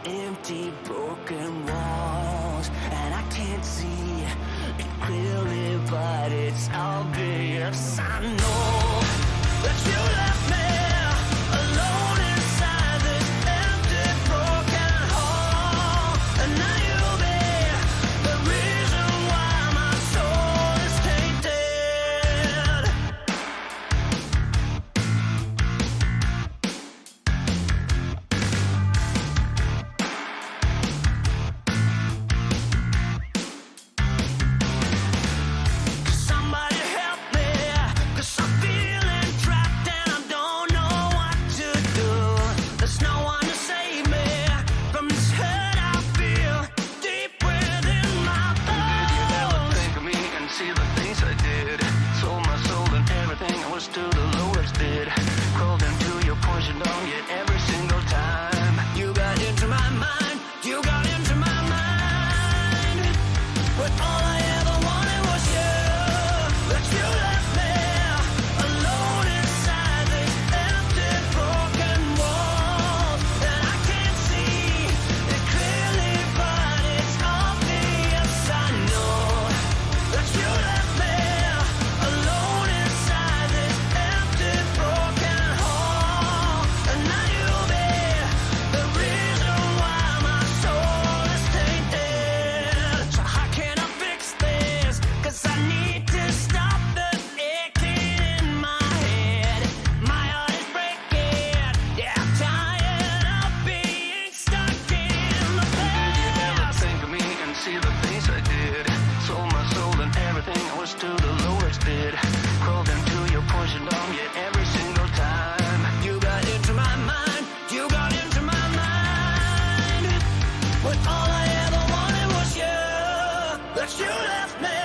empty, broken walls, and I can't see it clearly, but it's obvious. I know that you left me alone inside this empty, broken hall, and now you'll be the reason why my soul is tainted. Somebody help me, 'cause I'm feeling trapped and I don't know what to do. There's no one to save me from this hurt I feel deep within my bones. Did you ever think of me and see the things I did? Sold my soul and everything, I was to the lowest bid. Crawled into your poison dome, yet every single time you got into my mind, you got into my mind. But all I ever wanted was you. But you left me alone inside these empty, broken walls, and I can't see it clearly, but it's obvious. I know that you left me alone inside this empty, broken hall, and now you'll be the reason why my soul is tainted. So how can I fix this? 'Cause I need to stop the aching in my head. My heart is breaking. Yeah, I'm tired of being stuck in the past. Did you ever think of me and see the things I did? Sold my soul and everything, I was to the lowest bid. Crawled into your poison dome, yet every single time you got into my mind, you got into my mind. When all I ever wanted was you, but you left me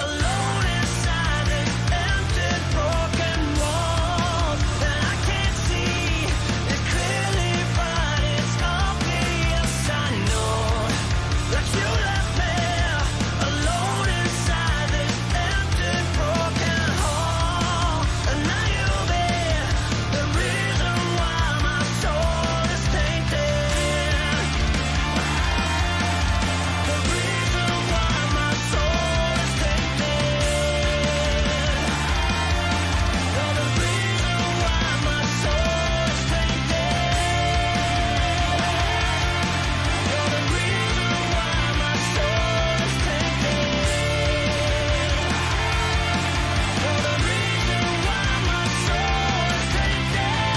alone inside these empty, broken walls, and I can't see it clearly, but it's obvious. I know that you left me alone inside this empty, broken hall, and now you'll be the reason why my soul is tainted. The reason why my soul is tainted. You're the reason why my soul is tainted. You're the reason why my soul is tainted. You're the reason why my soul is tainted.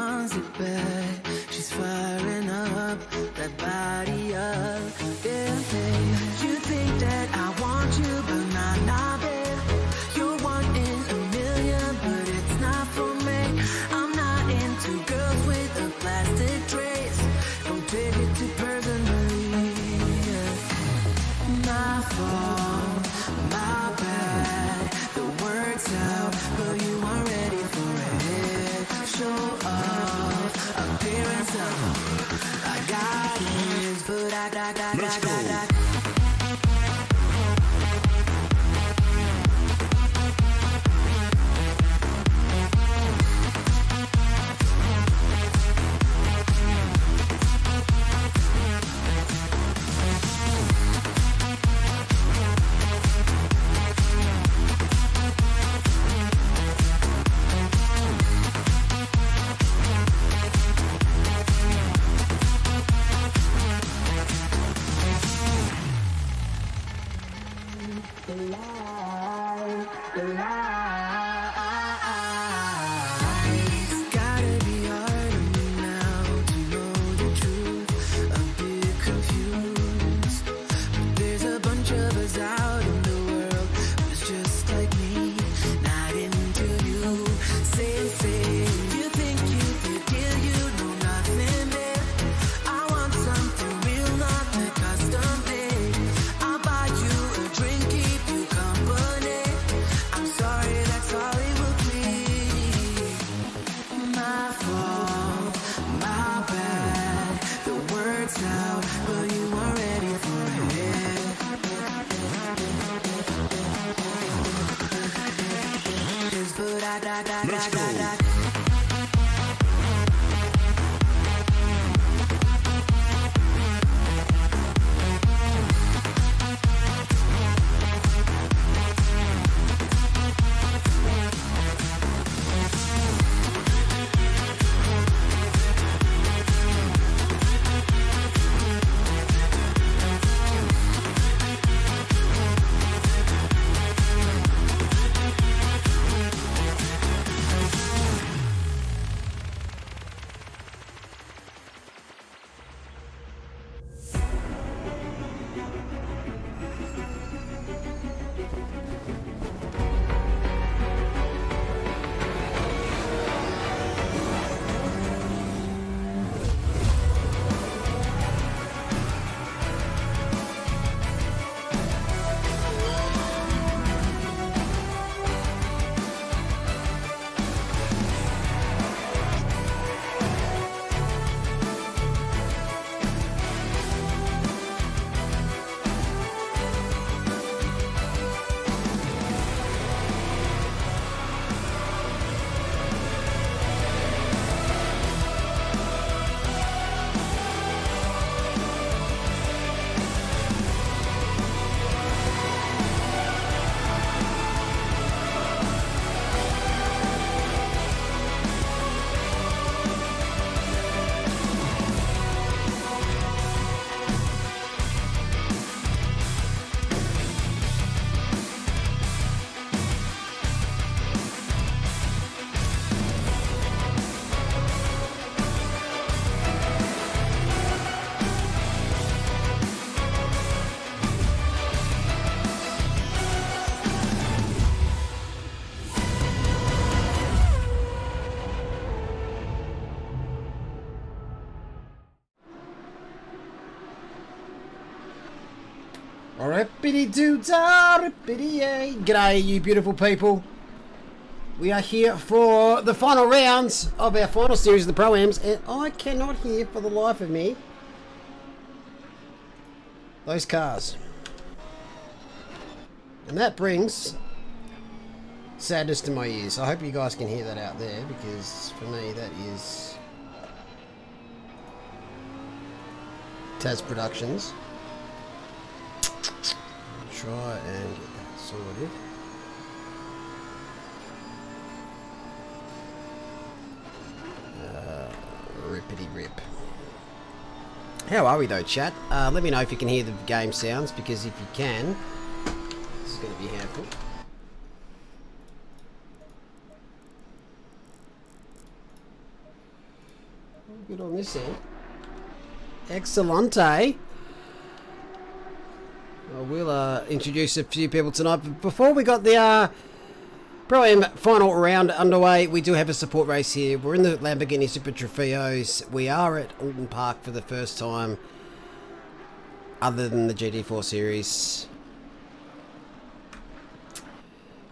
wants it back. She's firing up that body up. Yeah, babe. You think that I want you, but nah, babe. You're one in a million, but it's not for me. I'm not into girls with a plastic trace. Don't take it too personally. Yeah. My fault, my bad. The words out, but you aren't ready for it. Show off, appearance of I got it, but I got. Rippity-doo-dah, rippity-yay. G'day, you beautiful people. We are here for the final rounds of our final series of the Pro-Ams, and I cannot hear for the life of me those cars. And that brings sadness to my ears. I hope you guys can hear that out there, because for me that is Taz Productions. Try and get that sorted. Rippity rip. How are we though, chat? Let me know if you can hear the game sounds, because if you can, this is going to be handful. good on this end. Excellente. Well, we'll introduce a few people tonight. But before we got the Pro-Am final round underway, we do have a support race here. We're in the Lamborghini Super Trofeos. We are at Alton Park for the first time, other than the GT3 Series.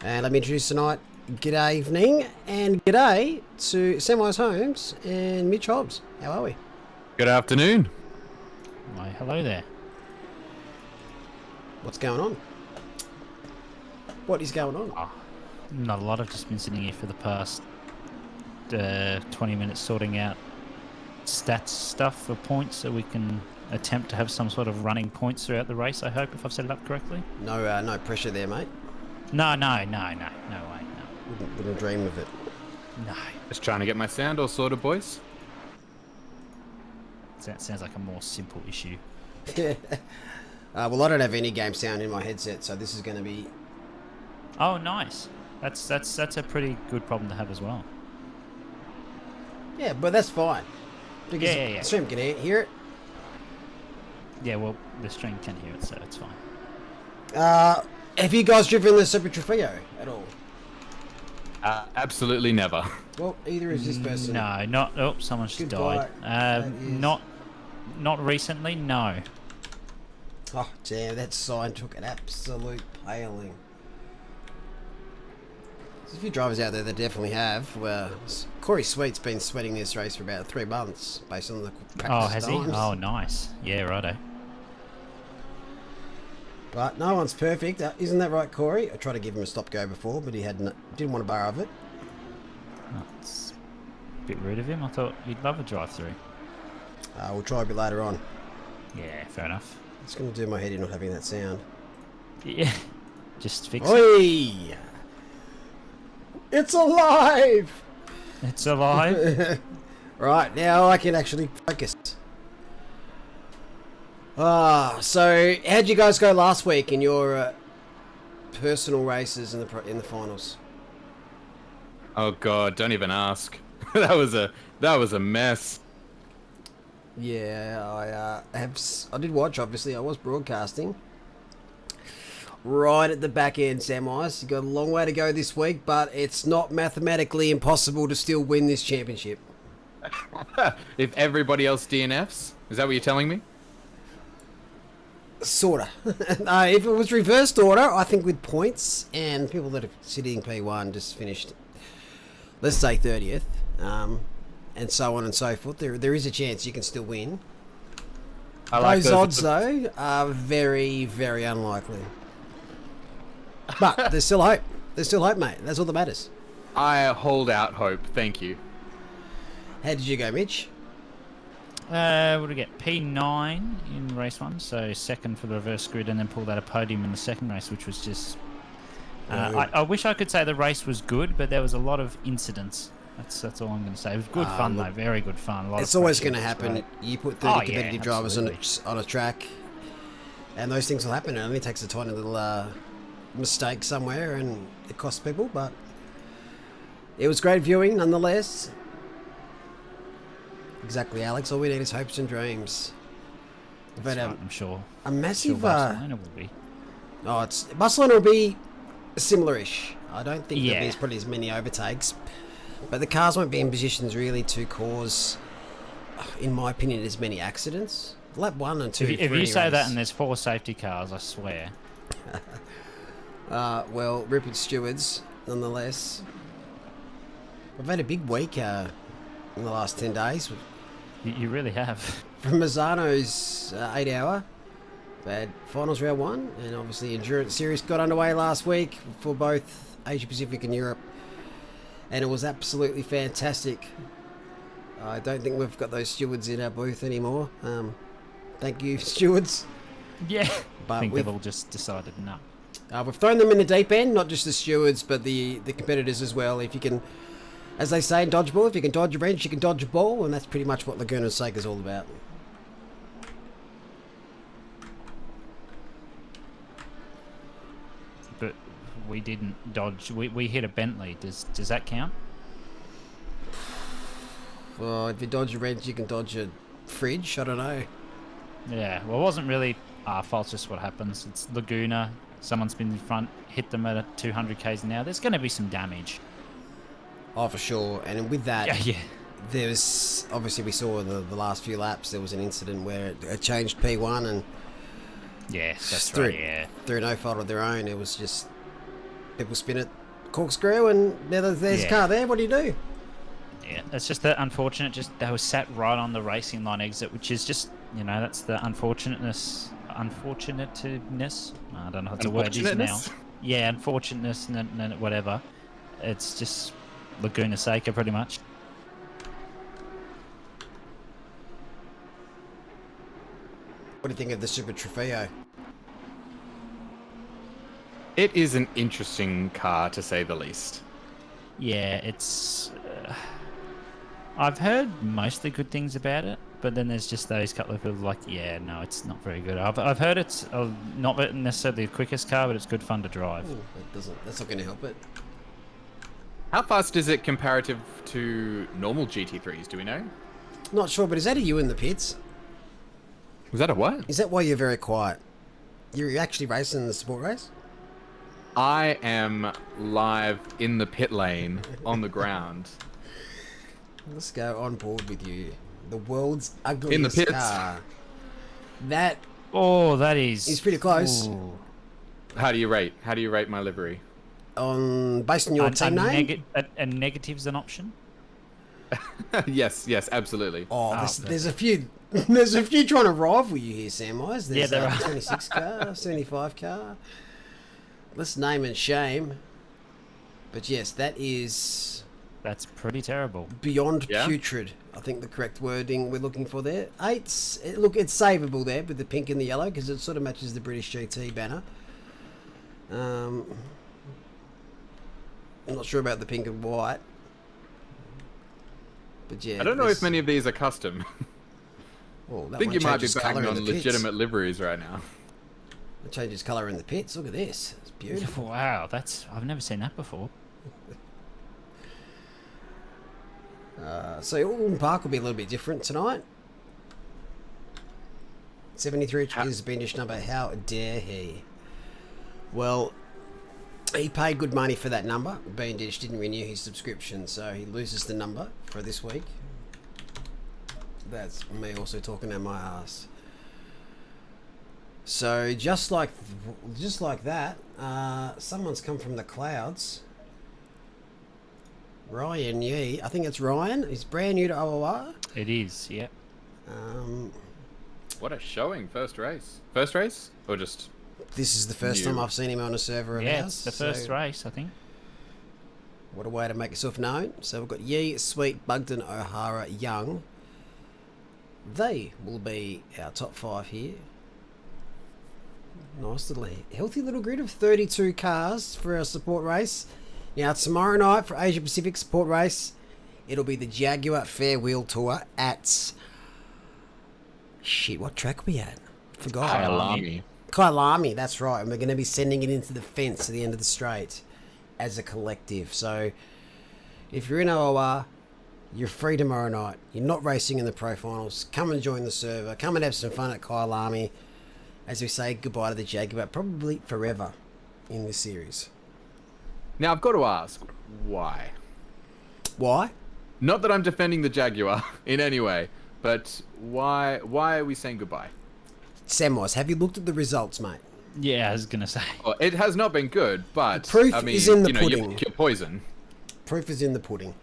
And let me introduce tonight. G'day evening, and g'day to Samwise Holmes and Mitch Hobbs. How are we? Good afternoon. Why, hello there. What's going on? What is going on? Oh, not a lot. I've just been sitting here for the past 20 minutes sorting out stats stuff for points so we can attempt to have some sort of running points throughout the race, I hope, if I've set it up correctly. No pressure there, mate. No way, no. Wouldn't dream of it. No. Just trying to get my sound all sorted, boys. That sounds like a more simple issue. Well, I don't have any game sound in my headset, so this is going to be... Oh, nice. That's a pretty good problem to have as well. Yeah, but that's fine. Because Yeah. the stream can hear it. Yeah, well, the stream can hear it, so it's fine. Have you guys driven the Super Trofeo at all? Absolutely never. Well, either is this person. No, not... Oh, someone just Goodbye. died. Not recently, no. Oh, damn, that sign took an absolute paling. There's a few drivers out there that definitely have. Well, Corey Sweet's been sweating this race for about 3 months, based on the practice Oh, has he? times. Oh, nice. Yeah, righto. But no one's perfect. Isn't that right, Corey? I tried to give him a stop-go before, but he didn't want to borrow of it. Oh, it's a bit rude of him. I thought he'd love a drive-through. We'll try a bit later on. Yeah, fair enough. It's going to do my head in not having that sound. Yeah, just fix it. Oi! It's alive! It's alive. Right, now I can actually focus. So how'd you guys go last week in your personal races in the finals? Oh God, don't even ask. that was a mess. Yeah, I did watch. Obviously, I was broadcasting. Right at the back end, Samwise. You got a long way to go this week, but it's not mathematically impossible to still win this championship. If everybody else DNFs, is that what you're telling me? Sorta. If it was reversed order, I think with points and people that are sitting P1 just finished, let's say 30th, and so on and so forth, there is a chance you can still win. Those odds, though, are very, very unlikely. But there's still hope. There's still hope, mate. That's all that matters. I hold out hope. Thank you. How did you go, Mitch? What did we get? P9 in race 1, so second for the reverse grid, and then pulled out a podium in the second race, which was just... I wish I could say the race was good, but there was a lot of incidents. That's all I'm going to say. It was good fun, though. Very good fun. It's always going to happen. You put 30 competitive drivers on a track, and those things will happen. It only takes a tiny little mistake somewhere, and it costs people, but it was great viewing nonetheless. Exactly, Alex. All we need is hopes and dreams. But right, I'm sure. A massive... Sure Barcelona will be. Oh, Barcelona will be similar-ish. I don't think there'll be probably as many overtakes, but the cars won't be in positions really to cause, in my opinion, as many accidents. Lap 1 and 2. If you say that and there's 4 safety cars, I swear. Well, Rupert Stewards, nonetheless. We've had a big week in the last 10 days. You really have. From Mazzano's 8-hour. They had finals round 1, and obviously Endurance Series got underway last week for both Asia Pacific and Europe, and it was absolutely fantastic. I don't think we've got those stewards in our booth anymore. Thank you, stewards. Yeah. But I think they've all just decided no. We've thrown them in the deep end, not just the stewards, but the competitors as well. If you can, as they say in dodgeball, if you can dodge a wrench, you can dodge a ball, and that's pretty much what Laguna's sake is all about. But we didn't dodge. We hit a Bentley. Does that count? Well, if you dodge a wrench, you can dodge a fridge. I don't know. Yeah, well, it wasn't really our fault, it's just what happens. It's Laguna, someone's been in front, hit them at 200 k's an hour. There's going to be some damage. Oh, for sure. And with that, Yeah. there's obviously we saw the last few laps. There was an incident where it changed P1 and Yeah, that's through, right, yeah. through no fault of their own. It was just people spin it, corkscrew, and there's a car there. What do you do? Yeah, it's just that unfortunate. Just they were sat right on the racing line exit, which is just that's the unfortunateness. I don't know if it's a word used now. Yeah, unfortunateness and whatever. It's just Laguna Seca, pretty much. What do you think of the Super Trofeo? It is an interesting car, to say the least. Yeah, it's. I've heard mostly good things about it, but then there's just those couple of people like, yeah, no, it's not very good. I've heard it's not necessarily the quickest car, but it's good fun to drive. Ooh, that's not going to help it. How fast is it comparative to normal GT3s? Do we know? Not sure, but is that a you in the pits? Was that a what? Is that why you're very quiet? You're actually racing the sport race? I am live in the pit lane on the ground. Let's go on board with you. The world's In the ugliest pits. car. That That is. is pretty close. Ooh. How do you rate? How do you rate my livery? Based on your team name? A negative's an option. Yes, absolutely. Oh, there's a few. There's a few trying to rival you here, Samwise. There's there are. 26 car, 75 car. Let's name and shame. But yes, that is That's pretty terrible. beyond Yeah? putrid. I think the correct wording we're looking for there. It's savable there with the pink and the yellow because it sort of matches the British GT banner. I'm not sure about the pink and white. But yeah, I don't know if many of these are custom. Well, that I think one you might be changes colour banging in on the pits. legitimate liveries right now. It changes colour in the pits. Look at this. It's beautiful. Wow, I've never seen that before. So Alton Park will be a little bit different tonight. 73 is the Bendish number. How dare he? Well, he paid good money for that number. Bendish didn't renew his subscription, so he loses the number for this week. That's me also talking out my ass. So just like that, someone's come from the clouds. Ryan Yee, I think it's Ryan. He's brand new to OOR. It is, yeah. What a showing! First race. First race, or just? This is the first time I've seen him on a server of Yeah, ours. it's the first so race, I think. What a way to make yourself known. So we've got Yee, Sweet, Bugden, O'Hara, Young. They will be our top 5 here. Nice little, healthy little grid of 32 cars for our support race. Now tomorrow night for Asia Pacific support race, it'll be the Jaguar Farewell Tour at... Shit, what track are we at? Forgot. Kailami, that's right. And we're going to be sending it into the fence at the end of the straight as a collective. So if you're in OOR, you're free tomorrow night. You're not racing in the pro finals. Come and join the server. Come and have some fun at Kailami. As we say goodbye to the Jaguar, probably forever in this series. Now I've got to ask, why? Why? Not that I'm defending the Jaguar in any way, but why are we saying goodbye? Samwise, have you looked at the results, mate? Yeah, I was going to say. Well, it has not been good, but The proof I mean, is in the you pudding. pick your poison. Proof is in the pudding.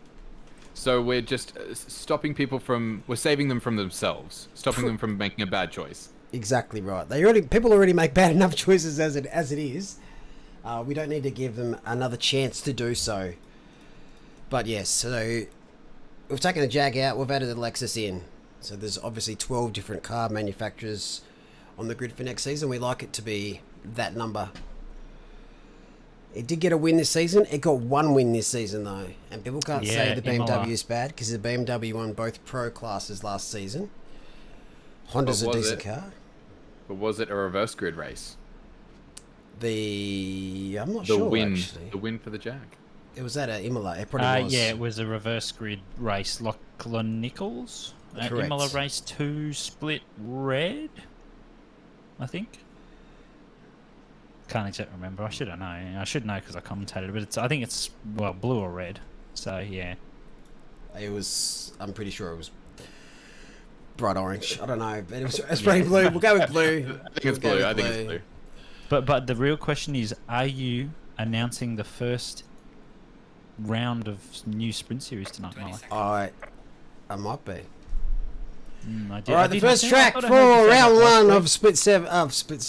So we're just stopping people from... We're saving them from themselves. Stopping them from making a bad choice. Exactly right. People already make bad enough choices as it is. We don't need to give them another chance to do so. But yes, so we've taken the Jag out. We've added the Lexus in. So there's obviously 12 different car manufacturers on the grid for next season. We like it to be that number. It did get a win this season. It got one win this season though. And people can't say the BMW is bad because the BMW won both pro classes last season. Honda's a decent car. But was it a reverse grid race? I'm not The sure win, actually. the win for the Jag. It was at Imola. It probably was. Yeah, it was a reverse grid race. Lachlan Nichols. Correct. Imola race 2 split red, I think. Can't exactly remember. I should know. I should know because I commentated, but I think it's blue or red. So yeah. It was. I'm pretty sure it was bright orange. I don't know, but it's pretty blue. We'll go with blue. I think it's blue. I think it's blue. But the real question is, are you announcing the first round of new Sprint Series tonight, Malik? I might be. I did. All right, the first track for round 1 of Split 7. Season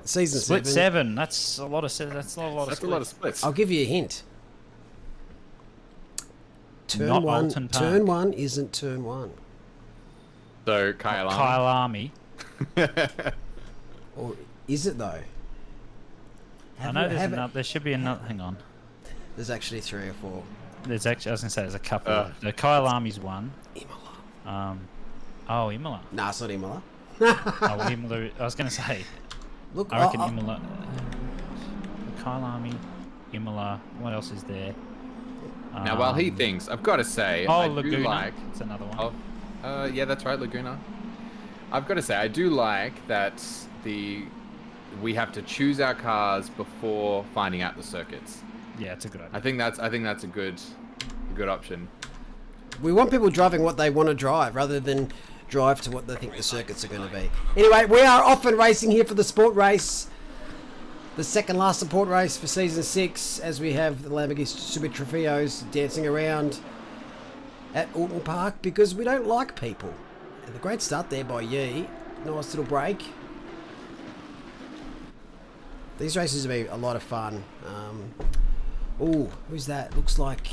7. Split 7. That's a lot of. That's a lot of splits. I'll give you a hint. Turn Not 1. Alton Park. Turn 1 isn't turn 1. So Kyle Army. Or is it though? I know there's another. There should be another. Hang on. There's actually 3 or 4. There's actually. I was gonna say there's a couple. The Kyle Army's one. Imola. Oh, Imola. Nah, it's not Imola. Oh, Imola. I was gonna say. Look, I reckon Imola. The Kyle Army, Imola. What else is there? Now, while he thinks, I've got to say, I Laguna. do like. It's another one. Yeah, that's right, Laguna. I've got to say, I do like that we have to choose our cars before finding out the circuits. Yeah, it's a good idea. I think that's a good option. We want people driving what they want to drive rather than drive to what they think the circuits are going to be. Anyway, we are off and racing here for the sport race. The second last support race for season 6, as we have the Lamborghini Super Trofeos dancing around at Octane Park because we don't like people. And a great start there by Yee. Nice little break. These races have been a lot of fun. Oh, who's that? Looks like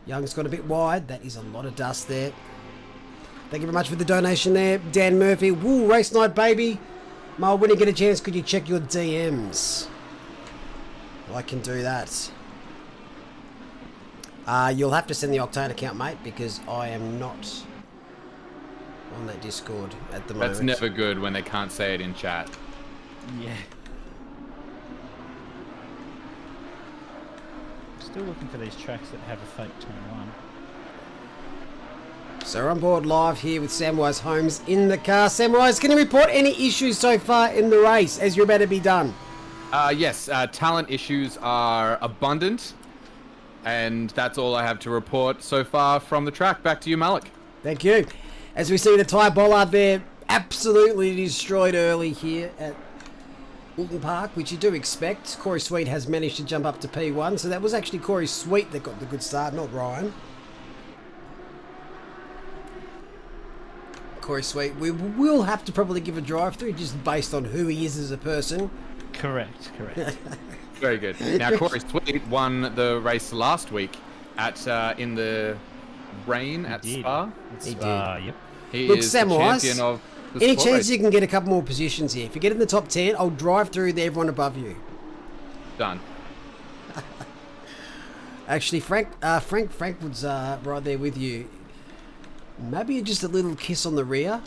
Young's got a bit wide. That is a lot of dust there. Thank you very much for the donation there. Dan Murphy. Woo, race night, baby. Mal, when you get a chance, could you check your DMs? I can do that. You'll have to send the Octane account, mate, because I am not on that Discord at the moment. That's never good when they can't say it in chat. Yeah. Still looking for these tracks that have a fake turn 1. So we're on board live here with Samwise Holmes in the car. Samwise, can you report any issues so far in the race as you're about to be done? Yes, talent issues are abundant, and that's all I have to report so far from the track. Back to you, Malik. Thank you. As we see the Ty Bollard there absolutely destroyed early here at Octane Park, which you do expect. Corey Sweet has managed to jump up to P1, so that was actually Corey Sweet that got the good start, not Ryan. Corey Sweet, we will have to probably give a drive-through just based on who he is as a person. Correct. Very good. Now, Corey Sweet won the race last week at in the rain at Spa. He did. Yep. He Look, is the Samwise, champion of the any sport chance race. you can get a couple more positions here? If you get in the top 10, I'll drive through to everyone above you. Done. Actually, Frankwood's right there with you. Maybe just a little kiss on the rear.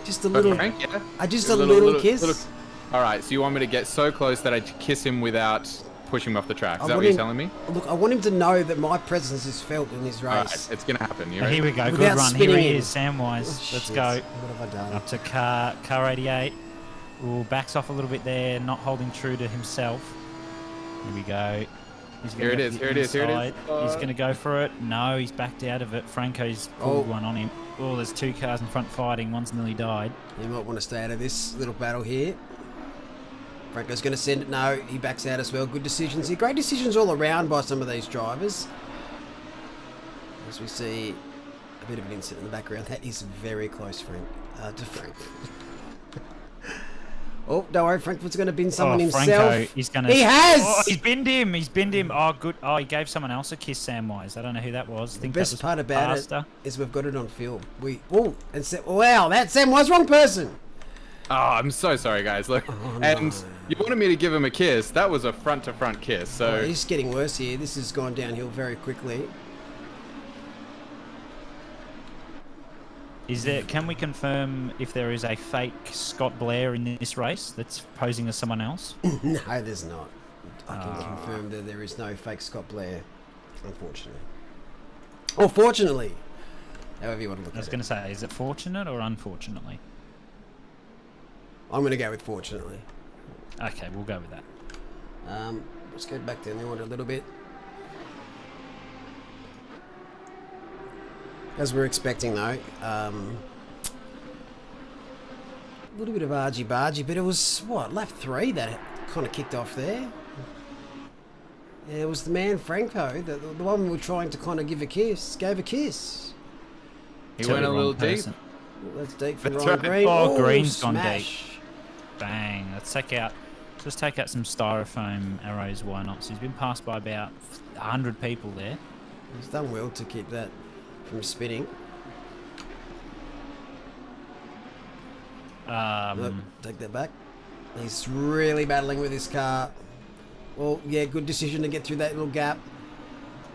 Just a little. Frank, yeah. Just a little kiss. All right, so you want me to get so close that I kiss him without pushing him off the track? Is that want what you're him- telling me? Look, I want him to know that my presence is felt in his race. All right, it's going to happen. You ready? Here we go. Good Without run. Here spinning he in. is, Samwise. Oh, Let's shit. go. What have I done? Up to car 88. Ooh, backs off a little bit there, not holding true to himself. Here we go. He's gonna Here it go is, for the here it is, here it is. inside. He's going to go for it. No, he's backed out of it. Franco's pulled Oh. one on him. Oh, there's 2 cars in front fighting. One's nearly died. You might want to stay out of this little battle here. Franco's going to send it. No, he backs out as well. Good decisions here. Great decisions all around by some of these drivers. As we see a bit of an incident in the background. That is very close, to Frank. Oh, don't worry. Frankfurt's going to bin someone himself. Franco, he's going to... He has! Oh, he's binned him. He's binned him. Oh, good. Oh, he gave someone else a kiss, Samwise. I don't know who that was. I think Best that was part about Pastor. it is we've got it on film. Wow, that Sam was wrong person. Oh, I'm so sorry, guys. Look, and you wanted me to give him a kiss. That was a front-to-front kiss. So Oh, he's getting worse here. This has gone downhill very quickly. Is there? Can we confirm if there is a fake Scott Blair in this race that's posing as someone else? No, there's not. I can confirm that there is no fake Scott Blair. unfortunately. Or fortunately. However you want to look I was at going it. to say, is it fortunate or unfortunately? I'm going to go with fortunately. Okay, we'll go with that. Let's go back down the order a little bit. As we're expecting, though, a little bit of argy-bargy, but it was, what, lap 3 that kind of kicked off there? Yeah, it was the man, Franco, the one we were trying to kind of give a kiss, gave a kiss. He To went the a wrong little deep. person. That's deep for That's Ryan right. Green. Oh, Ooh, Green's gone deep. smash. Bang. Let's take out some styrofoam arrows. Why not? So he's been passed by about 100 people there. He's done well to keep that from spinning. Look, take that back. He's really battling with his car. Well, yeah, good decision to get through that little gap.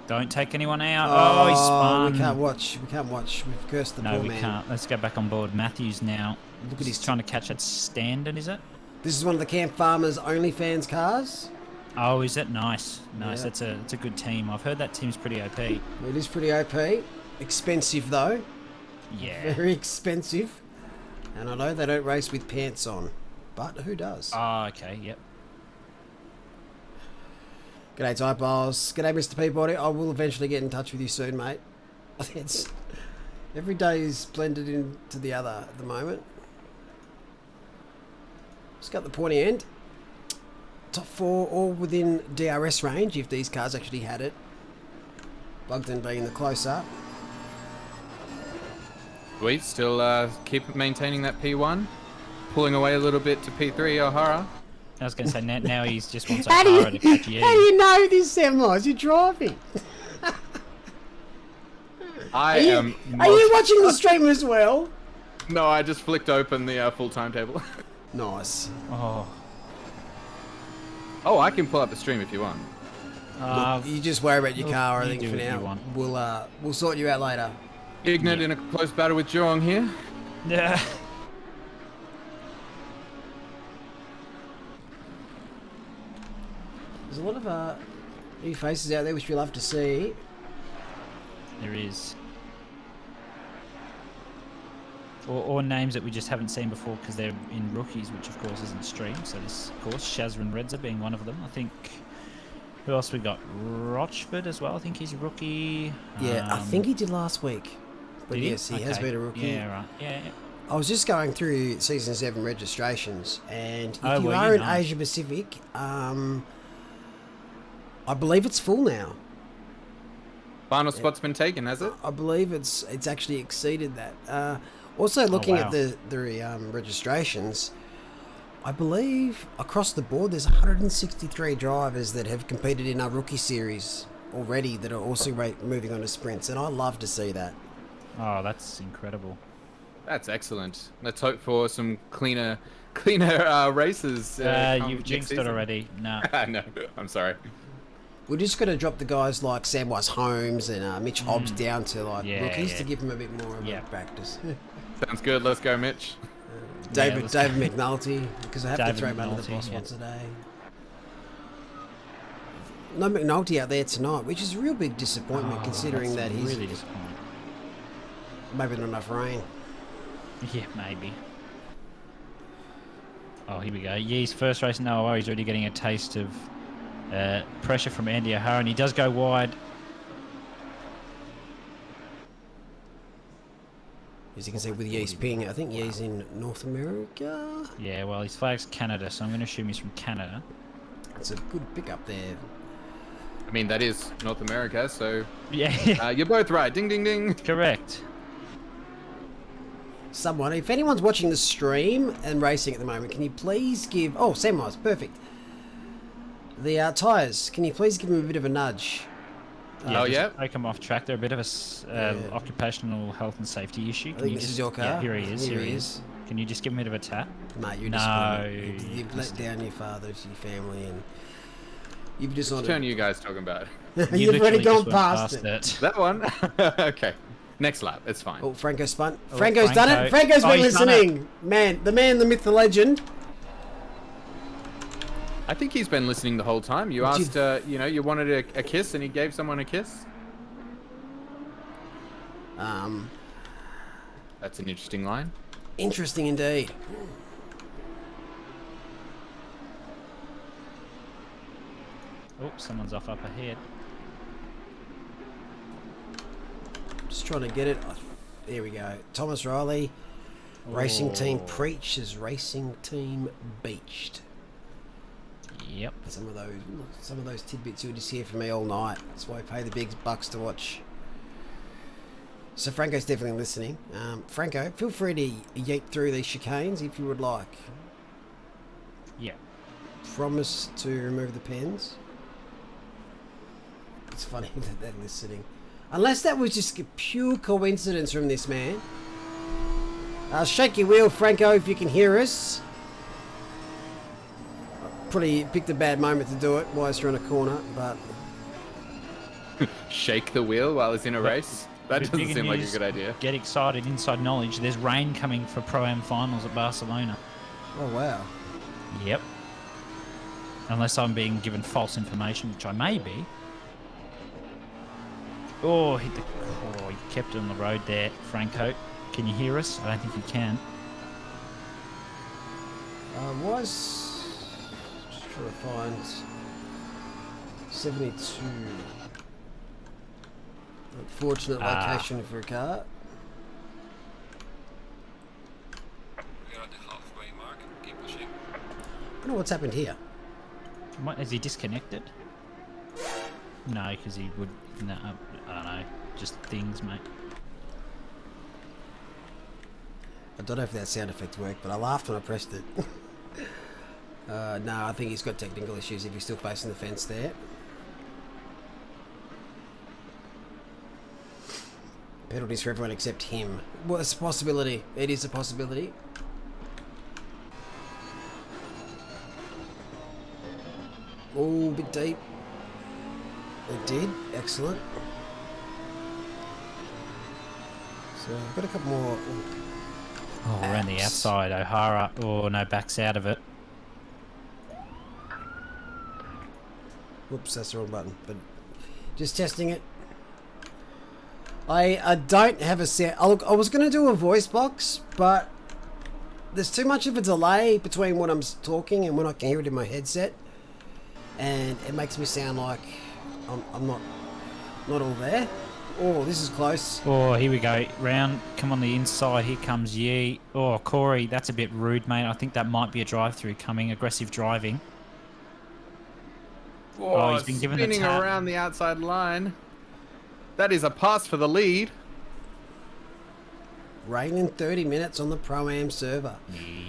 Don't take anyone out. Oh, he spun. We can't watch. We can't watch. We've cursed the No, poor we man. can't. Let's go back on board. Matthews now. Look at He's his trying to catch that standard, is it? This is one of the Camp Farmers OnlyFans cars. Oh, is it? Nice. Nice. Yeah. It's a good team. I've heard that team's pretty OP. It is pretty OP. Expensive though. Yeah. Very expensive. And I know they don't race with pants on, but who does? Oh, okay. Yep. G'day, Type Biles. G'day, Mr. Peabody. I will eventually get in touch with you soon, mate. It's, every day is blended into the other at the moment. Just got the pointy end. Top 4 all within DRS range if these cars actually had it. Bugden being the close-up. We still keep maintaining that P1. Pulling away a little bit to P3, O'Hara. I was going to say, now he just wants How do O'Hara to catch you, how do you know this, Samwise? You're driving. I am... Are you watching the stream as well? No, I just flicked open the full timetable. Nice. Oh. Oh, I can pull up the stream if you want. Look, you just worry about your car, I you think, do for what you now. want. We'll sort you out later. Ignat in a close battle with Geelong here. Yeah. There's a lot of new faces out there which we love to see. There is. Or names that we just haven't seen before because they're in rookies, which of course isn't streamed. So this, of course, Shazran Redza being one of them. I think. Who else we got? Rochford as well. I think he's a rookie. Yeah, I think he did last week. But Did yes, he has Okay. been a rookie. Yeah, right. Yeah. I was just going through Season 7 registrations, and if Oh, you were are you? in Nice. Asia Pacific, I believe it's full now. Final spot's been taken, has it? I believe it's actually exceeded that. Also, looking wow. at the registrations, I believe across the board there's 163 drivers that have competed in our rookie series already that are also moving on to sprints, and I love to see that. Oh, that's incredible. That's excellent. Let's hope for some cleaner races. come You've next jinxed it season. already. No. No, I'm sorry. We're just going to drop the guys like Samwise Holmes and Mitch Hobbs down to like Yeah, rookies yeah. to give them a bit more of Yeah. a practice. Sounds good. Let's go, Mitch. David let's go. McNulty, because I have David to throw him under the McNulty, bus yeah. once a day. No McNulty out there tonight, which is a real big disappointment considering that that's he's really disappointing. maybe not enough rain. Yeah, maybe. Oh, here we go. Yee's first race in OOR. He's already getting a taste of pressure from Andy O'Hara, and he does go wide. As you can see with Yee's ping, I think Yee's in North America. Yeah, well, his flag's Canada, so I'm going to assume he's from Canada. It's a good pickup there. I mean, that is North America, so Yeah, you're both right. Ding, ding, ding. correct. Someone, if anyone's watching the stream and racing at the moment, can you please give... Oh, Samwise, perfect. The tyres, can you please give them a bit of a nudge? Oh, yeah? Take him off track. They're a bit of a occupational health and safety issue. I think this is your car. Yeah, here he is. Here Here he he is. is. Can you just give him a bit of a tap? Mate, you're No, disappointed. you You've missed let down your father, your family, and you've Which turn are dishonored... you guys talking about? You've already literally gone just went past it. That one? Okay. Next lap. It's fine. Oh, Franco spun. Oh, Franco's done it. Franco. Franco's Oh, been he's done it. listening. Man, the myth, the legend. I think he's been listening the whole time. You asked, you know, you wanted a kiss, and he gave someone a kiss. That's an interesting line. Interesting indeed. Oh, someone's off up ahead. Just trying to get it. There we go. Thomas Riley, Racing Team preaches, Racing Team beached. Yep. Some of those tidbits you'll just hear from me all night. That's why I pay the big bucks to watch. So Franco's definitely listening. Franco, feel free to yeet through these chicanes if you would like. Yeah. Promise to remove the pens. It's funny that they're listening. Unless that was just a pure coincidence from this man. Shake your wheel, Franco, if you can hear us. Probably picked a bad moment to do it whilst you're on a corner, but... Shake the wheel while he's in a race? That doesn't seem like a good idea. Get excited, inside knowledge. There's rain coming for Pro-Am finals at Barcelona. Oh, wow. Yep. Unless I'm being given false information, which I may be. Oh, he kept it on the road there, Franco. Can you hear us? I don't think you can. Just trying to find 72. Unfortunate location for a car. We're at the halfway mark. Keep pushing. I don't know what's happened here. What, is he disconnected? No, because he would... No, I don't know. Just things, mate. I don't know if that sound effect worked, but I laughed when I pressed it. No, I think he's got technical issues if he's still facing the fence there. Penalties for everyone except him. Well, it's a possibility. It is a possibility. Oh, bit deep. It did. Excellent. So I've got a couple more. Oh, around the outside. O'Hara. Oh, no, backs out of it. Whoops, that's the wrong button. But just testing it. I don't have a sound. I was going to do a voice box, but there's too much of a delay between when I'm talking and when I can hear it in my headset, and it makes me sound like I'm not all there. Oh, this is close. Oh, here we go. Round, come on the inside. Here comes Yee. Oh, Corey, that's a bit rude, mate. I think that might be a drive-through coming. Aggressive driving. Oh, he's been given the spinning tap. around the outside line. That is a pass for the lead. Rain in 30 minutes on the Pro-Am server.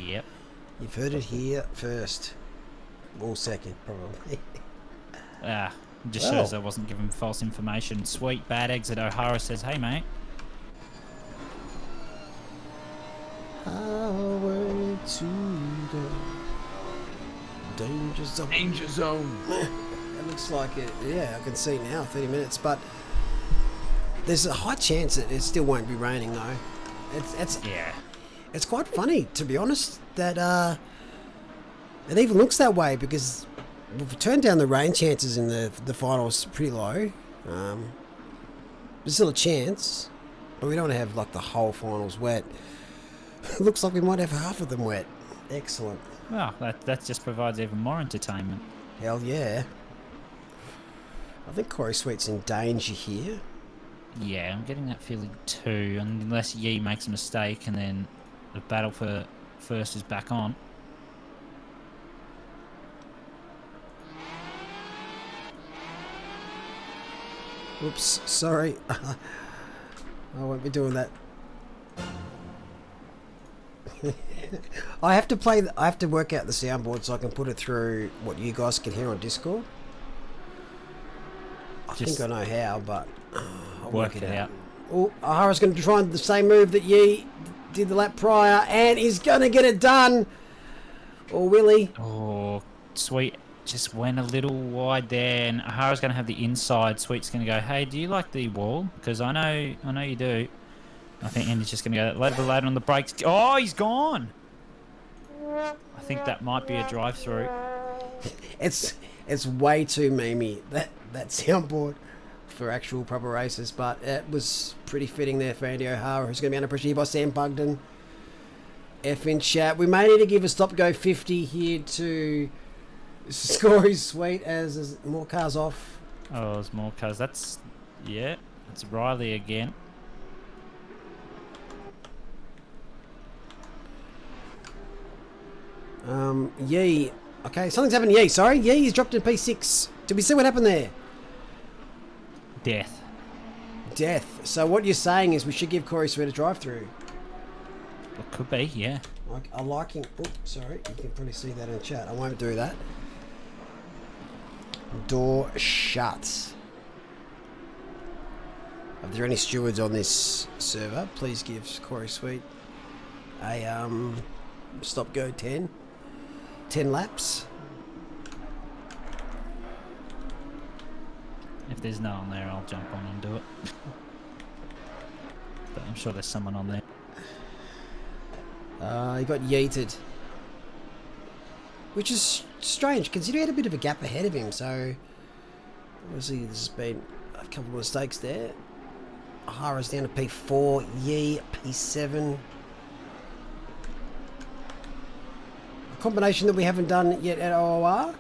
Yep. You've heard it here first. Or second, probably. Just shows I wasn't given false information. Sweet, bad exit. O'Hara says, hey, mate. Highway to the danger zone. Danger zone. It looks like it. Yeah, I can see now. 30 minutes, but there's a high chance that it still won't be raining though. It's quite funny, to be honest, that it even looks that way, because we've turned down the rain chances in the finals pretty low. There's still a chance, but we don't want to have like the whole finals wet. Looks like we might have half of them wet. Excellent. Well, that just provides even more entertainment. Hell yeah. I think Corey Sweet's in danger here. Yeah, I'm getting that feeling too, unless Yee makes a mistake and then the battle for first is back on. Oops, sorry. I won't be doing that. I have to work out the soundboard so I can put it through what you guys can hear on Discord. I think I know how, but I'll work it out. Oh, O'Hara's going to try the same move that Yee did the lap prior, and he's going to get it done. Or will he? Oh, Sweet just went a little wide there, and O'Hara's going to have the inside. Sweet's going to go, hey, do you like the wall? Because I know you do. I think Andy's just going to go later on the brakes. Oh, he's gone. I think that might be a drive-through. It's way too memey, that soundboard for actual proper races, but it was pretty fitting there for Andy O'Hara, who's going to be under pressure here by Sam Bugden. F in chat. We may need to give a stop-go 50 here to score his sweet as there's more cars off. Oh, there's more cars. That's Riley again. Yee. Okay, something's happened to Yee. Sorry, Yee's dropped in P6. Did we see what happened there? Death. So what you're saying is we should give Corey Sweet a drive-through. It could be, yeah. I like him. Oh, sorry. You can probably see that in chat. I won't do that. Door shut. If there are any stewards on this server, please give Corey Sweet a stop-go 10 laps. If there's no one there, I'll jump on and do it. But I'm sure there's someone on there. He got yeeted. Which is strange, considering he had a bit of a gap ahead of him, so obviously there's been a couple of mistakes there. O'Hara's down to P4, Yee P7. A combination that we haven't done yet at OOR.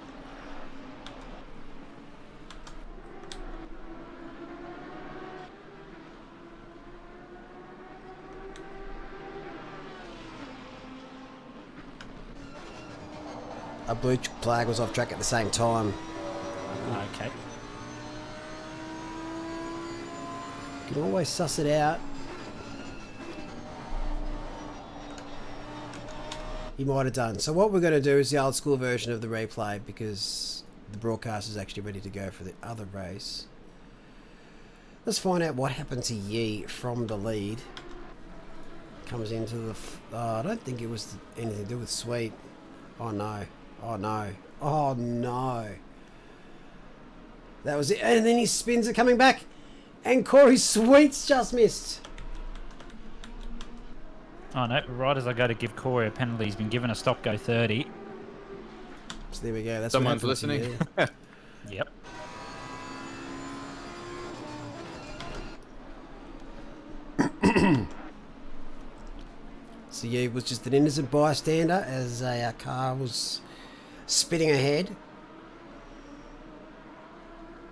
A blue flag was off track at the same time. Okay. You can always suss it out. He might have done. So what we're going to do is the old school version of the replay, because the broadcast is actually ready to go for the other race. Let's find out what happened to Yee from the lead. Comes into the... I don't think it was anything to do with Sweet. Oh no. Oh no. Oh no. That was it. And then he spins it coming back. And Corey Sweet's just missed. Oh no, right as I go to give Corey a penalty, he's been given a stop go 30. So there we go. That's Someone's what happened listening. to you. Yep. So yeah, it was just an innocent bystander as a car was spitting ahead.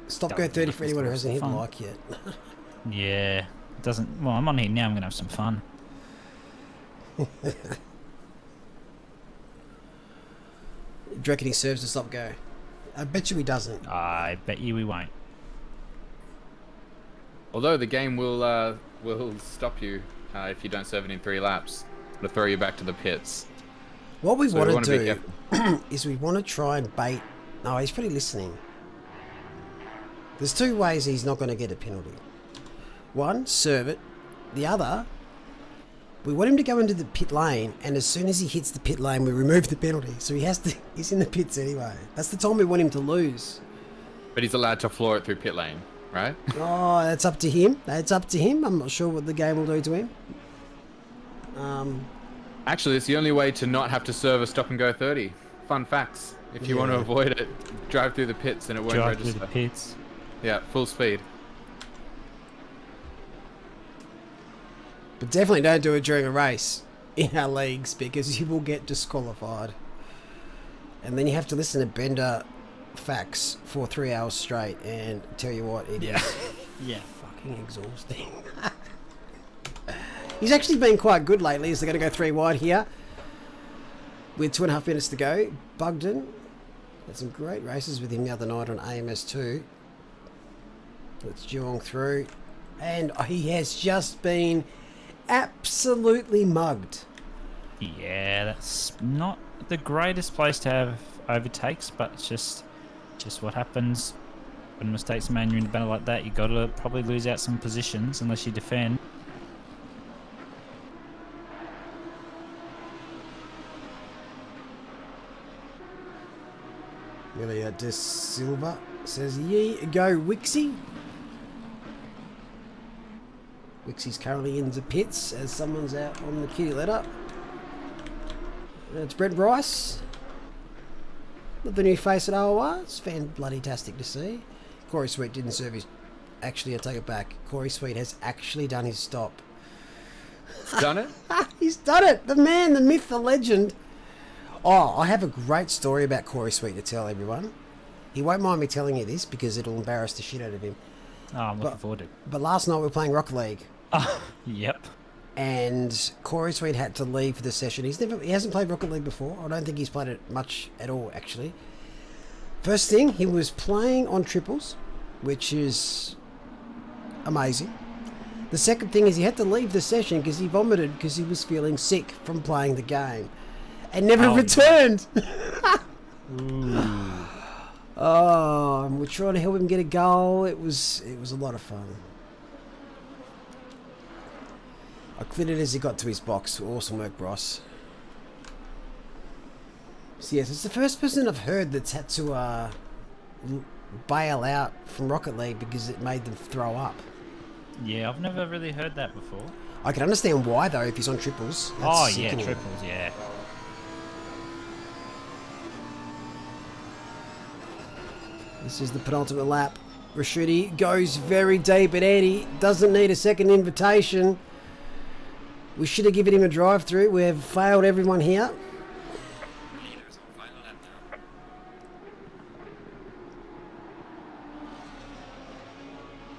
Stop go 30 for anyone who hasn't hit Fun. like yet. Yeah. It doesn't. Well, I'm on here now. I'm gonna have some fun. Do you reckon he serves the stop go? I bet you he doesn't. I bet you we won't. Although the game will stop you if you don't serve it in 3 laps. It'll throw you back to the pits. What we So want wanna to be do careful. is we want to try and bait... No, he's probably listening. There's 2 ways he's not going to get a penalty. One, serve it. The other, we want him to go into the pit lane, and as soon as he hits the pit lane, we remove the penalty. So he has to... He's in the pits anyway. That's the time we want him to lose. But he's allowed to floor it through pit lane, right? Oh, that's up to him. That's up to him. I'm not sure what the game will do to him. Actually, it's the only way to not have to serve a stop and go 30. Fun facts. If you want to Yeah. avoid it, drive through the pits and it won't Drive through register. the pits. Yeah, full speed. But definitely don't do it during a race in our leagues, because you will get disqualified. And then you have to listen to Bender facts for 3 hours straight, and tell you what, it is Yeah. fucking exhausting. He's actually been quite good lately, as they're going to go 3 wide here with 2.5 minutes to go. Bugden had some great races with him the other night on AMS2. Let's Geelong through, and he has just been absolutely mugged. Yeah, that's not the greatest place to have overtakes, but it's just what happens when mistakes are made. You're in a battle like that. You got to probably lose out some positions unless you defend. Amelia De Silva says, "Ye go Wixie." Wixie's currently in the pits as someone's out on the kitty letter. It's Brent Rice. the new face at OOR. It's fan-bloody-tastic to see. Corey Sweet didn't serve his... Actually, I take it back. Corey Sweet has actually done his stop. Done it? He's done it! The man, the myth, the legend. Oh, I have a great story about Corey Sweet to tell everyone. He won't mind me telling you this because it'll embarrass the shit out of him. Oh, I'm looking forward to it. But last night we were playing Rocket League. Oh, yep. And Corey Sweet had to leave for the session. He hasn't played Rocket League before. I don't think he's played it much at all, actually. First thing, he was playing on triples, which is amazing. The second thing is he had to leave the session because he vomited because he was feeling sick from playing the game, and never returned. Oh, and we're trying to help him get a goal. It was a lot of fun. I cleared it as he got to his box. Awesome work, Ross. So yes, it's the first person I've heard that's had to bail out from Rocket League because it made them throw up. Yeah, I've never really heard that before. I can understand why though if he's on triples. That's Oh, yeah, sickening. triples, yeah. This is the penultimate lap. Rashidi goes very deep, and Andy doesn't need a second invitation. We should have given him a drive-through. We have failed everyone here. Leaders on final lap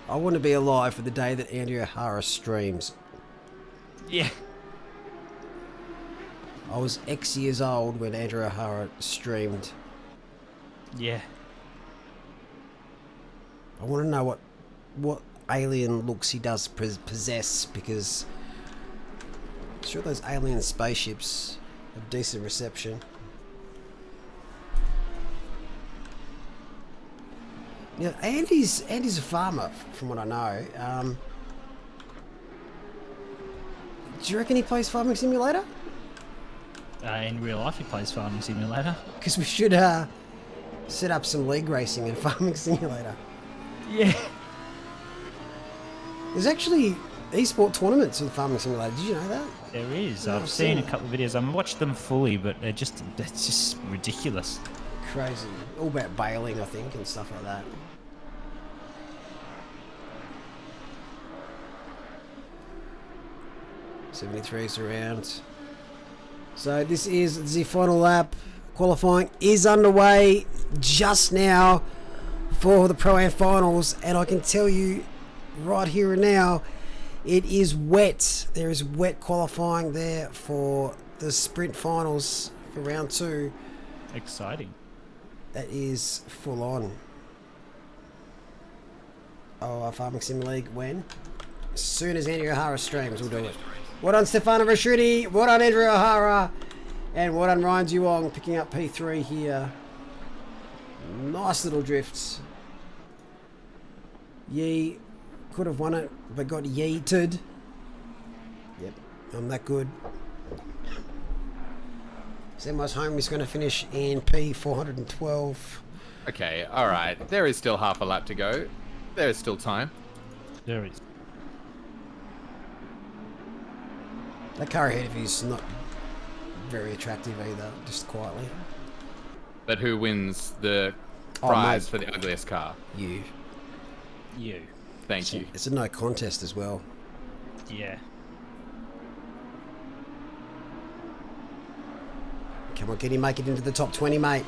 now. I want to be alive for the day that Andy O'Hara streams. Yeah. I was X years old when Andrew O'Hara streamed. Yeah. I want to know what alien looks he does possess, because I'm sure those alien spaceships have decent reception. Yeah, Andy's a farmer, from what I know. Do you reckon he plays Farming Simulator? In real life, he plays Farming Simulator. Because we should set up some league racing in Farming Simulator. Yeah. There's actually esport tournaments in Farming Simulator. Did you know that? There is. No, I've I've seen a seen it. couple of videos. I haven't watched them fully, but that's just ridiculous. Crazy. All about bailing, I think, and stuff like that. .73's around. So this is the final lap. Qualifying is underway just now for the Pro-Am Finals, and I can tell you right here and now, it is wet. There is wet qualifying there for the Sprint Finals for round 2. Exciting. That is full on. Oh, Farming Sim League when? As soon as Andrew O'Hara streams, we'll do it. Well done, Stefano Rasciuti. Well done, Andrew O'Hara. And well done, Ryan Duong, picking up P3 here. Nice little drifts. Yee could have won it, but got yeeted. Yep, I'm that good. Samwise Home is going to finish in P412. Okay, alright. There is still half a lap to go. There is still time. There is. That car ahead of you is not very attractive either, just quietly. But who wins the Oh, prize mate. for the ugliest car? You. You. Thank you. It's a no contest as well. Yeah. Come on, can you make it into the top 20, mate?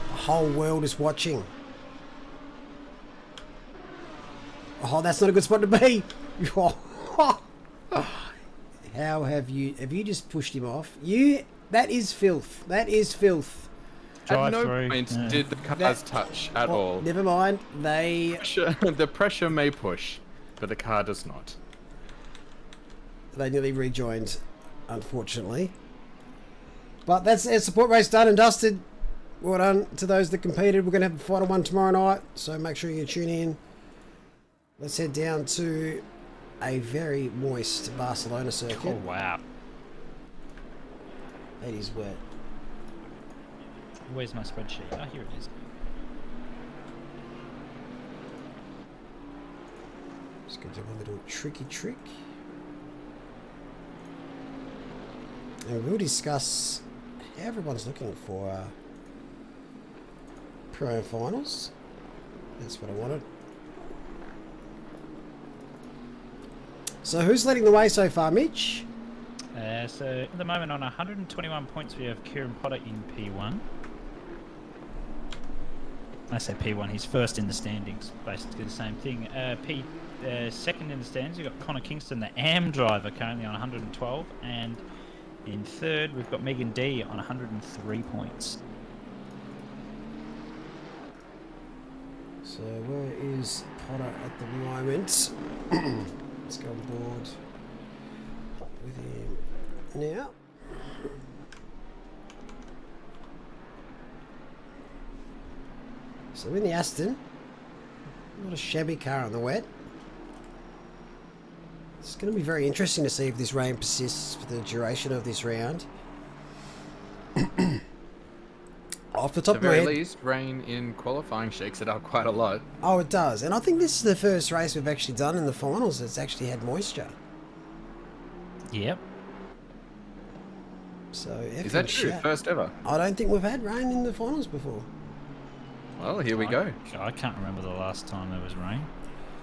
The whole world is watching. Oh, that's not a good spot to be. How have you just pushed him off? That is filth. That is filth. At no Drive-through, point yeah. did the cars touch at Oh, all. never mind. The pressure may push, but the car does not. They nearly rejoined, unfortunately. But that's our support race done and dusted. Well done to those that competed. We're going to have the final one tomorrow night, so make sure you tune in. Let's head down to a very moist Barcelona circuit. Oh, wow. It is wet. Where's my spreadsheet? Oh, here it is. Just going to do a little tricky trick. And we'll discuss how everyone's looking for Pro Finals. That's what I wanted. So who's leading the way so far, Mitch? So at the moment on 121 points we have Kieran Potter in P1. I say P1, he's first in the standings, basically the same thing. Second in the standings we've got Connor Kingston, the AM driver, currently on 112, and in third we've got Megan D on 103 points. So where is Potter at the moment? Let's go on board with him now. So in the Aston, not a shabby car on the wet. It's going to be very interesting to see if this rain persists for the duration of this round. Off the top At the of my very head, least, rain in qualifying shakes it up quite a lot. oh, it does. And I think this is the first race we've actually done in the finals that's actually had moisture. Yep. So Is that true? First ever? I don't think we've had rain in the finals before. Well, here we go. I can't remember the last time there was rain.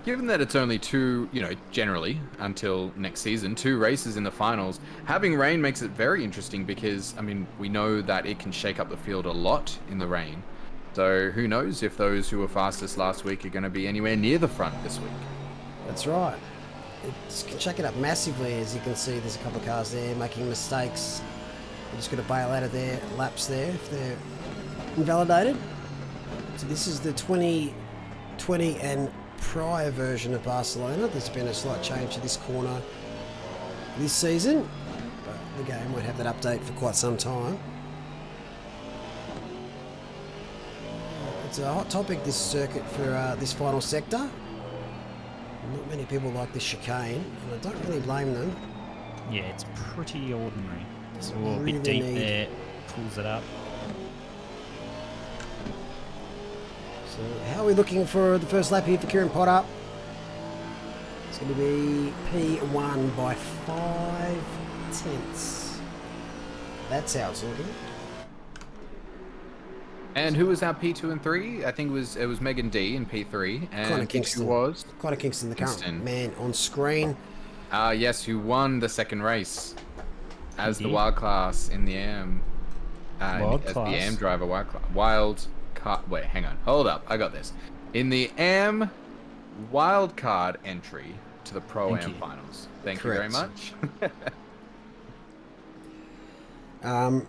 Given that it's only two, generally, until next season, 2 races in the finals, having rain makes it very interesting because, we know that it can shake up the field a lot in the rain. So who knows if those who were fastest last week are going to be anywhere near the front this week. That's right. It's can shake it up massively. As you can see, there's a couple of cars there making mistakes. They're just going to bail out of their laps there if they're invalidated. So this is the 2020 and prior version of Barcelona. There's been a slight change to this corner this season, but the game won't have that update for quite some time. It's a hot topic, this circuit, for this final sector. Not many people like this chicane, and I don't really blame them. Yeah, it's pretty ordinary. It's all a really bit deep neat. there, pulls it up. So how are we looking for the first lap here for Kieran Potter? It's going to be P1 by 5/10. That's how it's looking. And who was our P2 and 3? I think it was Megan D in P3. And Connor who Kingston. was? Connor Kingston, the current Kingston. man on screen. Yes, who won the second race as the Indeed. wild class in the AM. Wild as class. the AM driver, wait, hang on. Hold up. I got this. In the AM wild card entry to the Pro Thank Am you. finals. Thank you very Correct. much. Thank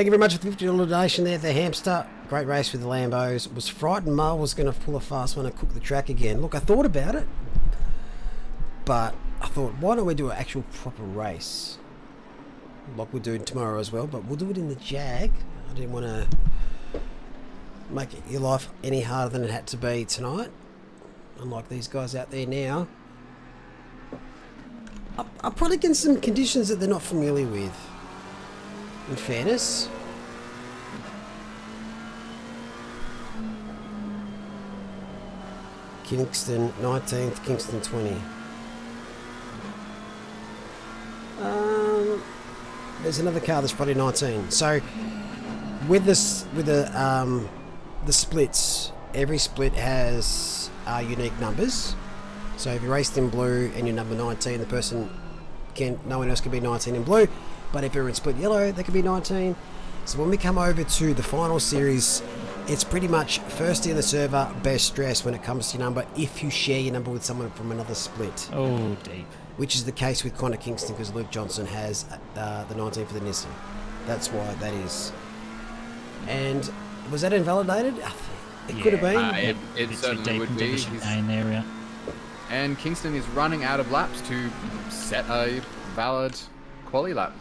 you very much for the $50 donation there, the hamster. Great race with the Lambos. Was frightened Marl was going to pull a fast one and cook the track again. Look, I thought about it, but I thought, why don't we do an actual proper race? Like we're doing tomorrow as well, but we'll do it in the Jag. I didn't want to make your life any harder than it had to be tonight. Unlike these guys out there now. I'll probably get some conditions that they're not familiar with, in fairness. Kingston 19th, Kingston 20. There's another car that's probably 19. So with this, with the splits, every split has unique numbers. So if you raced in blue and you're number 19, no one else can be 19 in blue. But if you're in split yellow, they can be 19. So when we come over to the final series, it's pretty much first in the server, best dress when it comes to your number, if you share your number with someone from another split. Oh, deep. Which is the case with Connor Kingston because Luke Johnson has the 19 for the Nissan. That's why that is. And was that invalidated? It could have been. It certainly would be. Area. And Kingston is running out of laps to set a valid quali lap.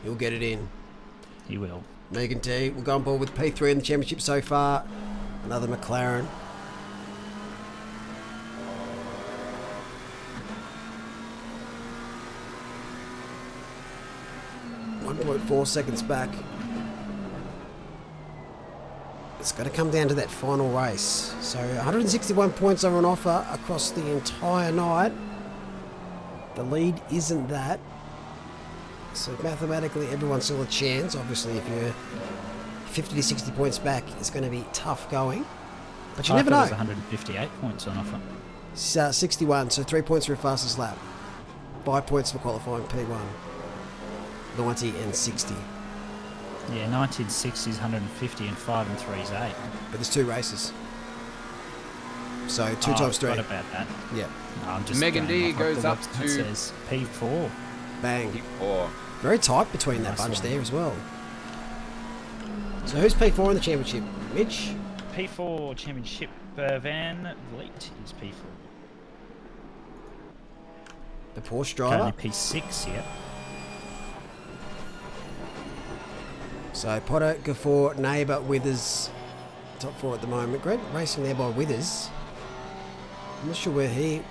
He'll get it in. He will. Megan D will go on board with P3 in the championship so far. Another McLaren. .4 seconds back. It's got to come down to that final race. So 161 points are on offer across the entire night. The lead isn't that. So mathematically everyone's still a chance. Obviously if you're 50 to 60 points back, it's going to be tough going. But you I never thought know. it was 158 points on offer. 61, so 3 points for a fastest lap. 5 points for qualifying P1. 90 and 60. Yeah, 1960 is 150 and 5 and 3 is 8. But there's 2 races. So 2 Oh, times 3. What about that? Yeah. No, I'm just Megan going D off what goes the up website to- says P4. Bang. P4. Very tight between that Nice bunch one. there as well. So who's P4 in the championship? Mitch? P4 championship. Van Vliet is P4. The Porsche Currently driver. P6, yeah. So Potter, Gafford, Neighbour, Withers. Top 4 at the moment. Great racing there by Withers. I'm not sure where he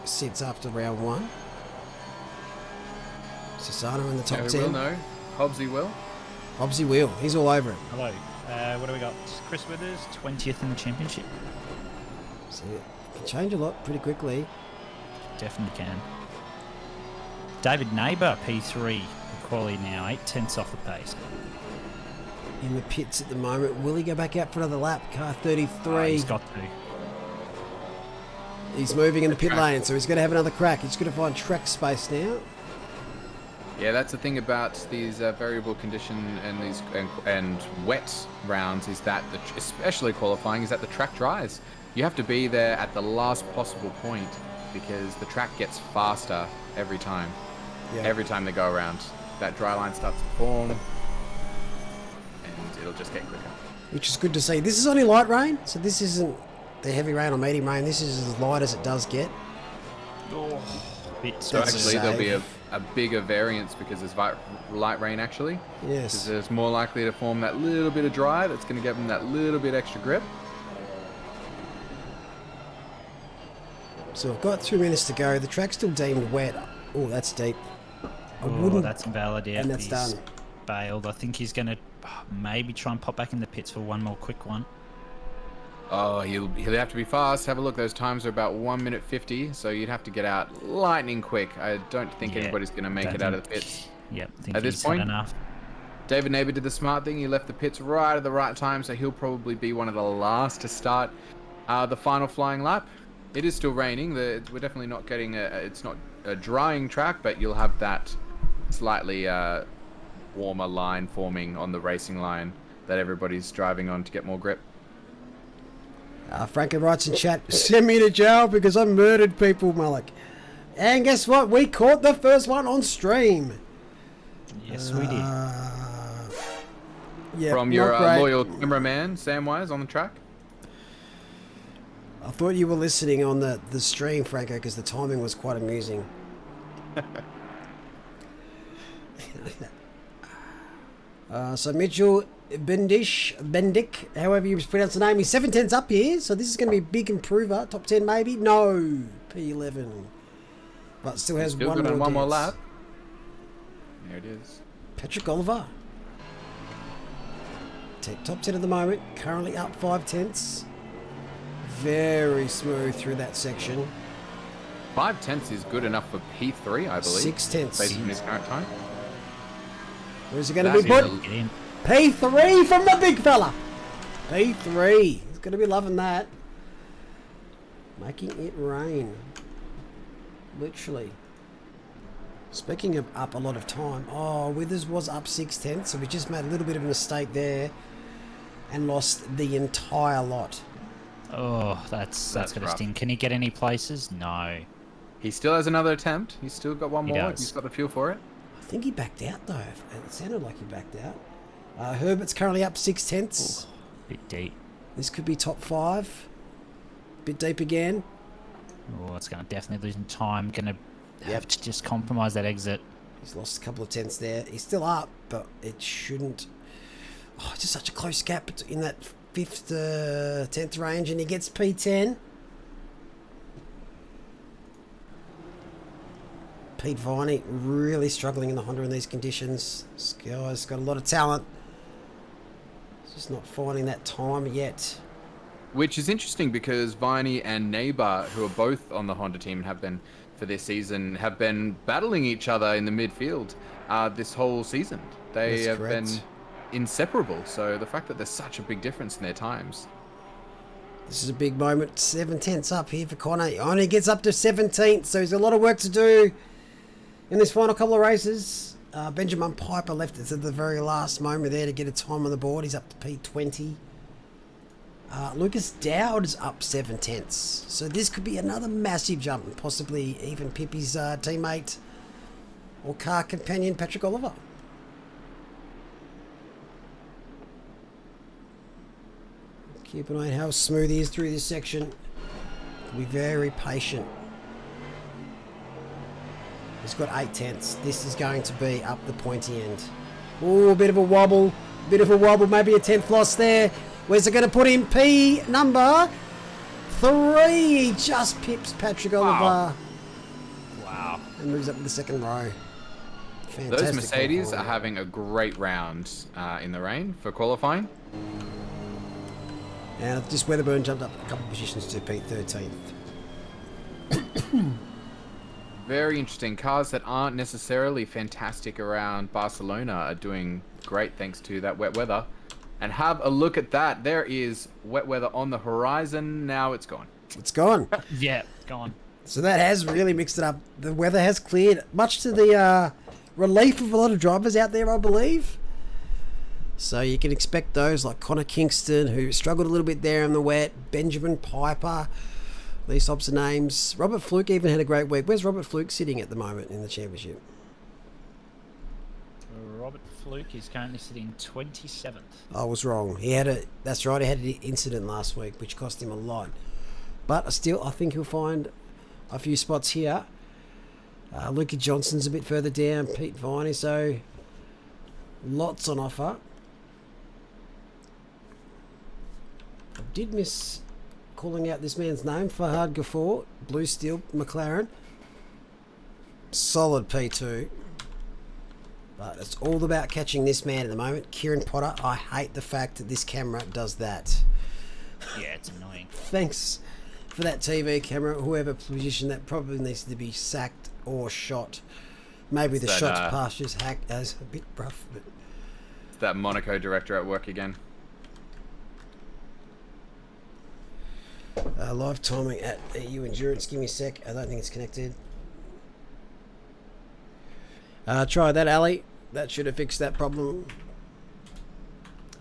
sits after round 1. Sasano in the top Yeah, we 10. will know. Hobbsy will. Hobbsy Wheel. He's all over it. Hello. What do we got? Chris Withers, 20th in the championship. So it can change a lot pretty quickly. Definitely can. David Neighbour, P3. Quality now, 8 tenths off the pace. In the pits at the moment. Will he go back out for another lap? Car 33. Oh, he's got to. He's moving in the pit Track. lane, so he's going to have another crack. He's going to find track space now. Yeah, that's the thing about these variable condition and these and wet rounds is that, especially qualifying, is that the track dries. You have to be there at the last possible point because the track gets faster every time. Yeah. Every time they go around, that dry line starts to form, and it'll just get quicker. Which is good to see. This is only light rain, so this isn't the heavy rain or medium rain. This is as light as it does get. Bit So That's a actually, there'll be save. a bigger variance because there's light rain actually. Yes. Because it's more likely to form that little bit of dry that's going to give them that little bit extra grip. So we've got 2 minutes to go. The track's still deemed wet. Oh, that's deep. I Oh, wouldn't. that's invalid, yeah. And that's He's done. bailed. I think he's going to maybe try and pop back in the pits for one more quick one. Oh, he'll have to be fast. Have a look. Those times are about 1 minute 50, so you'd have to get out lightning quick. I don't think Yeah, anybody's going to make don't it out of the think- pits. Yep, think At this he's point? had enough. David Neighbour did the smart thing. He left the pits right at the right time, so he'll probably be one of the last to start the final flying lap. It is still raining. We're definitely not getting it's not a drying track, but you'll have that slightly warmer line forming on the racing line that everybody's driving on to get more grip. Franco writes in chat, send me to jail because I murdered people, Malik. And guess what? We caught the first one on stream. Yes, we did. Yeah, From not your great. loyal cameraman, Samwise, on the track. I thought you were listening on the stream, Franco, because the timing was quite amusing. So Mitchell Bendick, however you pronounce the name, he's 7 tenths up here, so this is going to be a big improver. Top 10 maybe? No, P11. But still has Still one got more on one more dance. lap. There it is. Patrick Oliver. Top 10 at the moment, currently up 5 tenths. Very smooth through that section. 5 tenths is good enough for P3, I believe. 6 tenths. Based on his current time. Where's it going to be That's put? Get in. P3 from the big fella. P3. He's going to be loving that. Making it rain. Literally. Speaking of up a lot of time. Oh, Withers was up 6 tenths, so we just made a little bit of a mistake there and lost the entire lot. Oh, that's going to rough. sting. Can he get any places? No. He still has another attempt. He's still got one He more. does. He's got the fuel for it. I think he backed out though. It sounded like he backed out. Herbert's currently up 6 tenths. Bit deep. This could be top 5. Bit deep again. Oh, it's going to definitely lose time. Going to have to just compromise that exit. He's lost a couple of tenths there. He's still up, but it shouldn't. Oh, it's just such a close gap in that 5th to 10th range, and he gets P10. Pete Viney really struggling in the Honda in these conditions. This guy's got a lot of talent. He's just not finding that time yet. Which is interesting because Viney and Neighbour, who are both on the Honda team and have been for this season, have been battling each other in the midfield this whole season. They That's have correct. been inseparable. So the fact that there's such a big difference in their times. This is a big moment. 7/10 up here for Connor. He only gets up to 17th, so he's a lot of work to do in this final couple of races. Benjamin Piper left it at the very last moment there to get a time on the board. He's up to P20. Lucas Dowd is up 7/10. So this could be another massive jump, and possibly even Pippi's teammate or car companion, Patrick Oliver. Keep an eye on how smooth he is through this section. Be very patient. He's got 8/10. This is going to be up the pointy end. Oh, a bit of a wobble. Maybe a 10th loss there. Where's it going to put him? P number 3. He just pips Patrick Oliver. Wow. And moves up to the second row. Fantastic. Those Mercedes are having a great round in the rain for qualifying. And just Weatherburn jumped up a couple of positions to P13th. Very interesting. Cars that aren't necessarily fantastic around Barcelona are doing great thanks to that wet weather. And have a look at that. There is wet weather on the horizon. Now it's gone. It's gone. Yeah, gone. So that has really mixed it up. The weather has cleared, much to the relief of a lot of drivers out there, I believe. So you can expect those like Connor Kingston, who struggled a little bit there in the wet. Benjamin Piper. These types of names. Robert Fluke even had a great week. Where's Robert Fluke sitting at the moment in the championship? Robert Fluke is currently sitting 27th. I was wrong. That's right, he had an incident last week which cost him a lot. But still, I think he'll find a few spots here. Luca Johnson's a bit further down. Pete Viney, so lots on offer. I did miss calling out this man's name, Fahad Ghafour, Blue Steel McLaren. Solid P2. But it's all about catching this man at the moment. Kieran Potter, I hate the fact that this camera does that. Yeah, it's annoying. Thanks for that TV camera. Whoever positioned that probably needs to be sacked or shot. Maybe the shot pass just hacked as a bit rough. But That Monaco director at work again. live timing at EU Endurance. Give me a sec. I don't think it's connected. Try that, Ali. That should have fixed that problem.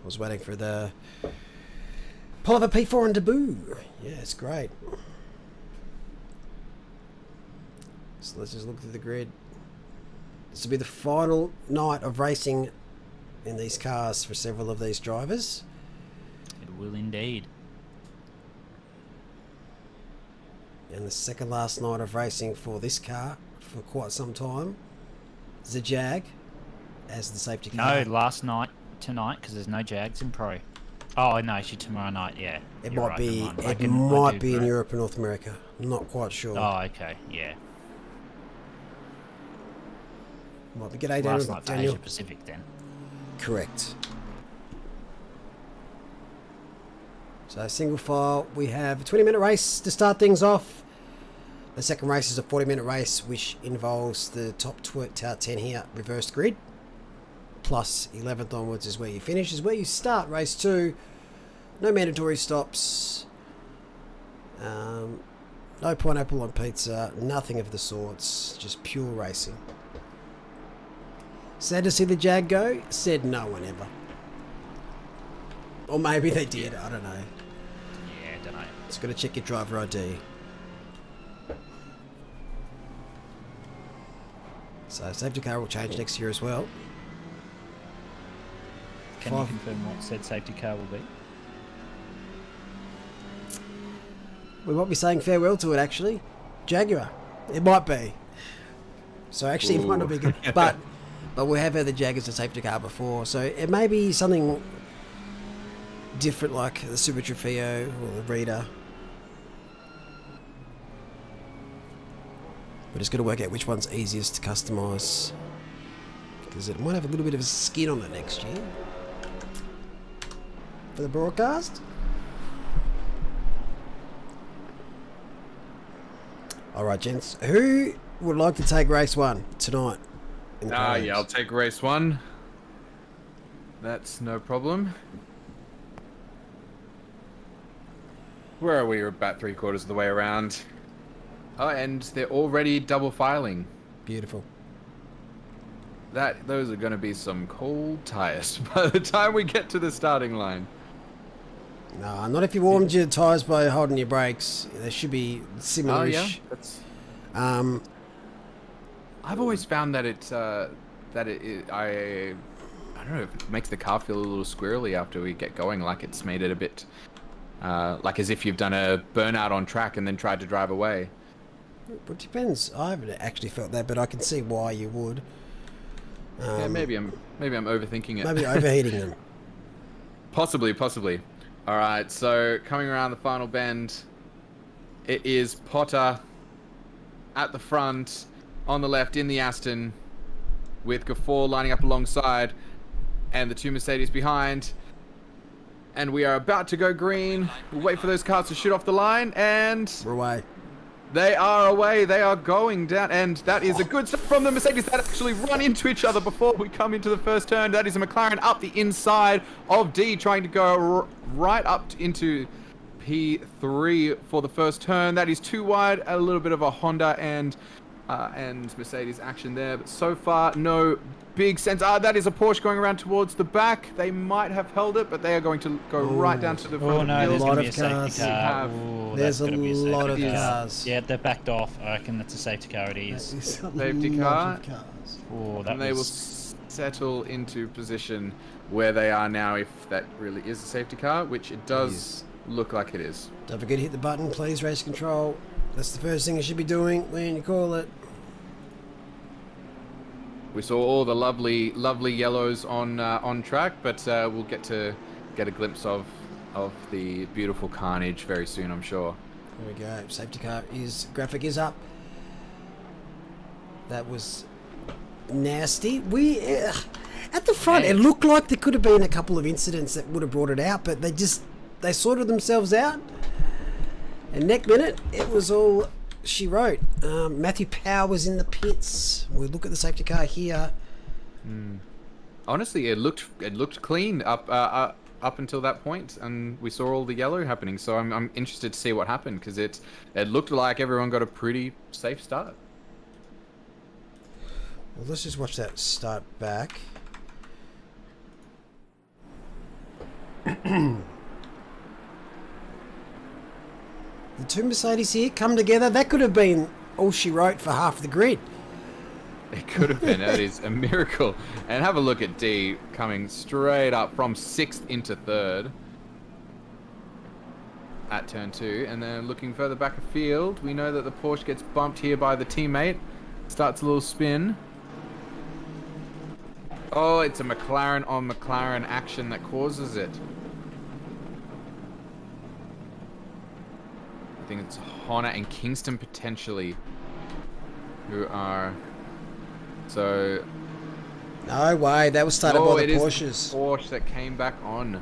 I was waiting for the Pullover P4 and debut. Yeah, it's great. So let's just look through the grid. This will be the final night of racing in these cars for several of these drivers. It will indeed. And the second last night of racing for this car for quite some time. The Jag as the safety car. No, last night, tonight, because there's no Jags in Pro. Oh, no, actually tomorrow night, yeah. It You're might right, be. never mind. It might be in Europe and North America. I'm not quite sure. Oh, okay, yeah. Might be. G'day, Last night for Daniel. Asia Pacific then. Correct. So single file. We have a 20-minute race to start things off. The second race is a 40-minute race, which involves the top 10 here, reversed grid. Plus 11th onwards is where you finish, is where you start race 2. No mandatory stops. No pineapple on pizza. Nothing of the sorts. Just pure racing. Sad to see the Jag go? Said no one ever. Or maybe they did. I don't know. Yeah, don't know. Just got to check your driver ID. So safety car will change next year as well. Can you confirm what said safety car will be? We might be saying farewell to it actually. Jaguar. It might be. So actually it might not be good. But we have had the Jag as a safety car before. So it may be something different like the Super Trofeo or the Reader. We're just going to work out which one's easiest to customise. Because it might have a little bit of a skin on it next year. For the broadcast. Alright, gents. Who would like to take race 1 tonight? Yeah, I'll take race 1. That's no problem. Where are we? We're about 3/4 of the way around. Oh, and they're already double filing. Beautiful. Those are going to be some cold tires by the time we get to the starting line. No, not if you warmed your tyres by holding your brakes. They should be similar. Oh yeah, that's. I've always found that I don't know, it makes the car feel a little squirrely after we get going. Like it's made it a bit, like as if you've done a burnout on track and then tried to drive away. It depends. I haven't actually felt that, but I can see why you would. Yeah, maybe I'm overthinking it. Maybe overheating them. Possibly. All right, so coming around the final bend, it is Potter at the front, on the left in the Aston, with Gafford lining up alongside, and the two Mercedes behind. And we are about to go green. We'll wait for those cars to shoot off the line, and We're away. they are away. They are going down, and that is a good start from the Mercedes that actually run into each other before we come into the first turn. That is a McLaren up the inside of D, trying to go right up into P3 for the first turn. That is too wide. A little bit of a Honda and Mercedes action there, but so far no big sense. That is a Porsche going around towards the back. They might have held it, but they are going to go right down to the front. Oh no, of the there's field. going to be a Lot of safety cars. car. Ooh, There's that's a gonna be lot of safety car. cars. Yeah, they're backed off. I reckon that's a safety car it is. Safety car. Oh, that And they will was... settle into position where they are now, if that really is a safety car, which it does look like it is. Don't forget to hit the button, please. Race control. That's the first thing you should be doing when you call it. We saw all the lovely yellows on track, but we'll get a glimpse of the beautiful carnage very soon, I'm sure. There we go. Safety car graphic is up. That was nasty. At the front, it looked like there could have been a couple of incidents that would have brought it out, but they sorted themselves out. And next minute, it was all she wrote. Matthew Power was in the pits. We look at the safety car here. Honestly, it looked clean up until that point, and we saw all the yellow happening. So I'm interested to see what happened, because it looked like everyone got a pretty safe start. Well, let's just watch that start back. The two Mercedes here come together. That could have been all she wrote for half the grid. It could have been. That is a miracle. And have a look at D coming straight up from 6th into 3rd at turn 2. And then looking further back afield, we know that the Porsche gets bumped here by the teammate. Starts a little spin. Oh, it's a McLaren on McLaren action that causes it. I think it's Honda and Kingston potentially who are... So... No way, that was started by the Porsches. It is the Porsche that came back on.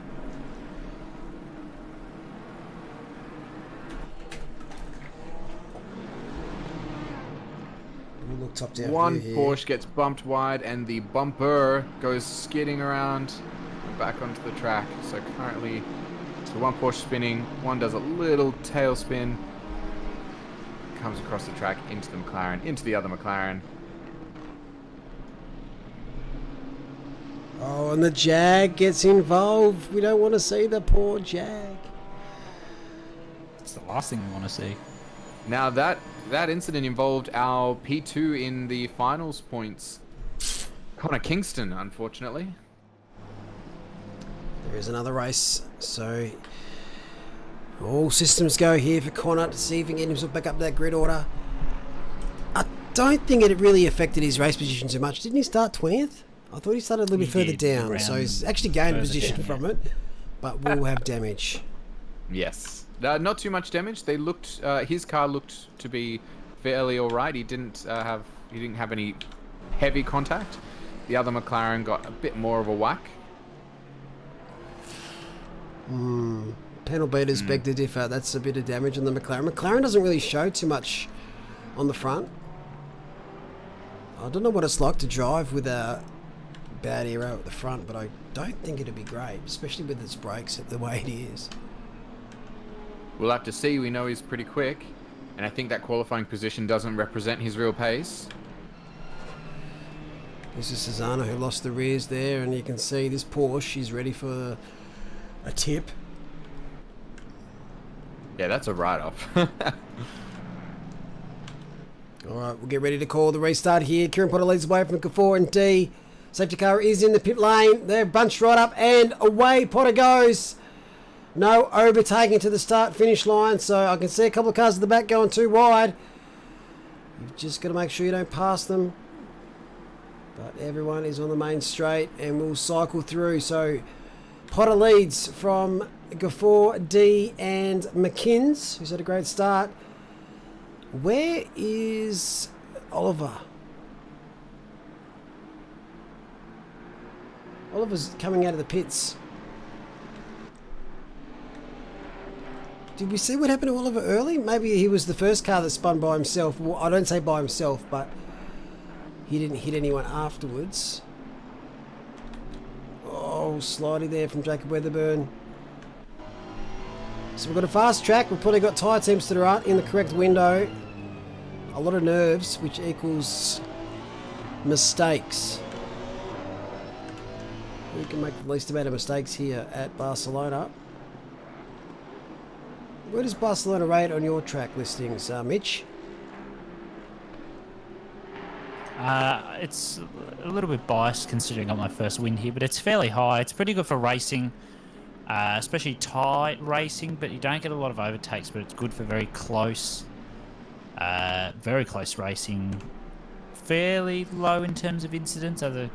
We'll look top down One here. Porsche gets bumped wide and the bumper goes skidding around and back onto the track. So currently, so one Porsche spinning, one does a little tail spin, comes across the track into the McLaren, into the other McLaren. Oh, and the Jag gets involved. We don't want to see the poor Jag. It's the last thing we want to see. Now that incident involved our P2 in the finals points, Connor Kingston, unfortunately. There is another race, so all systems go here for Connor to see if he can get himself back up that grid order. I don't think it really affected his race position too much. Didn't he start 20th? I thought he started a little bit further down, so he's actually gained position from it, but will have damage. Yes. Not too much damage. They looked. His car looked to be fairly all right. He didn't have any heavy contact. The other McLaren got a bit more of a whack. Panel beaters beg to differ. That's a bit of damage on the McLaren. McLaren doesn't really show too much on the front. I don't know what it's like to drive with a bad aero at the front, but I don't think it'd be great, especially with its brakes the way it is. we'll have to see. We know he's pretty quick, and I think that qualifying position doesn't represent his real pace. This is Susanna who lost the rears there, and you can see this Porsche is ready for a tip. Yeah, that's a write-off. Alright, we'll get ready to call the restart here. Kieran Potter leads away from K4 and D. Safety car is in the pit lane. They're bunched right up and away Potter goes. No overtaking to the start-finish line, so I can see a couple of cars at the back going too wide. You've just got to make sure you don't pass them. But everyone is on the main straight and will cycle through. So Potter leads from Gafford, D and McKinns, who's had a great start. Where is Oliver? Oliver's coming out of the pits. Did we see what happened to Oliver early? Maybe he was the first car that spun by himself. Well, I don't say by himself, but he didn't hit anyone afterwards. Oh, slidey there from Jacob Weatherburn. So we've got a fast track. We've probably got tyre temps that are in the correct window. A lot of nerves, which equals mistakes. We can make the least amount of mistakes here at Barcelona. Where does Barcelona rate on your track listings, Mitch? It's a little bit biased considering I got my first win here, but it's fairly high. It's pretty good for racing, especially tight racing, but you don't get a lot of overtakes, but it's good for very close racing. Fairly low in terms of incidents, other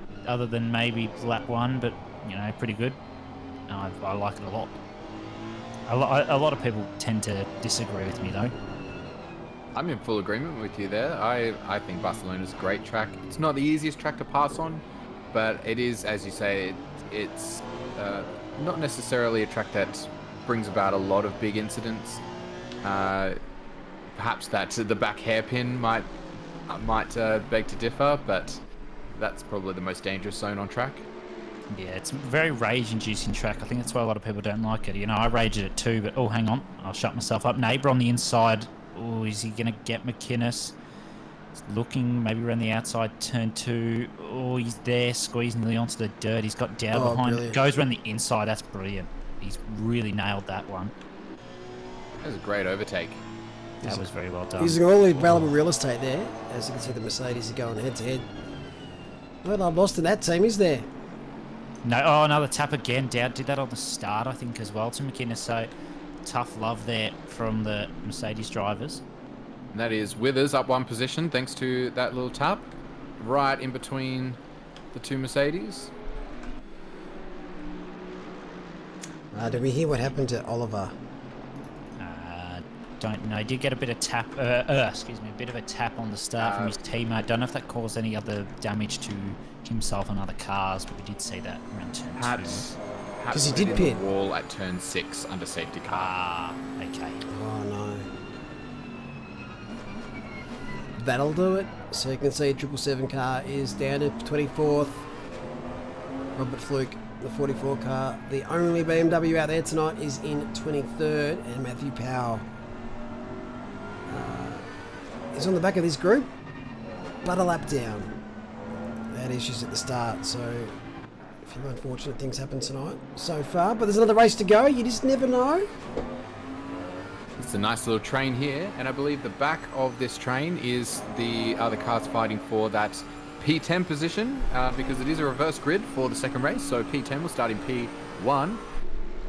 than maybe lap 1, but you know, pretty good. I like it a lot. A lot of people tend to disagree with me though. I'm in full agreement with you there. I think Barcelona's a great track. It's not the easiest track to pass on, but it is, as you say, it's not necessarily a track that brings about a lot of big incidents. Perhaps that the back hairpin might beg to differ, but that's probably the most dangerous zone on track. Yeah, it's a very rage-inducing track. I think that's why a lot of people don't like it. You know, I rage at it too, but oh, hang on. I'll shut myself up. Neighbour on the inside. Oh, is he going to get McInnes? He's looking maybe around the outside, turn 2. Oh, he's there, squeezing nearly onto the dirt. He's got Dow behind. Brilliant. Goes around the inside. That's brilliant. He's really nailed that one. That was a great overtake. That was very well done. Using all the available real estate there. As you can see, the Mercedes are going head to head. Well, I'm lost in that team, is there? No, oh, another tap again. Dowd did that on the start, I think, as well to McInnes. So tough love there from the Mercedes drivers. And that is Withers up 1 position thanks to that little tap right in between the 2 Mercedes. Did we hear what happened to Oliver? Don't know. Did get a bit of tap. Excuse me, a bit of a tap on the start from his teammate. Don't know if that caused any other damage to himself and other cars, but we did see that around turn 2. Perhaps he did went in pit. the wall at turn 6 under safety car. Ah, okay. Oh no. That'll do it. So you can see 777 car is down to 24th. Robert Fluke, the 44 car. The only BMW out there tonight is in 23rd, and Matthew Powell is on the back of this group, but a lap down. They had issues at the start, so a few unfortunate things happened tonight so far, but there's another race to go. You just never know. It's a nice little train here, and I believe the back of this train is the other cars fighting for that P10 position, because it is a reverse grid for the second race, so P10 will start in P1.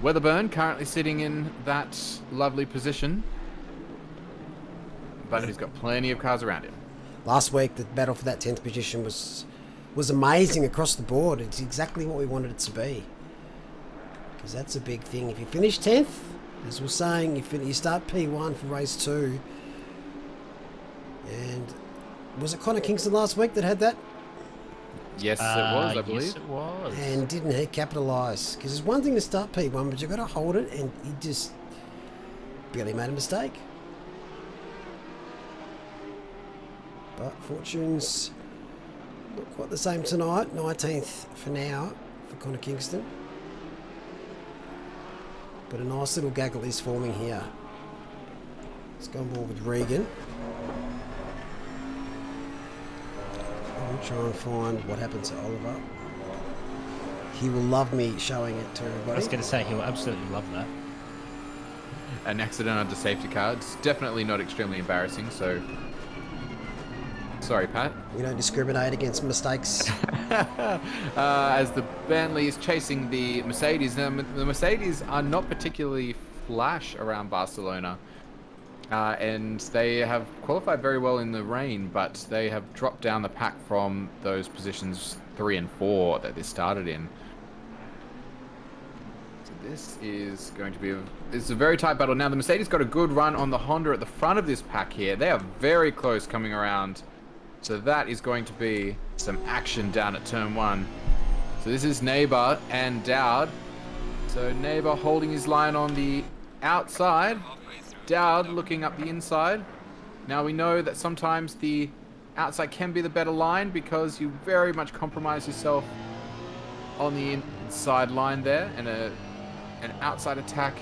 Weatherburn currently sitting in that lovely position, but he's got plenty of cars around him. Last week, the battle for that 10th position was amazing across the board. It's exactly what we wanted it to be, because that's a big thing. If you finish 10th, as we're saying, you start P1 for race 2. And was it Connor Kingston last week that had that? Yes, it was, I believe. Yes, it was. And didn't capitalise. Because it's one thing to start P1, but you've got to hold it, and he just barely made a mistake. But fortune's not quite the same tonight. 19th for now for Connor Kingston. But a nice little gaggle is forming here Let's go on board with Regan. I'll try and find what happens to Oliver. He will love me showing it to everybody. I was going to say, he'll absolutely love that. An accident under safety car. It's definitely not extremely embarrassing, so... Sorry, Pat. We don't discriminate against mistakes. As the Bentley is chasing the Mercedes. Now, the Mercedes are not particularly flash around Barcelona. And they have qualified very well in the rain, but they have dropped down the pack from those positions 3 and 4 that they started in. So this is going to be it's a very tight battle. Now, the Mercedes got a good run on the Honda at the front of this pack here. They are very close coming around. So that is going to be some action down at turn 1. So this is Neighbor and Dowd. So Neighbor holding his line on the outside. Dowd looking up the inside. Now we know that sometimes the outside can be the better line because you very much compromise yourself on the inside line there, and an outside attack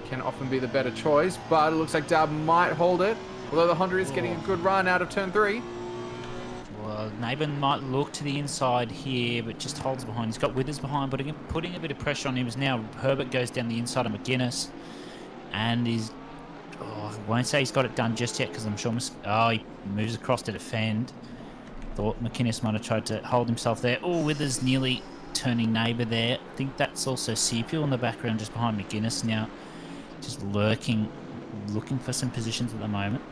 can often be the better choice, but it looks like Dowd might hold it, although the Honda is getting a good run out of turn 3. Well, Nabin might look to the inside here, but just holds behind. He's got Withers behind, but putting a bit of pressure on him as now Herbert goes down the inside of McGuinness, and he's... Oh, I won't say he's got it done just yet because I'm sure... he moves across to defend. Thought McInnes might have tried to hold himself there. Oh, Withers nearly turning Neighbour there. I think that's also Sepul in the background just behind McGuinness now. Just lurking, looking for some positions at the moment.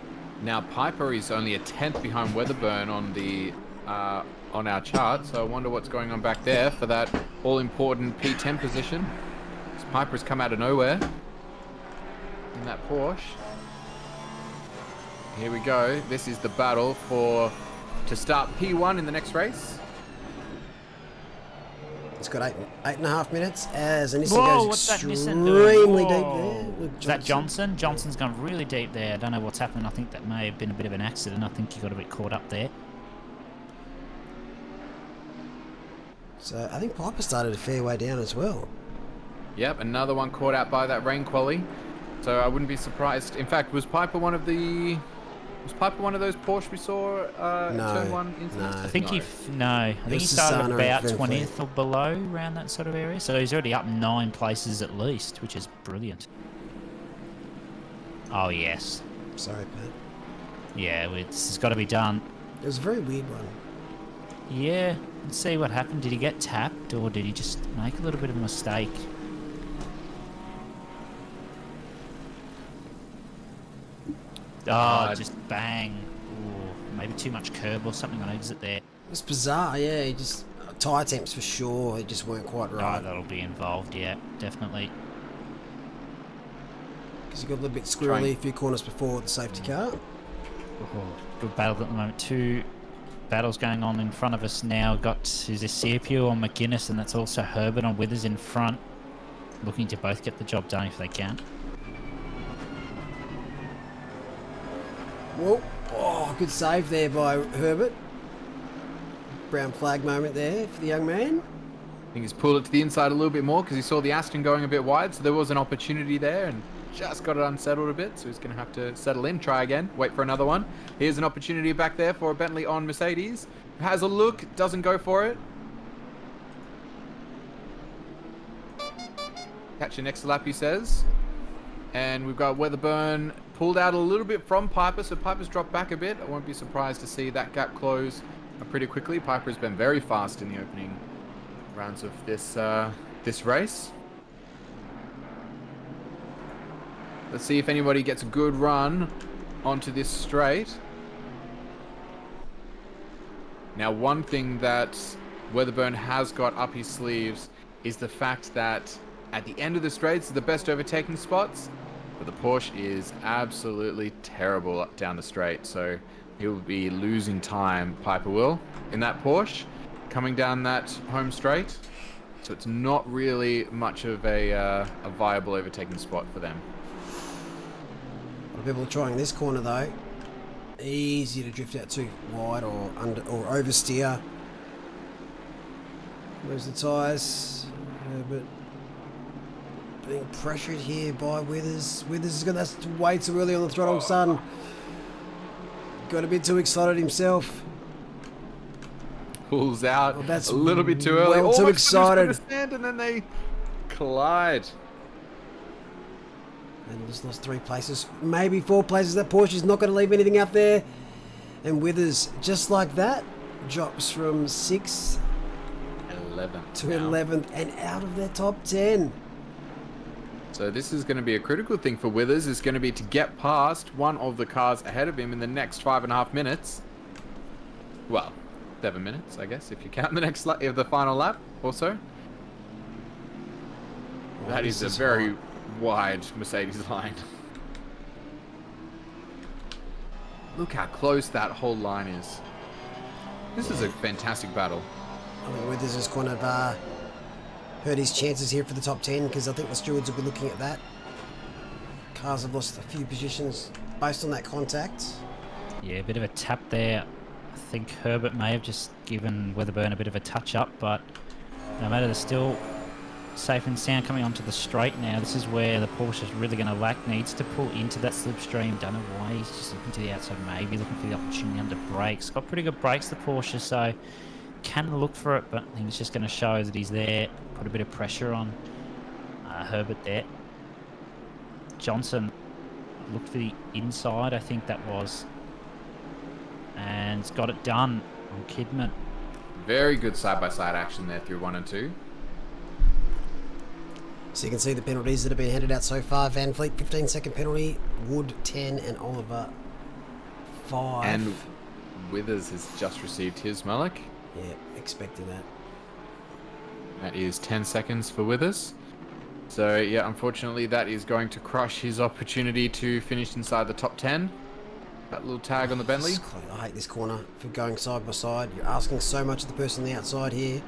Now Piper is only a 10th behind Weatherburn on the on our chart, so I wonder what's going on back there for that all-important P10 position. This Piper's come out of nowhere in that Porsche. Here we go. This is the battle to start P1 in the next race. It's got 8.5 minutes as an Nissan Whoa, goes what's that Nissan extremely doing? deep Whoa. there. With Is that Johnson? Johnson's gone really deep there. I don't know what's happened. I think that may have been a bit of an accident. I think he got a bit caught up there. So I think Piper started a fair way down as well. Yep, another one caught out by that rain quali. So I wouldn't be surprised. In fact, was Piper one of those Porsche we saw No, turn 1 incident? no. I think No. I think he was started Susanna about and Van 20th or below, around that sort of area. So he's already up 9 places at least, which is brilliant. Oh yes, Sorry, Pat. yeah, this has got to be done. It was a very weird one. Yeah, let's see what happened. Did he get tapped or did he just make a little bit of a mistake? Oh, just bang. Ooh, maybe too much curb or something on exit there. It was bizarre, yeah. He just tyre temps for sure. They just weren't quite right. Oh, that'll be involved, yeah, definitely. Because he got a little bit squirrely a few corners before the safety car. Oh, good battle at the moment. 2 battles going on in front of us now. Got is this Sepul on McGuinness, and that's also Herbert on Withers in front. Looking to both get the job done if they can. Whoa. Oh, good save there by Herbert. Brown flag moment there for the young man. I think he's pulled it to the inside a little bit more because he saw the Aston going a bit wide, so there was an opportunity there and just got it unsettled a bit, so he's going to have to settle in, try again, wait for another one. Here's an opportunity back there for a Bentley on Mercedes. Has a look, doesn't go for it. Catch you next lap, he says. And we've got Weatherburn pulled out a little bit from Piper, so Piper's dropped back a bit. I won't be surprised to see that gap close pretty quickly. Piper has been very fast in the opening rounds of this race. Let's see if anybody gets a good run onto this straight. Now, one thing that Weatherburn has got up his sleeves is the fact that at the end of the straights are the best overtaking spots, but the Porsche is absolutely terrible up down the straight, so he'll be losing time, Piper will, in that Porsche, coming down that home straight. So it's not really much of a viable overtaking spot for them. A lot of people are trying this corner though. Easy to drift out too wide or under or oversteer. Where's the tyres? But being pressured here by Withers. Withers is going to way too early on the throttle, son. Got a bit too excited himself. Pulls out Well, that's a little bit too early. well too Almost excited. finished the stand, and then they collide. And just lost 3 places, maybe 4 places. That Porsche's not going to leave anything out there. And Withers, just like that, drops from 6th 11th to now. 11th and out of their top 10. So this is going to be a critical thing for Withers. Is going to be to get past one of the cars ahead of him in the next 5.5 minutes. Well, 7 minutes, I guess, if you count the next lap of the final lap or so. That is a very wide Mercedes line. Look how close that whole line is. This is a fantastic battle. I think Withers has kind of hurt his chances here for the top 10, because I think the stewards will be looking at that. Cars have lost a few positions based on that contact. Yeah, a bit of a tap there. I think Herbert may have just given Weatherburn a bit of a touch-up, but no matter, they're still safe and sound coming onto the straight now. This is where the Porsche is really going to lack. Needs to pull into that slipstream. Don't know why. He's just looking to the outside, maybe looking for the opportunity under brakes. Got pretty good brakes, the Porsche, so can look for it, but I think it's just going to show that he's there. Put a bit of pressure on Herbert there. Johnson looked for the inside, I think that was, and it's got it done on Kidman. Very good side-by-side action there through 1 and 2. So you can see the penalties that have been handed out so far. Van Vliet, 15-second penalty. Wood, 10, and Oliver, 5. And Withers has just received his Malik. Yeah, expecting that. That is 10 seconds for Withers. So, yeah, unfortunately, that is going to crush his opportunity to finish inside the top 10. That little tag on the Bentley. I hate this corner for going side by side. You're asking so much of the person on the outside here.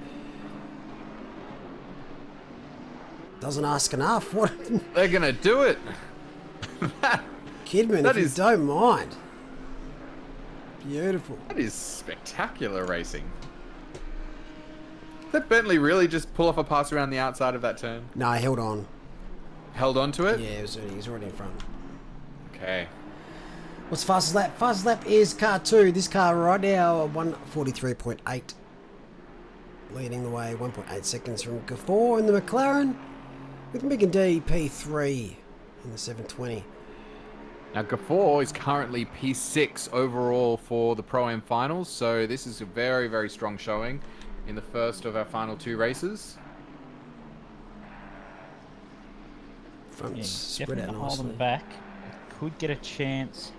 Doesn't ask enough. What? They're going to do it. Kidman, That if is- you don't mind. Beautiful. That is spectacular racing. Did Bentley really just pull off a pass around the outside of that turn? No, I held on. Held on to it? Yeah, he was already in front. Okay. What's fastest lap? Fastest lap is car 2. This car right now, 1:43.8. Leading the way, 1.8 seconds from Gafford in the McLaren. With Megan D, P3 in the 720. Now, Gafford is currently P6 overall for the Pro-Am finals, so this is a very, very strong showing in the first of our final 2 races. Front Yeah, spread definitely out gonna hold nicely. them back. Could get a chance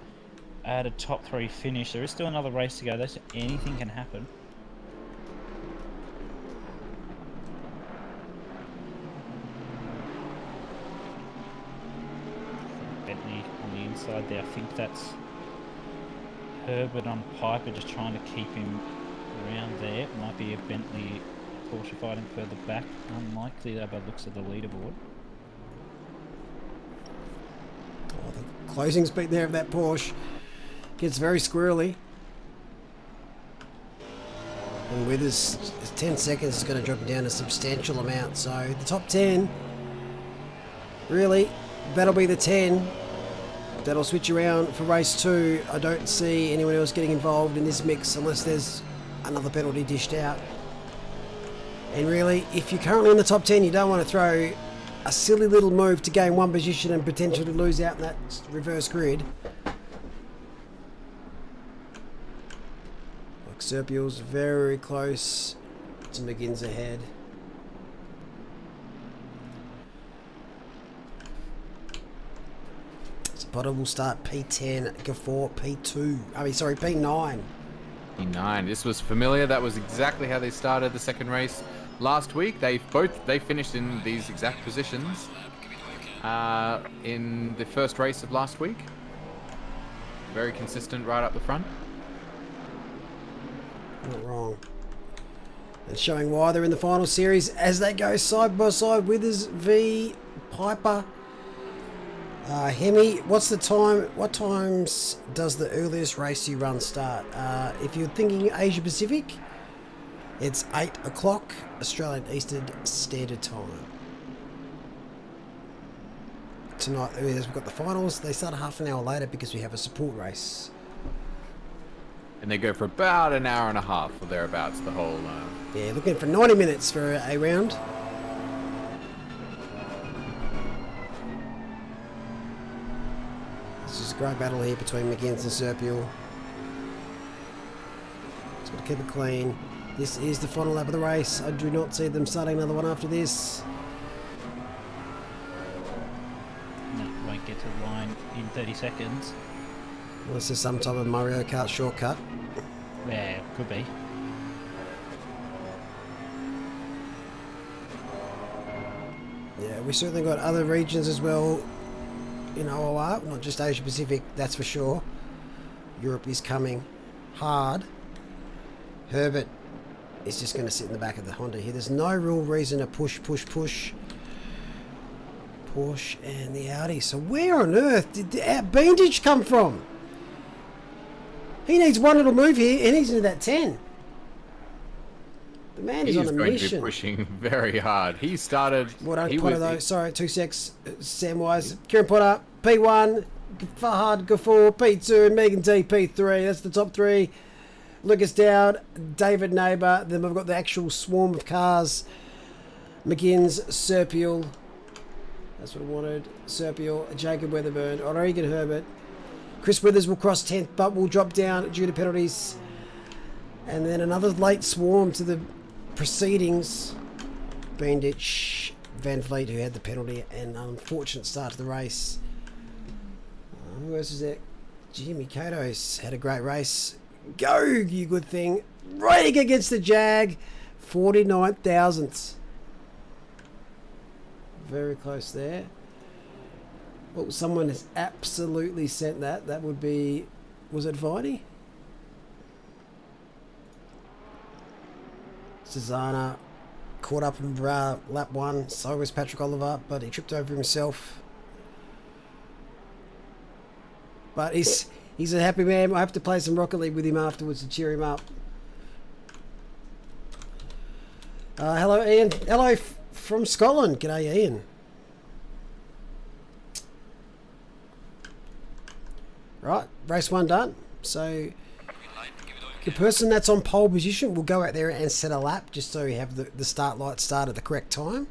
at a top 3 finish. There is still another race to go though, so anything can happen. Bentley on the inside there. I think that's Herbert on Piper, just trying to keep him around there. It might be a Bentley Porsche fighting further back. Unlikely though by the looks of the leaderboard. Oh, the closing speed there of that Porsche gets very squirrely. And with his 10 seconds is going to drop him down a substantial amount. So the top 10, really, that'll be the 10. That'll switch around for race 2. I don't see anyone else getting involved in this mix unless there's another penalty dished out. And really, if you're currently in the top 10, you don't want to throw a silly little move to gain 1 position and potentially lose out in that reverse grid. Like Serpiel's very close to McGinn's ahead. Potter will start P10, Gafford P2. I mean, sorry, P9. P9. This was familiar. That was exactly how they started the second race last week. They finished in these exact positions in the first race of last week. Very consistent right up the front. Not wrong. And showing why they're in the final series as they go side by side. Withers v Piper. Hemi, what's the time? What times does the earliest race you run start? If you're thinking Asia Pacific, it's 8 o'clock Australian Eastern Standard Time. tonight. We've got the finals. They start half an hour later because we have a support race. And they go for about an hour and a half or thereabouts, the whole... Yeah, looking for 90 minutes for a round. This is a great battle here between McGinnis and Serpiel. Just got to keep it clean. This is the final lap of the race. I do not see them starting another one after this. No, won't get to the line in 30 seconds. Unless there's some type of Mario Kart shortcut. Yeah, could be. Yeah, we certainly got other regions as well in OOR, not just Asia Pacific, that's for sure. Europe is coming hard. Herbert is just going to sit in the back of the Honda here. There's no real reason to push Porsche and the Audi. So where on earth did Beandich come from? He needs one little move here and he's into that 10. The man is on a going mission. to be pushing very hard. He started... Well done, he Potter, was- though. Sorry, 2 secs. Samwise. Kieran Potter, P1. Fahad Gafour, P2. And Megan D, P3. That's the top three. Lucas Dowd, David Neighbour. Then we've got the actual swarm of cars. McGinnis, Serpiel. That's what I wanted. Serpiel, Jacob Weatherburn, Oregon Herbert. Chris Withers will cross 10th, but will drop down due to penalties. And then another late swarm to the proceedings. Beandich, Van Vliet, who had the penalty, and an unfortunate start to the race. Who else is there? Jimmy Kato's had a great race. Go, you good thing. Right against the Jag. 49 thousandths. Very close there. Oh, someone has absolutely sent that. That would be... Was it Viney? Susanna caught up in lap 1. So was Patrick Oliver, but he tripped over himself. But he's a happy man. I have to play some Rocket League with him afterwards to cheer him up. Hello, Ian. Hello from Scotland. G'day, Ian. Right, race 1 done. So the person that's on pole position will go out there and set a lap just so we have the start light start at the correct time,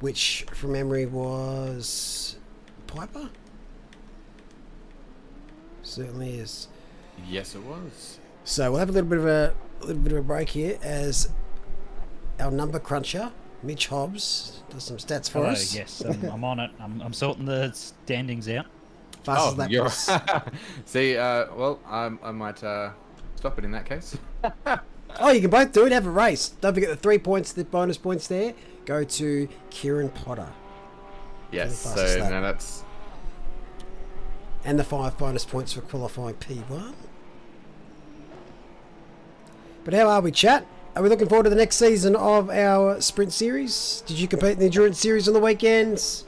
which from memory was Piper. Certainly is. Yes, it was. So we'll have a little bit of a break here as our number cruncher Mitch Hobbs does some stats for us. Yes, I'm on it. I'm sorting the standings out. Fastest lap you're... was- See, well, I might stop it in that case. Oh, you can both do it. Have a race. Don't forget the 3 points, the bonus points there. Go to Kieran Potter. Yes, For the so fastest lap. now that's... And the 5 bonus points for qualifying P1. But how are we, chat? Are we looking forward to the next season of our Sprint Series? Did you compete in the Endurance Series on the weekends?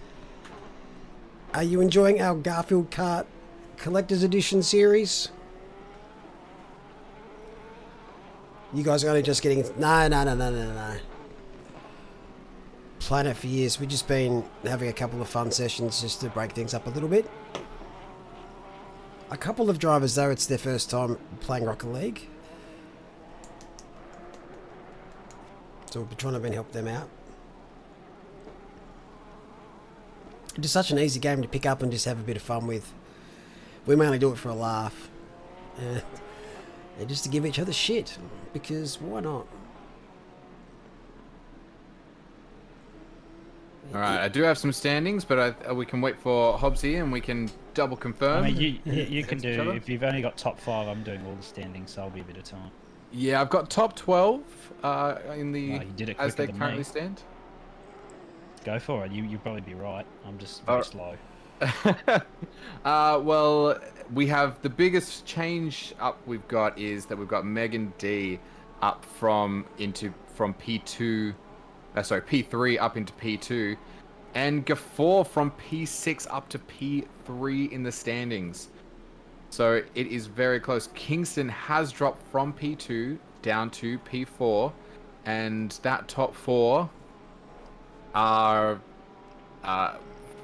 Are you enjoying our Garfield Kart Collector's Edition series? You guys are only just getting... No. Playing it for years. We've just been having a couple of fun sessions just to break things up a little bit. A couple of drivers, though, it's their first time playing Rocket League. So we've been trying to help them out. It's just such an easy game to pick up and just have a bit of fun with. We mainly do it for a laugh. And just to give each other shit. Because why not? All right, I do have some standings, but we can wait for Hobbsy and we can double confirm. I mean, you can against each do, other. if you've only got top 5, I'm doing all the standings, so I'll be a bit of time. Yeah, I've got top 12 in the you did it as quicker they than currently me. stand. Go for it. You'll probably be right. I'm just very slow. Well, we have the biggest change up we've got is that we've got Megan D up from P2, sorry, P3 up into P2, and Gafour from P6 up to P3 in the standings. So it is very close. Kingston has dropped from P2 down to P4, and that top 4 are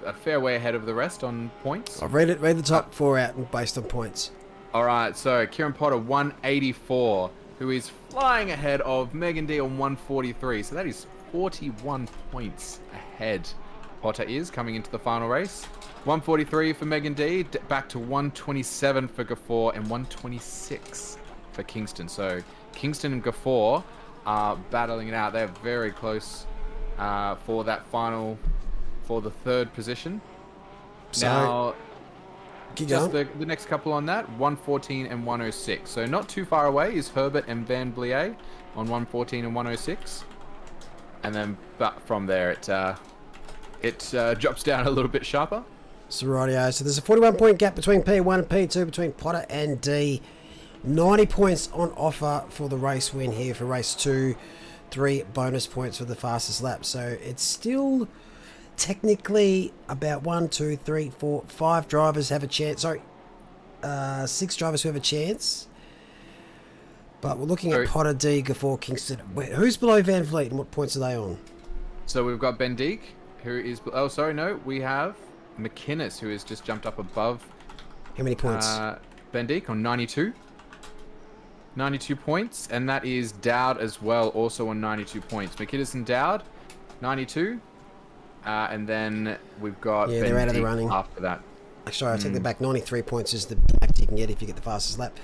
a fair way ahead of the rest on points. I've read the top 4 out based on points. All right, so Kieran Potter 184, who is flying ahead of Megan D on 143. So that is 41 points ahead. Potter is coming into the final race. 143 for Megan D, back to 127 for Gafford, and 126 for Kingston. So Kingston and Gafford are battling it out. They're very close for that final, for the 3rd position. So, now, just going. the next couple on that, 114 and 106. So not too far away is Herbert and Van Blier on 114 and 106. And then from there, it drops down a little bit sharper. So rightio. So there's a 41-point gap between P1 and P2 between Potter and D. 90 points on offer for the race win here for race 2. 3 bonus points for the fastest lap. So it's still technically about 1, 2, 3, 4, 5 drivers have a chance. Sorry, 6 drivers who have a chance. But we're looking at Potter, D, Gafford, Kingston. Who's below Van Vliet and what points are they on? So we've got Ben Deek, who is... Oh, sorry, no. We have McInnes, who has just jumped up above... How many points? Ben Deek on 92. 92 points. And that is Dowd as well, also on 92 points. McInnes and Dowd, 92. And then we've got Ben they're out of the Deek running after that. Sorry, I take that back. 93 points is the max you can get if you get the fastest lap.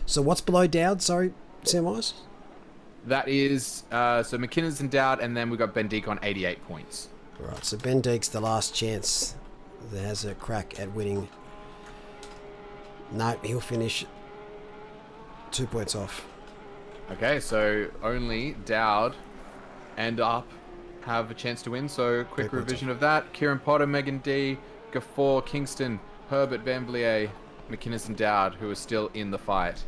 So what's below Dowd? Sorry, Samwise? That is, so McInnes and Dowd, and then we've got Ben Deek on 88 points. Right, so Ben Deek's the last chance that has a crack at winning. No, he'll finish 2 points off. Okay, so only Dowd and Up have a chance to win. So quick revision of that. Kieran Potter, Megan D, Gafford, Kingston, Herbert, Van Vliet, McInnes and Dowd, who are still in the fight.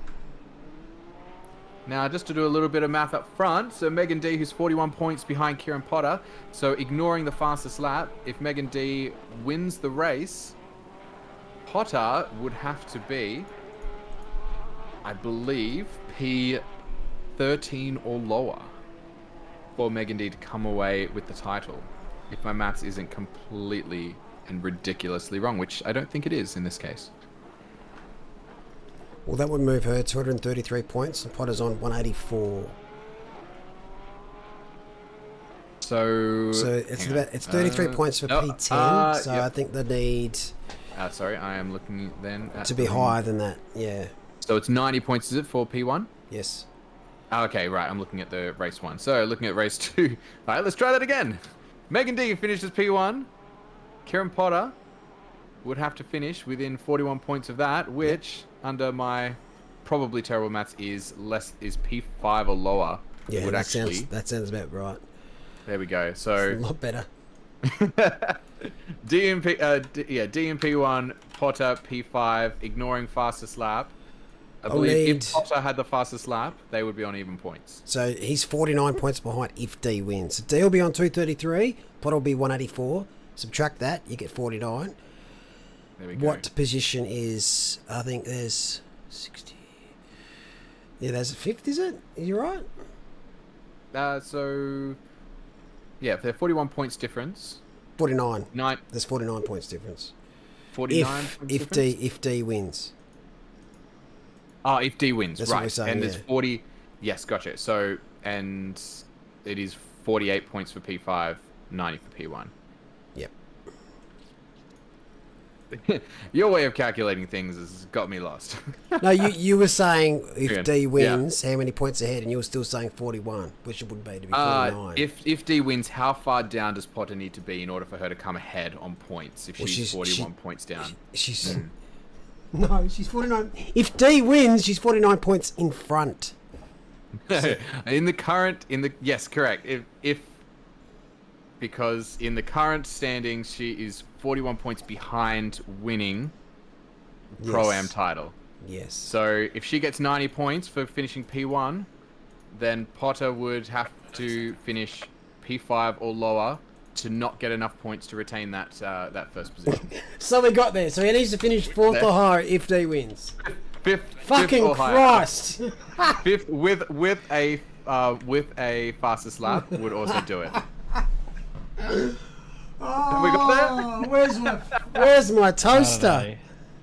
Now, just to do a little bit of math up front, so Megan D, who's 41 points behind Kieran Potter, so ignoring the fastest lap, if Megan D wins the race, Potter would have to be, I believe, P13 or lower for Megan D to come away with the title, if my maths isn't completely and ridiculously wrong, which I don't think it is in this case. Well, that would move her 233 points, and Potter's on 184. So it's 33 points for P10. So yep. I think they need sorry, I am looking then at to be higher than that. Yeah. So it's 90 points, is it, for P1? Yes. Okay, right. I'm looking at the race 1. So looking at race 2. All right, let's try that again. Megan D finishes P1. Kieran Potter would have to finish within 41 points of that, which, under my probably terrible maths, is P5 or lower. Yeah, would that actually... sounds about right. There we go. So It's a lot better. D and P1, Potter P5, ignoring fastest lap. I believe if Potter had the fastest lap, they would be on even points. So he's 49 points behind if D wins. So D will be on 233, Potter will be 184. Subtract that, you get 49. There we go. What position is, I think there's 60. Yeah, there's a fifth, is it? Are you right? So, yeah, if they're 41 points difference. 49. 9. There's 49 points difference. 49 If D wins. Oh, if D wins, That's right. what we're saying, and there's yeah. 40. Yes, gotcha. So, and it is 48 points for P5, 90 for P1. Yep. Your way of calculating things has got me lost. No, you were saying if D Yeah. wins, how many points ahead, and you were still saying 41, which it would be to be 49. If D wins, how far down does Potter need to be in order for her to come ahead on points? If she's 41 points down, she's no, she's 49. If D wins, she's 49 points in front. yes, correct. If because in the current standings, she is 41 points behind winning the Pro-Am title. Yes. So if she gets 90 points for finishing P1, then Potter would have to finish P5 or lower to not get enough points to retain that first position. So we got there. So he needs to finish fourth or higher if D wins. Fifth Fucking or higher. Christ! Fifth with a fastest lap would also do it. Oh, we got there? Where's my I toaster?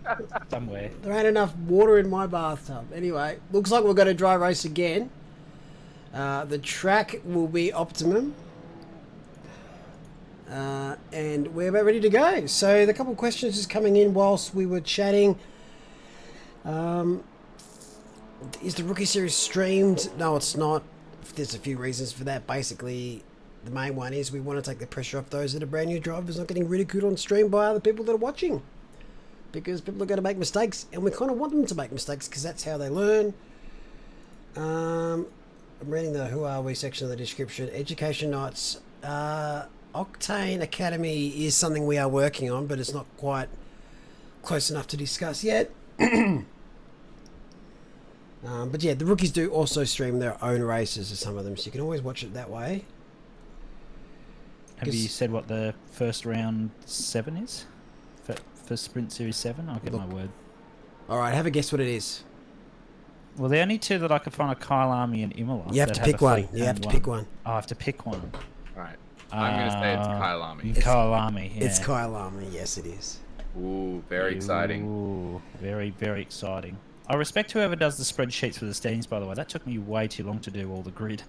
don't know. Somewhere. There ain't enough water in my bathtub. Anyway, looks like we're going to dry race again. The track will be optimum. And we're about ready to go. So the couple of questions just coming in whilst we were chatting. Is the Rookie Series streamed? No, it's not. There's a few reasons for that. Basically, the main one is we want to take the pressure off those that are brand new drivers not getting ridiculed on stream by other people that are watching. Because people are going to make mistakes, and we kind of want them to make mistakes because that's how they learn. I'm reading the Who Are We section of the description. Education nights. Octane Academy is something we are working on, but it's not quite close enough to discuss yet. But yeah, the rookies do also stream their own races of some of them, so you can always watch it that way. Have you said what the first round 7 is? For Sprint Series 7? I'll get my word. Alright, have a guess what it is. Well, the only two that I could find are Kyle Army and Imola. You have to pick one. You have to pick one. Oh, I have to pick one. Right. I'm going to say it's Kyle Army. Kyle Army, yeah. It's Kyle Army, yes it is. Ooh, very exciting. Ooh, very, very exciting. I respect whoever does the spreadsheets for the standings, by the way. That took me way too long to do all the grid.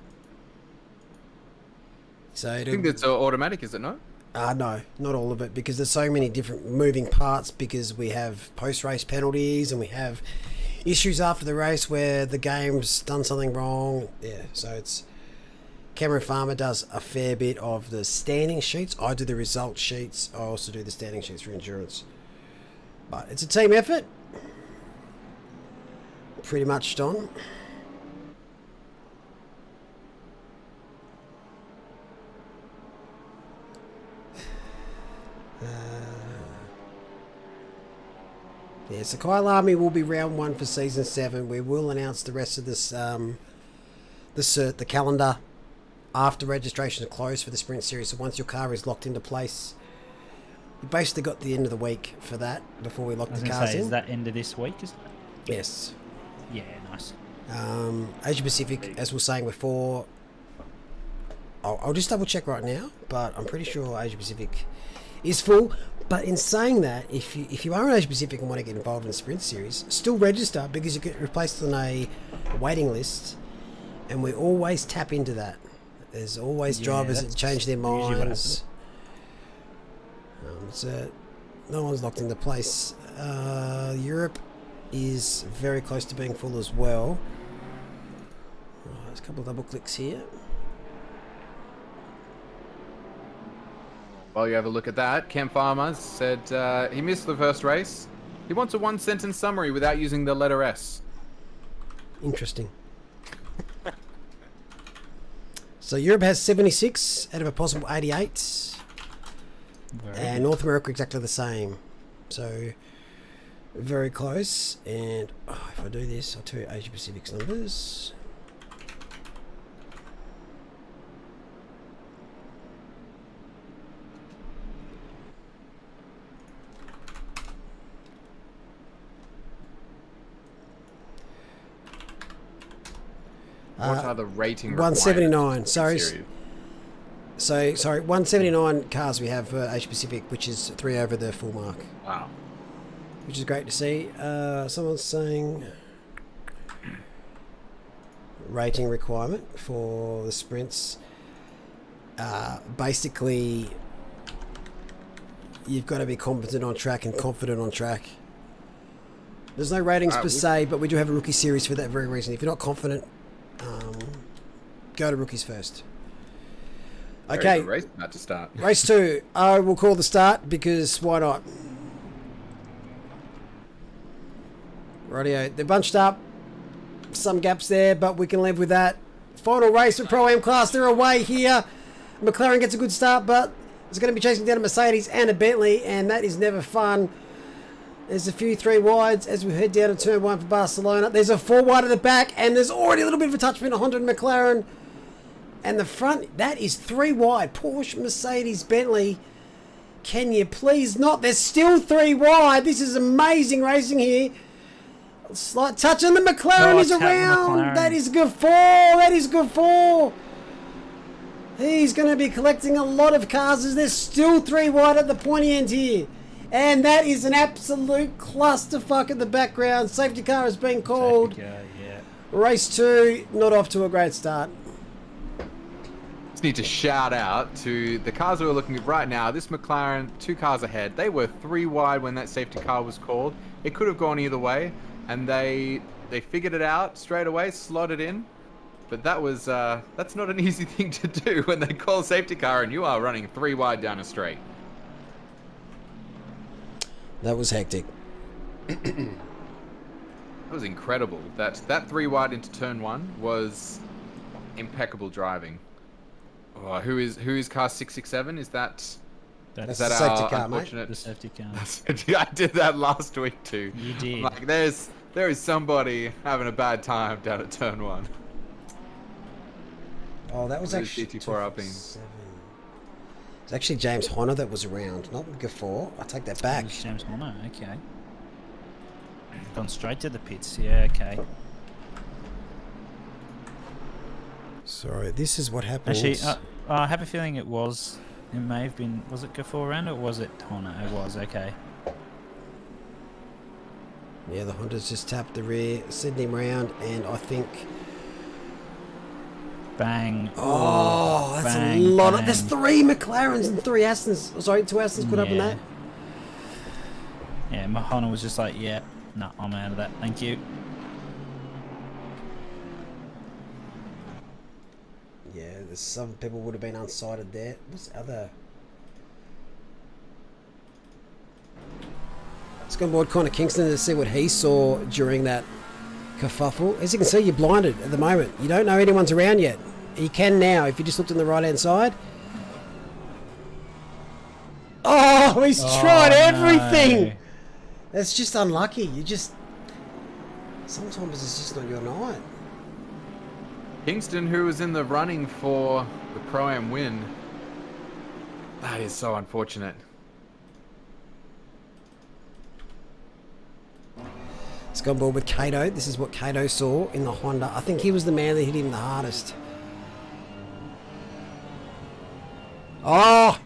So I think that's automatic, is it not? No, not all of it, because there's so many different moving parts, because we have post-race penalties and we have issues after the race where the game's done something wrong. Yeah, so it's... Cameron Farmer does a fair bit of the standing sheets. I do the result sheets. I also do the standing sheets for endurance. But it's a team effort. Pretty much, Don. Yeah, so Kyle Army will be round 1 for season 7. We will announce the rest of this, the calendar after registration is closed for the Sprint Series. So once your car is locked into place, we basically got the end of the week for that before we lock the cars in. Is that end of this week? Is it? Yes. Yeah, nice. Asia Pacific, as we were saying before, I'll just double check right now, but I'm pretty sure Asia Pacific is full. But in saying that, if you are in Asia Pacific and want to get involved in the Sprint Series, still register, because you get replaced on a waiting list, and we always tap into that. There's always drivers that change their minds. So no one's locked into place. Europe is very close to being full as well. There's a couple of double clicks here. While you have a look at that, Cam Farmer said he missed the first race. He wants a one-sentence summary without using the letter S. Interesting. So Europe has 76 out of a possible 88. And North America exactly the same. So very close. And if I do this, I'll tell you Asia Pacific's numbers. What are the rating 179. Sorry. series? So, sorry, 179 cars we have for Asia Pacific, which is 3 over the full mark. Wow. Which is great to see. Someone's saying rating requirement for the sprints. Basically, you've got to be competent on track and confident on track. There's no ratings per se, but we do have a rookie series for that very reason. If you're not confident, go to rookies first. Okay. Race about to start. Race 2. I will call the start because why not? Rightio. They're bunched up. Some gaps there, but we can live with that. Final race for Pro-Am class. They're away here. McLaren gets a good start, but it's going to be chasing down a Mercedes and a Bentley, and that is never fun. There's a few 3 wides as we head down to turn 1 for Barcelona. There's a 4 wide at the back, and there's already a little bit of a touch between a Honda and McLaren. And the front, that is 3 wide. Porsche, Mercedes, Bentley. Can you please not? There's still 3 wide. This is amazing racing here. Slight touch, and the McLaren is around. That is good 4. That is good 4. He's going to be collecting a lot of cars as there's still 3 wide at the pointy end here. And that is an absolute clusterfuck in the background. Safety car has been called. Safety car, yeah. Race 2, not off to a great start. Just need to shout out to the cars we're looking at right now. This McLaren, 2 cars ahead. They were 3 wide when that safety car was called. It could have gone either way, and they figured it out straight away, slotted in. But that was that's not an easy thing to do when they call safety car and you are running 3 wide down a straight. That was hectic. That was incredible. That 3 wide into turn 1 was impeccable driving. Oh, who is car 667? Is that That's that the safety our car, mate. unfortunate? The safety car. I did that last week too. You did. I'm like there is somebody having a bad time down at turn 1. Oh, that was Where's actually GT4 Alpine? It's actually James Horner that was around, not Gafford. I take that back. It's James Horner, okay. Gone straight to the pits, yeah, okay. Sorry, this is what happens. Actually, I have a feeling it may have been, was it Gafford around or was it Horner? It was, okay. Yeah, the Honda's just tapped the rear, sending him round, and I think... Bang. Oh, that's bang, a lot. bang. There's 3 McLarens and 3 Astons. Sorry, 2 Astons put up in that. Yeah, my Horner was just like, yeah, no, I'm out of that. Thank you. Yeah, there's some people would have been unsighted there. What's the other? Let's go on board Connor Kingston to see what he saw during that kerfuffle. As you can see, you're blinded at the moment. You don't know anyone's around yet. You can now if you just looked on the right hand side. Oh, he's tried everything. No. That's just unlucky. Sometimes it's just not your night. Kingston, who was in the running for the Pro-Am win. That is so unfortunate. Let's go on board with Kato. This is what Kato saw in the Honda. I think he was the man that hit him the hardest. Oh,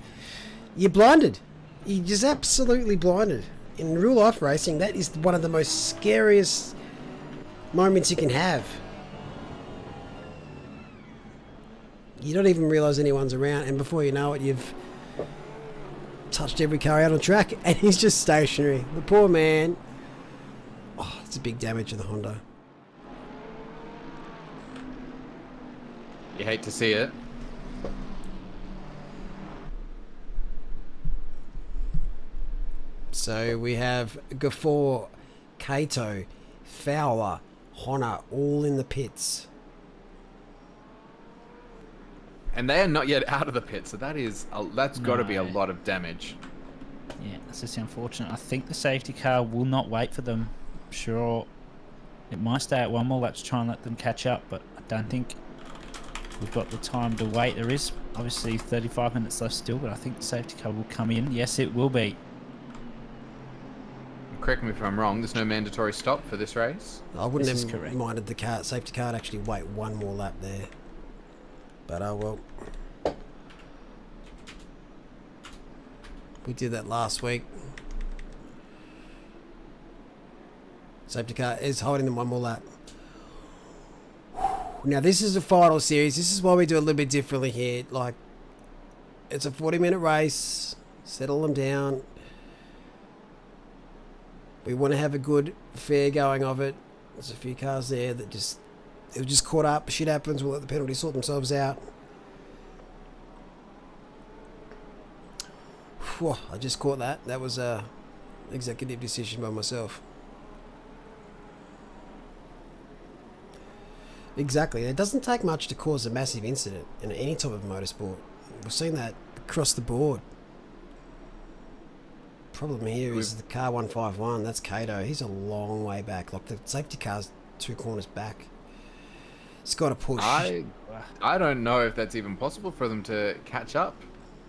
you're blinded. You're just absolutely blinded. In real life racing, that is one of the most scariest moments you can have. You don't even realise anyone's around, and before you know it, you've touched every car out on track, and he's just stationary. The poor man. Oh, it's a big damage to the Honda. You hate to see it. So we have Gafford, Kato, Fowler, Honda, all in the pits. And they are not yet out of the pit, so that's got to be a No. lot of damage. Yeah, that's just unfortunate. I think the safety car will not wait for them. Sure, it might stay at 1 more lap to try and let them catch up, but I don't think we've got the time to wait. There is obviously 35 minutes left still, but I think the safety car will come in. Yes, it will be. Correct me if I'm wrong, there's no mandatory stop for this race. I wouldn't This is have correct. minded the safety car to actually wait 1 more lap there. But oh well. We did that last week. Safety car is holding them 1 more lap. Now this is a final series. This is why we do a little bit differently here. Like, it's a 40-minute race. Settle them down. We want to have a good, fair going of it. There's a few cars there that it was just caught up. Shit happens. We'll let the penalties sort themselves out. Whew, I just caught that. That was a executive decision by myself. Exactly. It doesn't take much to cause a massive incident in any type of motorsport. We've seen that across the board. Problem here is the car 151. That's Kato. He's a long way back. Like, the safety car's 2 corners back. It's got to push. I don't know if that's even possible for them to catch up.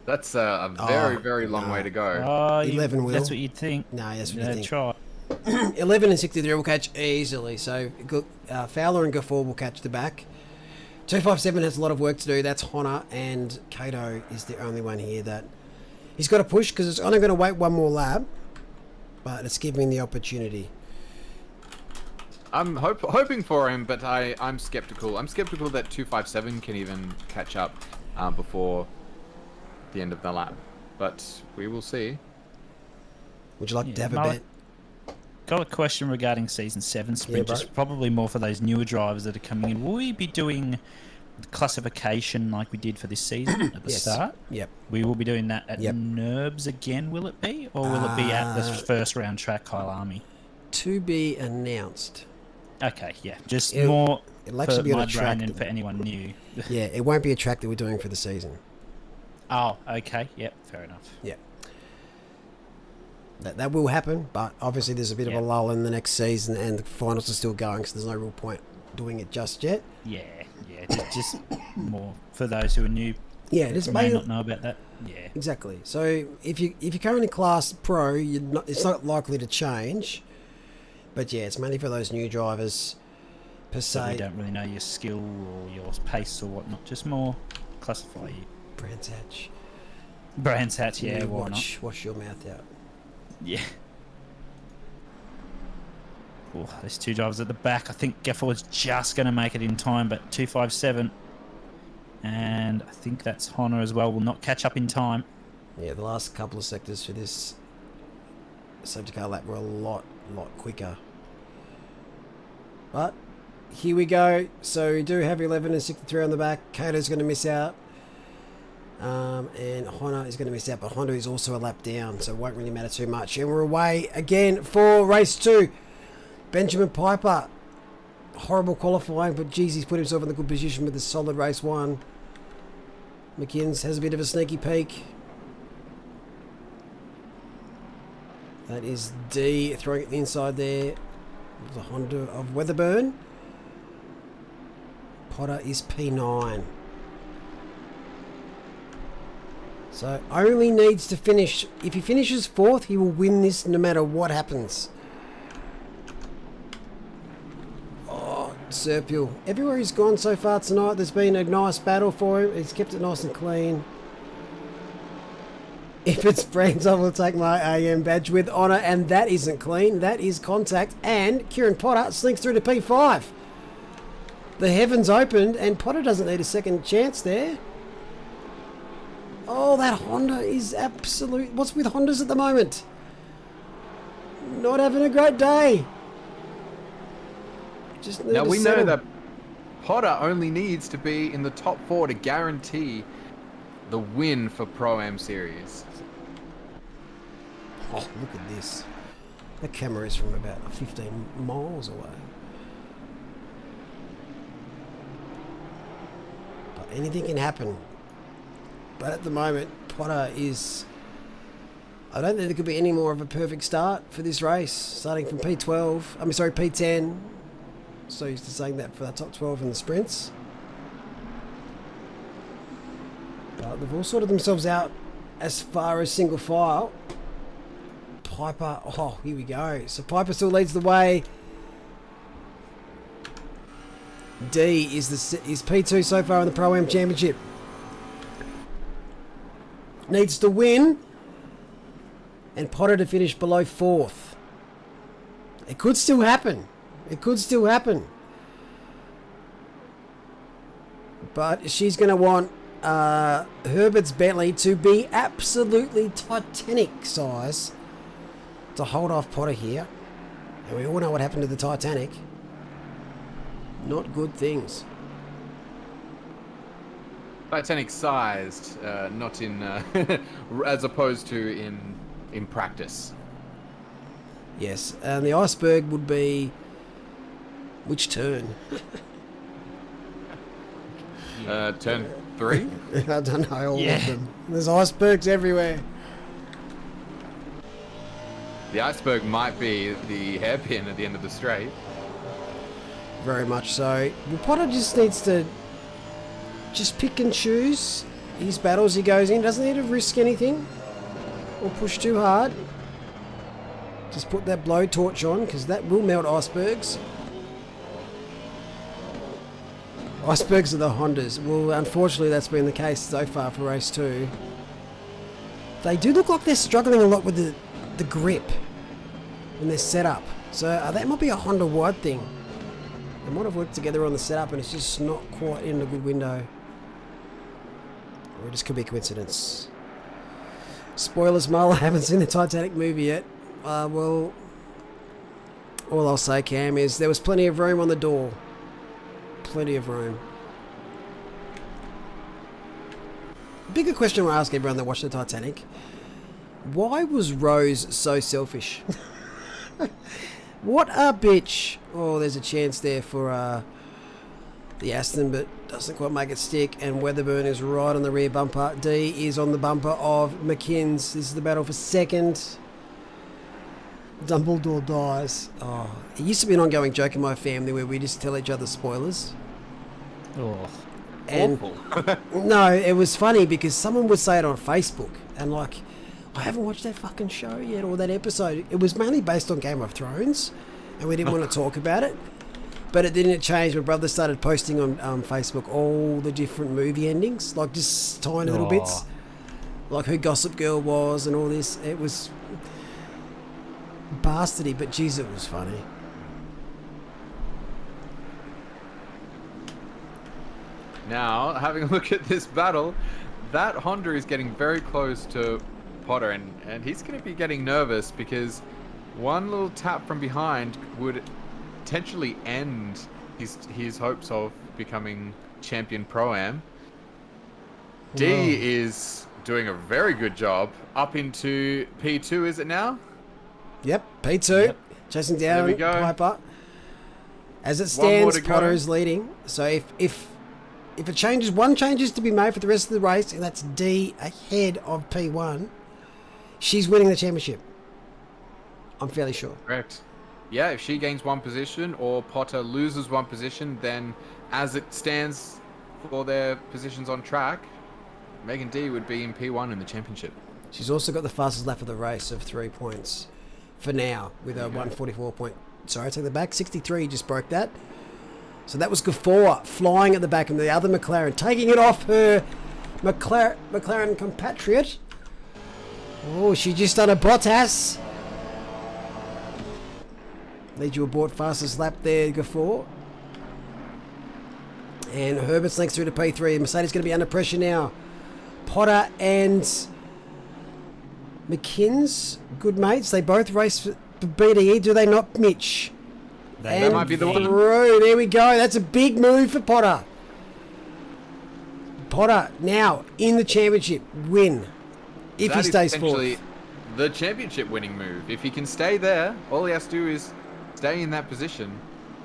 That's a very, very long way to go. Oh, 11 will. That's what you'd think. No, that's what Yeah, you think. try. 11 and 63 will catch easily. So Fowler and Gafford will catch the back. 257 has a lot of work to do. That's Honor, and Kato is the only one here that he's got to push because it's only going to wait one more lap, but it's giving him the opportunity. I'm hoping for him, but I'm skeptical. I'm skeptical that 257 can even catch up before the end of the lap, but we will see. Would you like to have a Mark, bet? got a question regarding Season 7 sprint, bro. just probably more for those newer drivers that are coming in. Will we be doing classification like we did for this season at the Yes. start? Yep. We will be doing that at Yep. NERBS again, will it be? Or will it be at the first round track, Kyle Army? To be announced. Okay, yeah. Just It'll- more it'll actually for be on my a track brain and that- for anyone new. Yeah, it won't be a track that we're doing for the season. Oh, okay. Yep, fair enough. Yeah. That will happen, but obviously there's a bit of a lull in the next season and the finals are still going, so there's no real point doing it just yet. Yeah, just more for those who are new. Yeah, just may not know about that. Yeah. Exactly. So if you're currently class pro, it's not likely to change. But yeah, it's mainly for those new drivers per So we se. don't really know your skill or your pace or whatnot. Just more classify you. Brands Hatch. Brands Hatch, yeah, You why not? wash your mouth out. Yeah. Oh, there's two drivers at the back. I think Geffords just going to make it in time, but 257. And I think that's Honor as well. Will not catch up in time. Yeah, the last couple of sectors for this safety car lap were a lot quicker. But here we go. So we do have 11 and 63 on the back. Kato's going to miss out. And Honda is going to miss out, but Honda is also a lap down, so it won't really matter too much. And we're away again for race 2. Benjamin Piper, horrible qualifying, but geez, he's put himself in a good position with a solid race 1. McKinns has a bit of a sneaky peek. That is D throwing it the inside there. The Honda of Weatherburn. Potter is P9. So only needs to finish. If he finishes 4th, he will win this no matter what happens. Oh, Serpule. Everywhere he's gone so far tonight, there's been a nice battle for him. He's kept it nice and clean. If it's brains, I will take my AM badge with honour, and that isn't clean. That is contact, and Kieran Potter slinks through to P5. The heavens opened, and Potter doesn't need a second chance there. Oh, that Honda is absolute... What's with Hondas at the moment? Not having a great day. Just need Now to we know settle. that Potter only needs to be in the top 4 to guarantee the win for Pro-Am Series. Oh, look at this. The camera is from about 15 miles away. But anything can happen. But at the moment, Potter is... I don't think there could be any more of a perfect start for this race. Starting from P12. I mean, sorry, P10. So used to saying that for the top 12 in the sprints. But they've all sorted themselves out as far as single file. Piper, oh, here we go. So Piper still leads the way. D is P2 so far in the Pro-Am Championship. Needs to win. And Potter to finish below 4th. It could still happen. It could still happen. But she's going to want Herbert's Bentley to be absolutely Titanic size to hold off Potter here. And we all know what happened to the Titanic. Not good things. Titanic sized, not in, as opposed to in practice. Yes, and the iceberg would be which turn? Turn 3? I don't know, all Yeah. of them. There's icebergs everywhere. The iceberg might be the hairpin at the end of the straight. Very much so. Well, Potter just needs to just pick and choose his battles he goes in. Doesn't need to risk anything or push too hard. Just put that blowtorch on because that will melt icebergs. Icebergs are the Hondas. Well, unfortunately, that's been the case so far for race 2. They do look like they're struggling a lot with the grip and their setup. So that might be a Honda-wide thing. They might have worked together on the setup and it's just not quite in a good window. Or it just could be coincidence. Spoilers, Mull. I haven't seen the Titanic movie yet. Well, all I'll say, Cam, is there was plenty of room on the door. Plenty of room. Bigger question I ask everyone that watched the Titanic. Why was Rose so selfish? What a bitch. Oh, there's a chance there for the Aston, but doesn't quite make it stick. And Weatherburn is right on the rear bumper. D is on the bumper of McKinns. This is the battle for second. Dumbledore dies. Oh, it used to be an ongoing joke in my family where we just tell each other spoilers. Oh. And no, it was funny because someone would say it on Facebook and like, I haven't watched that fucking show yet or that episode. It was mainly based on Game of Thrones and we didn't want to talk about it. But it didn't change. My brother started posting on Facebook all the different movie endings, like just tiny little bits, like who Gossip Girl was and all this. It was bastardy, but geez, it was funny. Now, having a look at this battle, that Honda is getting very close to Potter, and he's going to be getting nervous because one little tap from behind would potentially end his hopes of becoming champion Pro-Am. D is doing a very good job up into P2, is it now? Yep, P2, Yep. chasing down we go. Piper. As it One more stands, to go. Potter is leading. So if it changes, one change is to be made for the rest of the race, and that's D ahead of P1, she's winning the championship. I'm fairly sure. Correct. Yeah, if she gains one position or Potter loses one position, then as it stands for their positions on track, Megan D would be in P1 in the championship. She's also got the fastest lap of the race of 3 points for now with a 144 point. Sorry, I take the back. 63 just broke that. So that was Gafford flying at the back, and the other McLaren taking it off her McLaren compatriot. Oh, she just done a Bottas. Lead you aboard fastest lap there, Gafford. And Herbert's next through to P3. Mercedes going to be under pressure now. Potter and McKinns, good mates. They both race for BDE, do they not, Mitch? That might be the one. Through. There we go. That's a big move for Potter. Potter now in the championship win if he stays essentially fourth. the championship winning move. If he can stay there, all he has to do is stay in that position,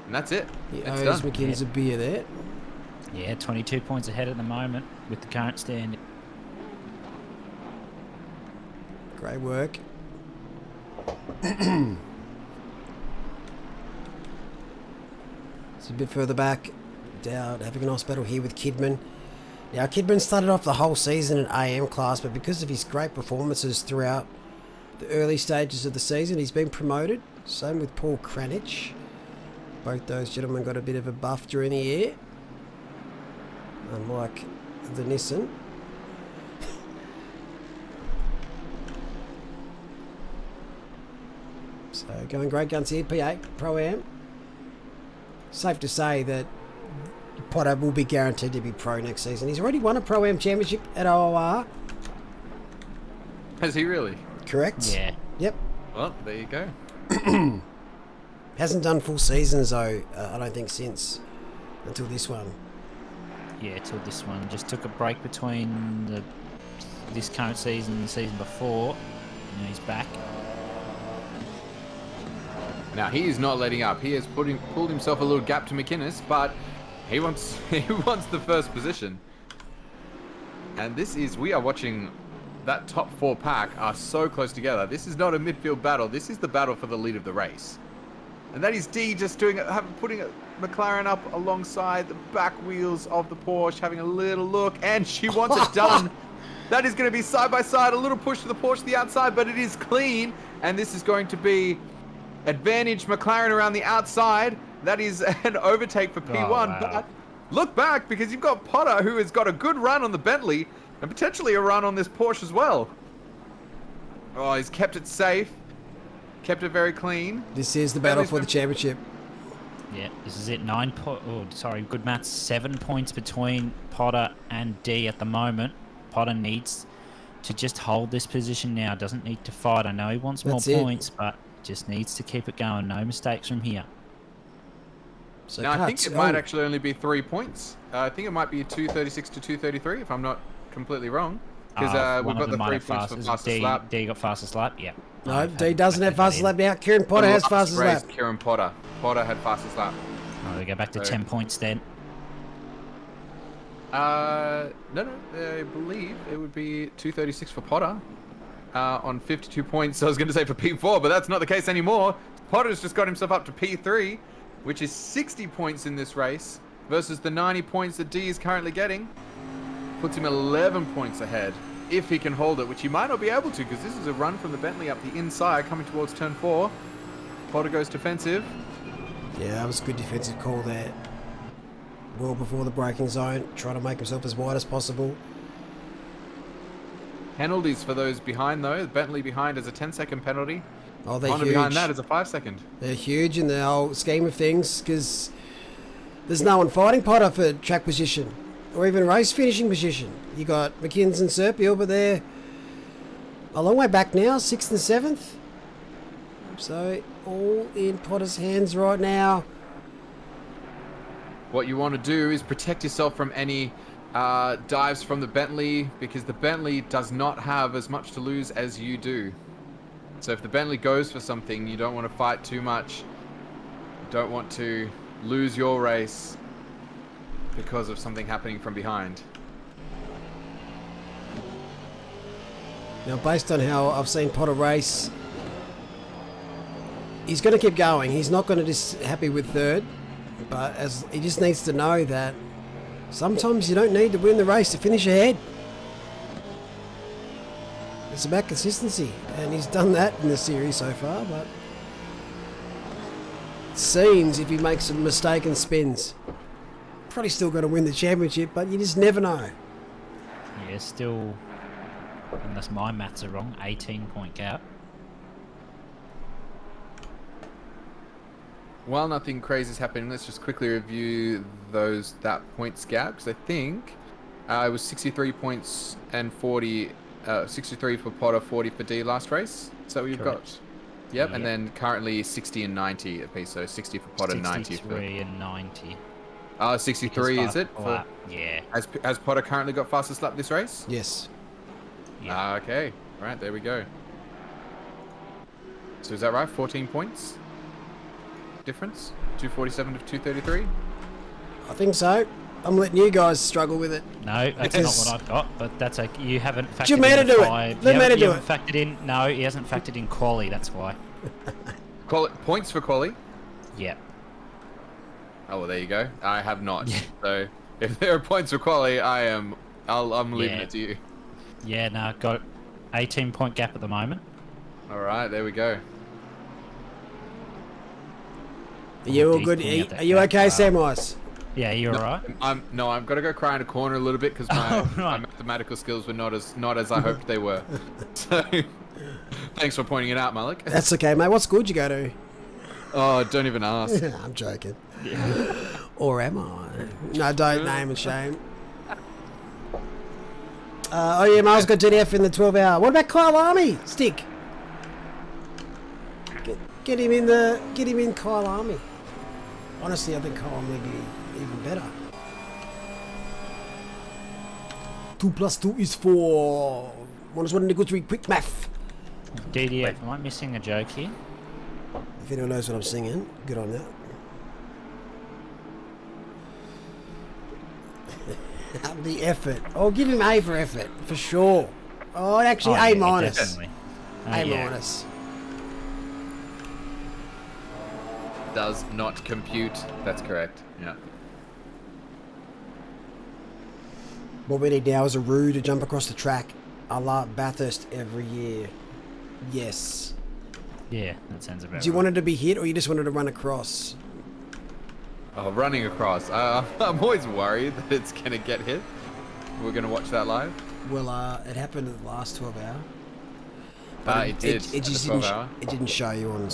and that's it. He It's owes done. McKinns a beer there. Yeah, 22 points ahead at the moment with the current standing. Great work. It's a bit further back. Dowd having a nice battle here with Kidman. Now, Kidman started off the whole season in AM class, but because of his great performances throughout the early stages of the season, he's been promoted. Same with Paul Kranich. Both those gentlemen got a bit of a buff during the year. Unlike the Nissan. So going great guns here, P8 Pro-Am. Safe to say that Potter will be guaranteed to be pro next season. He's already won a Pro-Am championship at OOR. Has he really? Correct? Yeah. Yep. Well, there you go. Hasn't done full seasons though, I don't think, since. Until this one. Yeah, till this one. Just took a break between this current season and the season before. And he's back. Now he is not letting up. He has pulled himself a little gap to McInnes, but he wants the first position. And we are watching that top 4 pack are so close together. This is not a midfield battle. This is the battle for the lead of the race. And that is D just putting a McLaren up alongside the back wheels of the Porsche, having a little look, and she wants it done. That is going to be side by side, a little push to the Porsche to the outside, but it is clean, and this is going to be advantage McLaren around the outside. That is an overtake for P1, wow. but look back, because you've got Potter, who has got a good run on the Bentley and potentially a run on this Porsche as well. Oh, he's kept it safe, kept it very clean. This is the battle for the championship. Yeah, this is it. 7 points between Potter and D at the moment. Potter needs to just hold this position now. Doesn't need to fight. I know he wants more points, but just needs to keep it going. No mistakes from here. So now, I think it might actually only be 3 points. I think it might be 236 to 233, if I'm not completely wrong. Because we've got the 3 points for fastest lap. D got fastest lap, yeah. No, D doesn't have fastest lap now. Kieran Potter has fastest lap. Kieran Potter. Potter had fastest lap. Oh, we go back to 10 points then. No, I believe it would be 236 for Potter on 52 points. I was going to say for P4, but that's not the case anymore. Potter's just got himself up to P3, which is 60 points in this race versus the 90 points that D is currently getting. Puts him 11 points ahead if he can hold it, which he might not be able to, because this is a run from the Bentley up the inside coming towards turn 4. Potter goes defensive. Yeah, that was a good defensive call there. Well before the braking zone, trying to make himself as wide as possible. Penalties for those behind, though. The Bentley behind is a 10-second penalty. Oh, they're Honda huge. behind that is a 5-second. They're huge in the whole scheme of things, because there's no one fighting Potter for track position or even race finishing position. You got McKinns and Serpio, but they're a long way back now, 6th and 7th. So all in Potter's hands right now. What you want to do is protect yourself from any dives from the Bentley, because the Bentley does not have as much to lose as you do. So if the Bentley goes for something, you don't want to fight too much. You don't want to lose your race because of something happening from behind. Now, based on how I've seen Potter race, he's going to keep going. He's not going to just happy with third, but as he just needs to know that sometimes you don't need to win the race to finish ahead. It's about consistency, and he's done that in the series so far, but it seems if he makes a mistake and spins, probably still going to win the championship, but you just never know. Yeah, still, unless my maths are wrong, 18-point gap. While nothing crazy is happening, let's just quickly review that points gap, because I think it was 63 points and 40, 63 for Potter, 40 for D last race. Is that what you've got? Yep, and then currently 60 and 90 apiece, so 60 for Potter, 90 for... 63 and 90. 63 is it? Yeah. Has Potter currently got fastest lap this race? Yes. Yeah. Okay, right, there we go. So is that right? 14 points difference? 247 to 233? I think so. I'm letting you guys struggle with it. No, that's not what I've got, but that's okay. You haven't factored You made in it do it. five. Let me do it. Factored in. No, he hasn't factored in quali. That's why. Points for quali? Yeah. Oh, well, there you go. I have not. So if there are points for quali, I'm leaving it to you. Yeah, no, got 18-point gap at the moment. All right, there we go. Are you all good? Are you okay, Samwise? Yeah, you alright? I've got to go cry in a corner a little bit because my mathematical skills were not as I hoped they were. So thanks for pointing it out, Malik. That's okay, mate. What school did you go to? Oh, don't even ask. I'm joking. Or am I? No, don't name and shame. Miles got DNF in the 12-hour. What about Kyle Army? Stick. Get him in Kyle Army. Honestly, I think Kyle may be even better. 2 + 2 is 4. One is 1 equals 3. Quick math. DDF, am I missing a joke here? If anyone knows what I'm singing, good on that. The effort. Oh, give him A for effort, for sure. Oh, actually, A minus. Definitely. A minus. Does not compute. That's correct. Yeah. What we need now is a Roo to jump across the track, a la Bathurst every year. Yes. Yeah, that sounds about right. Do you want it to be hit, or you just wanted to run across? Oh, running across. I'm always worried that it's going to get hit. We're going to watch that live. Well, it happened in the last 12 hour. It did. It at just the 12 hour. it didn't show you on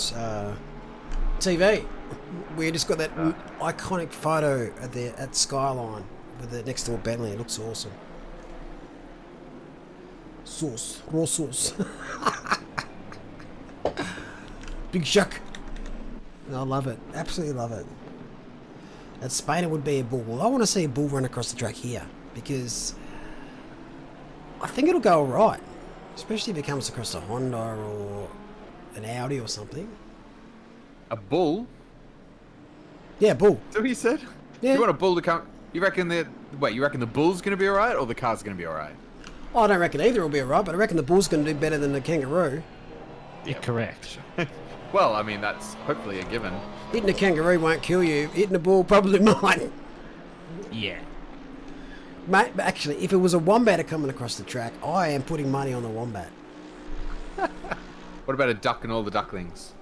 TV. We just got that iconic photo at Skyline with it next to a Bentley. It looks awesome. Sauce, raw sauce. Big shock. I love it. Absolutely love it. At Spain, it would be a bull. I want to see a bull run across the track here because I think it'll go all right, especially if it comes across a Honda or an Audi or something. A bull? Yeah, bull. That's what he said? Yeah. You want a bull to come... You reckon the bull's going to be alright or the car's going to be alright? I don't reckon either will be alright, but I reckon the bull's going to do better than the kangaroo. Yeah, correct. Well, I mean, that's hopefully a given. Hitting a kangaroo won't kill you. Hitting a bull probably might. Yeah. Mate, but actually, if it was a wombat coming across the track, I am putting money on the wombat. What about a duck and all the ducklings?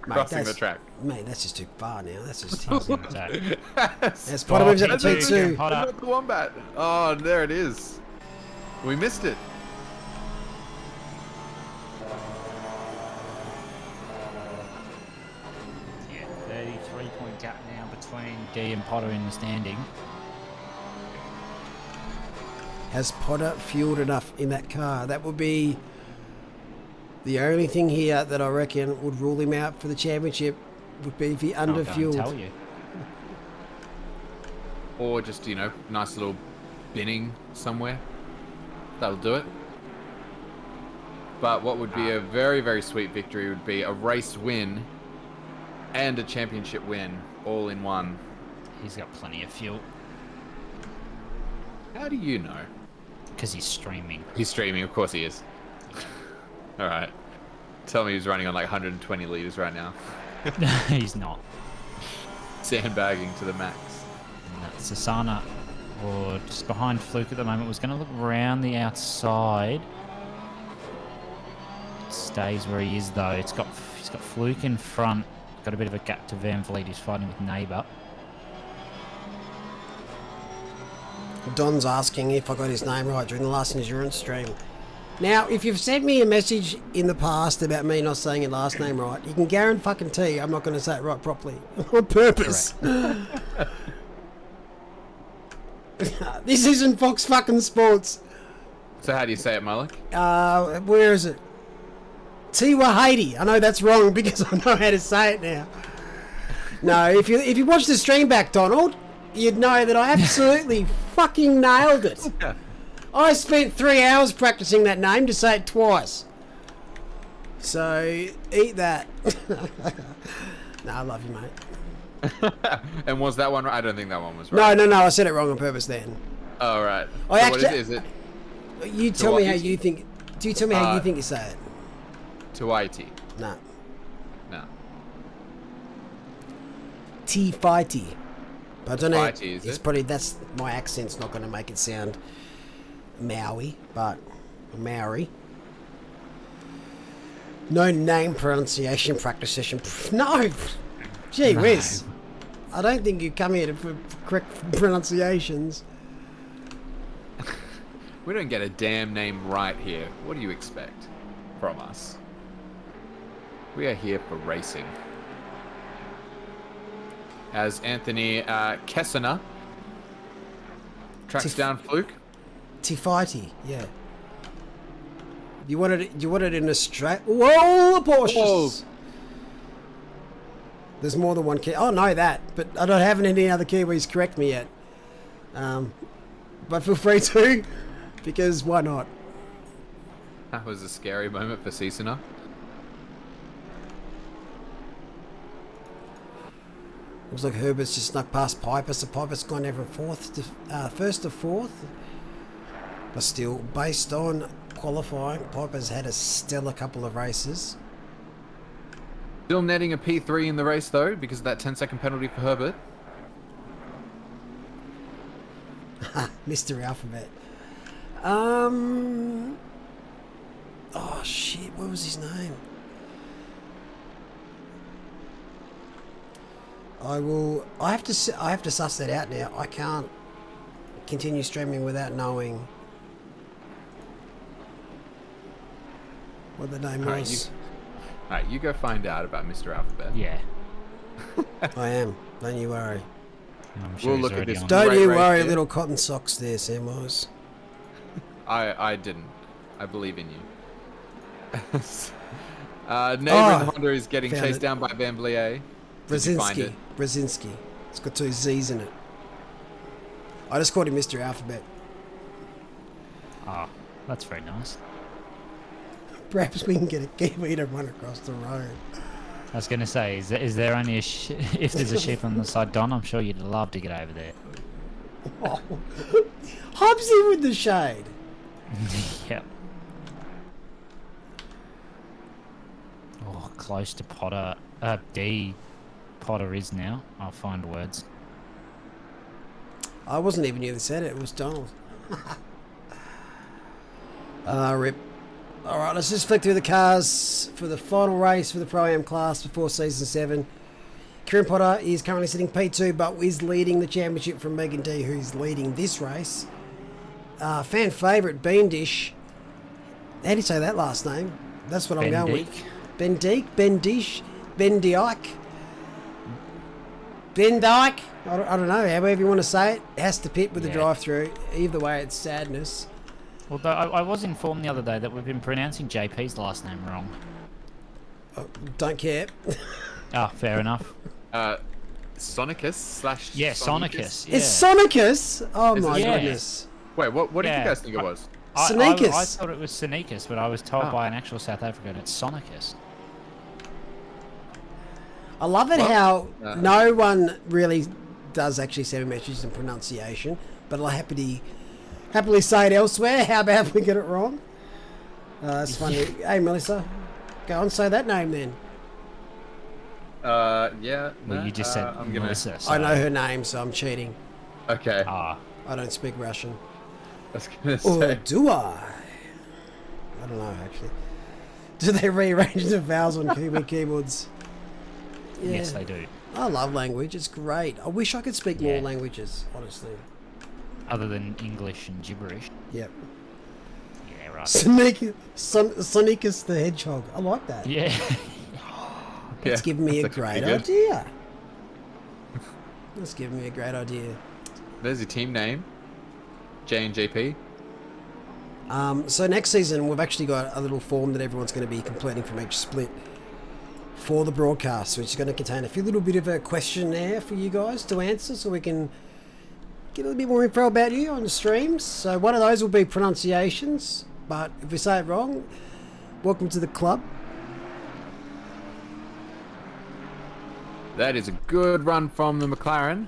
Mate, Crossing the track. Mate, that's just too far now. That's just... As As Potter moves up to P2. Not the wombat. Oh, there it is. We missed it. Yeah, 33-point gap now between Guy and Potter in the standing. Has Potter fueled enough in that car? That would be the only thing here that I reckon would rule him out for the championship would be if he I'll go and underfueled. tell you. Or just, nice little binning somewhere. That'll do it. But what would be a very, very sweet victory would be a race win and a championship win all in one. He's got plenty of fuel How do you know? because he's streaming. He's streaming, of course he is. Alright. Tell me he's running on like 120 litres right now. He's not. Sandbagging to the max. Sasana, or just behind Fluke at the moment, was going to look around the outside. Stays where he is though. He's got Fluke in front. Got a bit of a gap to Van Vliet, who's fighting with Neighbour. Don's asking if I got his name right during the last endurance stream. Now, if you've sent me a message in the past about me not saying your last name right, you can guarantee I'm not going to say it right properly on purpose. This isn't Fox fucking Sports. So how do you say it, Malik? Where is it? Tiwa Haiti. I know that's wrong because I know how to say it now. No, if you watch the stream back, Donald, you'd know that I absolutely fucking nailed it. I spent 3 hours practicing that name to say it twice. So, eat that. No, I love you, mate. And was that one right? I don't think that one was right. No, I said it wrong on purpose then. Oh, right. I So actually- what is it? You tell me how Tawakis? you think... Do you tell me how you think you say it? Tawaiti. No. No. T-Fighty. But I don't know. Fighty, is It's it? probably... That's... My accent's not going to make it sound Maui, but... Maori. No name pronunciation practice session. No! Gee whiz. I don't think you come here for correct pronunciations. We don't get a damn name right here. What do you expect from us? We are here for racing. As Anthony Kessner tracks down Fluke. T-Fighty, yeah. You wanted it in Australia? Whoa, Porsches! Whoa. There's more than one key. Oh, no, that. But I don't have any other Kiwis correct me yet. But feel free to, because why not? That was a scary moment for Cesena. Looks like Herbert's just snuck past Piper, so Piper's gone there from first to fourth. But still, based on qualifying, Piper's had a stellar couple of races. Still netting a P3 in the race though, because of that 10-second penalty for Herbert. Mr. Alphabet. Oh shit, what was his name? I will. I have to suss that out now. I can't continue streaming without knowing what the name was. Alright, you go find out about Mr. Alphabet. Yeah. I am. Don't you worry. I'm sure We'll he's look at already this on. Don't Great you race worry, here. little cotton socks there, Samwise. I didn't. I believe in you. Neighbouring Honda is getting found chased it. down by Van Vliet. Did you find it? Brzezinski. It's got 2 Z's in it. I just called him Mr. Alphabet. Oh, that's very nice. Perhaps we can get a Kiwi to run across the road. I was going to say, is there only if there's a sheep on the side, Don, I'm sure you'd love to get over there. Oh. Hobbsy with the shade. Yep. Oh, close to Potter. D. Potter is now. I'll find words. I wasn't even here that said it. It was Donald. Rip. All right, let's just flick through the cars for the final race for the Pro-Am class before Season 7. Kieran Potter is currently sitting P2, but is leading the championship from Megan D, who's leading this race. Fan favourite, Bean Dish. How do you say that last name? That's what I'm going with. Ben Deek, Ben Dish, Ben Dyke. Ben Dyke? I don't know, however you want to say it. Has to pit with the drive-through. Either way, it's sadness. Although I was informed the other day that we've been pronouncing JP's last name wrong. Don't care. Ah, fair enough. Sonicus slash. Yeah, Sonicus. Yeah. It's Sonicus? Oh Is it my Yeah. goodness. Wait, what did Yeah. you guys think it was? Sneakers. I thought it was Sneakers, but I was told Oh. by an actual South African it's Sonicus. I love it Well, how no one really does actually send me messages in pronunciation, but I'll happily say it elsewhere. How about if we get it wrong? That's funny. Hey, Melissa, go on, say that name then. Yeah. Well, you just said I'm gonna. Melissa. So. I know her name, so I'm cheating. Okay. Ah, I don't speak Russian. I was gonna Or say. do I? I don't know, actually. Do they rearrange the vowels on Kiwi keyboards? Yeah. yes, they do. I love language. It's great. I wish I could speak more Yeah. languages, honestly. Other than English and gibberish. Yep. Yeah, right. Sonicus the Hedgehog. I like that. Yeah. It's giving me a that's great actually good. idea. That's giving me a great idea. There's your team name. J&JP. So next season, we've actually got a little form that everyone's going to be completing from each split for the broadcast, which is going to contain a few little bit of a questionnaire for you guys to answer, so we can get a little bit more info about you on the streams. So one of those will be pronunciations, but if we say it wrong, welcome to the club. That is a good run from the McLaren.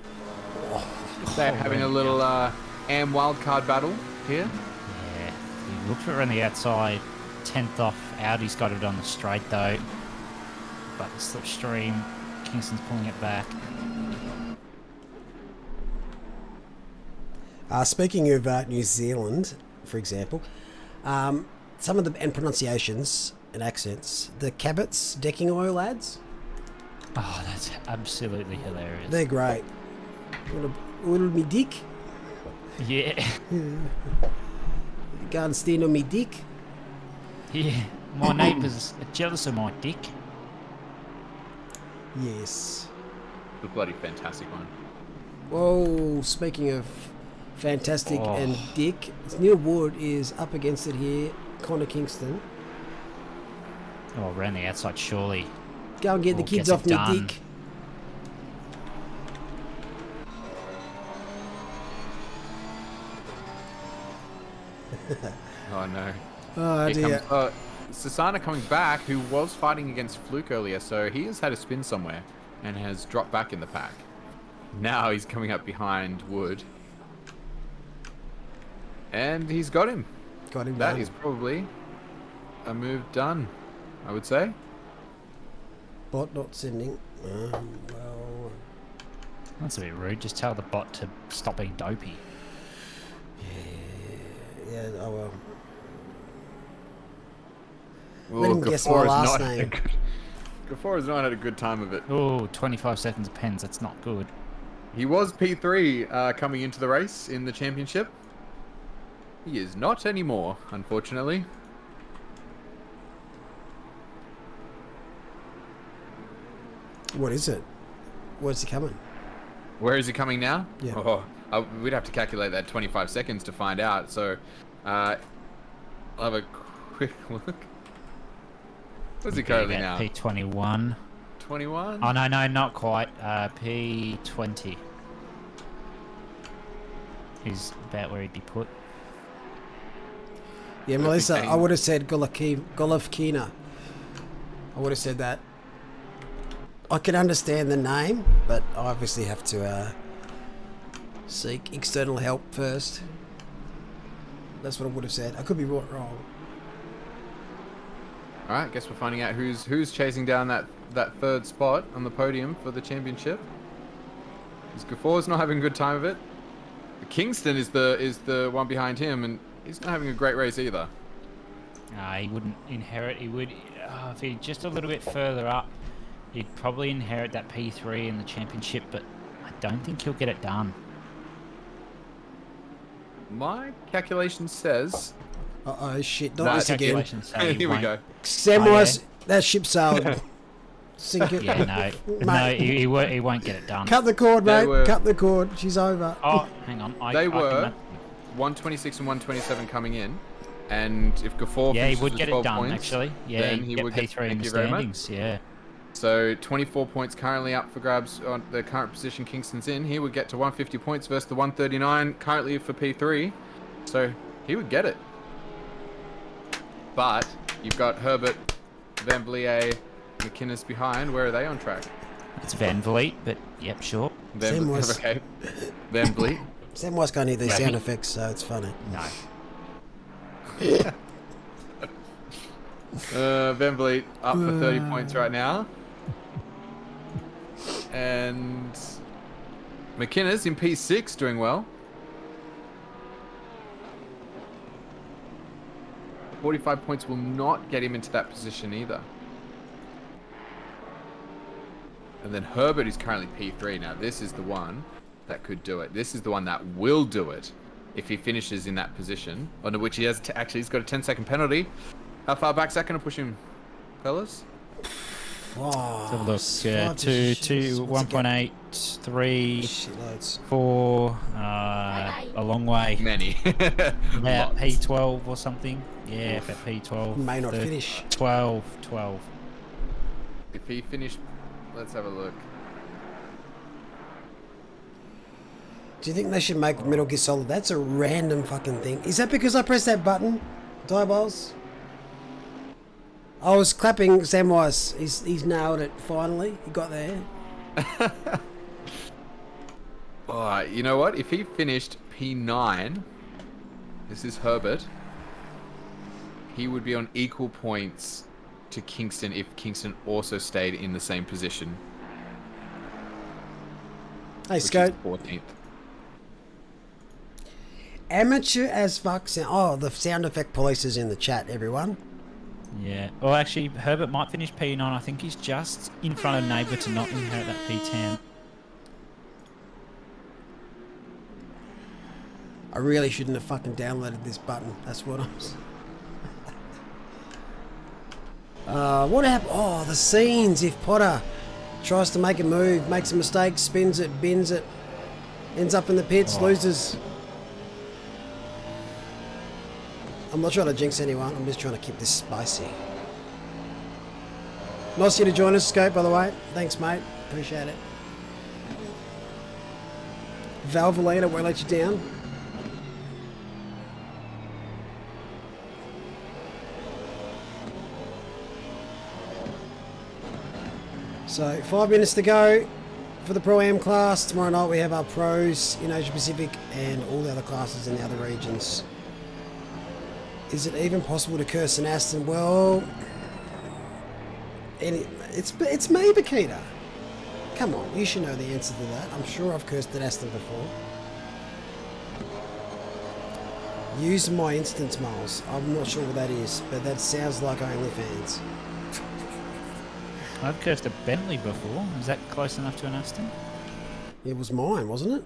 They're having a little AM wildcard battle here. Yeah. He looked for it on the outside. 10th off. Audi's got it on the straight though. But the slipstream, Kingston's pulling it back. Speaking of New Zealand, for example, some of the and pronunciations and accents, the Cabot's decking oil lads, Oh, that's absolutely hilarious. they're great. Will me dick, Yeah. can't stand on me dick. Yeah. My neighbours are jealous of my dick. Yes. The bloody fantastic one. Whoa, speaking of fantastic Oh. and dick, Neil Wood is up against it here. Connor Kingston. Oh, around the outside, surely. Go and get the Oh, kids gets off it me done. dick. Oh no. Oh Here dear. comes Sasana coming back, who was fighting against Fluke earlier, so he has had a spin somewhere and has dropped back in the pack. Now he's coming up behind Wood. And he's got him. Got him That done. is probably a move done, I would say. Bot not sending. Well, That's a bit rude. Just tell the bot to stop being dopey. yeah, oh well. Ooh, Let him guess Gafor my is last not a name. good- Gafor has not had a good time of it. Oh, 25 seconds of pens. That's not good. He was P3 coming into the race in the championship. He is not anymore, unfortunately. What is it? Where's he coming? Where is he coming now? Yeah. Oh, we'd have to calculate that 25 seconds to find out. So, I'll have a quick look. What's he currently now? P21. 21? Oh, no, not quite. P20. He's about where he'd be put. Yeah, Melissa, Perfect I would have said Golovkina. I would have said that. I can understand the name, but I obviously have to seek external help first. That's what I would have said. I could be wrong. All right, guess we're finding out who's chasing down that third spot on the podium for the championship. Because Gafor's not having a good time of it. Kingston is the one behind him, and he's not having a great race either. He wouldn't inherit. He would if he just a little bit further up. He'd probably inherit that P3 in the championship, but I don't think he'll get it done. My calculation says. Uh-oh, shit. Not That this again. Calculations say he Here we won't. go. Samwise, that ship sailed. Sink it. Yeah, no, Mate. he won't get it done. Cut the cord, They mate. were- Cut the cord. She's over. Oh, hang on. They I were can- 126 and 127 coming in, and if Gafor Yeah, he finishes would with get 12 it done, points, actually. Yeah, then he'd he get would get. P3 in Thank the you very much. standings, yeah. So 24 points currently up for grabs on the current position Kingston's in. He would get to 150 points versus the 139 currently for P3. So he would get it. But you've got Herbert, Van Vliet, McInnes behind. Where are they on track? It's Van Vliet, but yep, sure. Samwise. Okay. Van Vliet. Samwise can't hear these Yeah, sound he- effects, so it's funny. No. Van Vliet up for 30 points right now. And McInnes in P6 doing well. 45 points will not get him into that position either. And then Herbert is currently P3. Now this is the one that could do it. This is the one that will do it if he finishes in that position. Under which he has actually he's got a 10-second penalty. How far back's that going to push him, fellas? Oh, Let's have a look. 2, 1.8, 3, Shitloads. 4, a long way. Many. About Lots. P12 or something. Yeah, about P12. May not 13, finish. 12. If he finished, let's have a look. Do you think they should make Metal Gear Solid? That's a random fucking thing. Is that because I pressed that button? Diabolls? I was clapping Samwise. He's nailed it finally. He got there. Oh, you know what? If he finished P9, this is Herbert, he would be on equal points to Kingston if Kingston also stayed in the same position. Hey, Which Scout. is 14th. Amateur as fuck sound. Oh, the sound effect police is in the chat, everyone. Yeah. Well, actually, Herbert might finish P9. I think he's just in front of Neighbour to not inherit that P10. I really shouldn't have fucking downloaded this button. That's what I'm what happened? Oh, the scenes. If Potter tries to make a move, makes a mistake, spins it, bins it, ends up in the pits, loses. I'm not trying to jinx anyone. I'm just trying to keep this spicy. Nice of you to join us, Scope, by the way. Thanks, mate. Appreciate it. Valvoline, I won't let you down. So 5 minutes to go for the Pro-Am class. Tomorrow night we have our pros in Asia Pacific and all the other classes in the other regions. Is it even possible to curse an Aston? Well, it's me, Bakita. Come on, you should know the answer to that. I'm sure I've cursed an Aston before. Use my instance, Miles. I'm not sure what that is, but that sounds like OnlyFans. I've cursed a Bentley before. Is that close enough to an Aston? It was mine, wasn't it?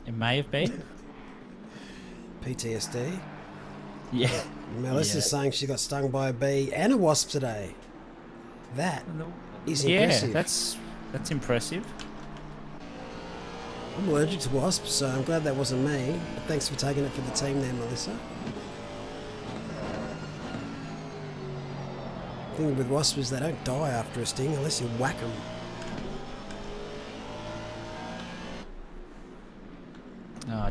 It may have been. PTSD. Yeah. Melissa's saying she got stung by a bee and a wasp today. That is impressive. Yeah, that's impressive. I'm allergic to wasps, so I'm glad that wasn't me. But thanks for taking it for the team there, Melissa. The thing with wasps is they don't die after a sting unless you whack them.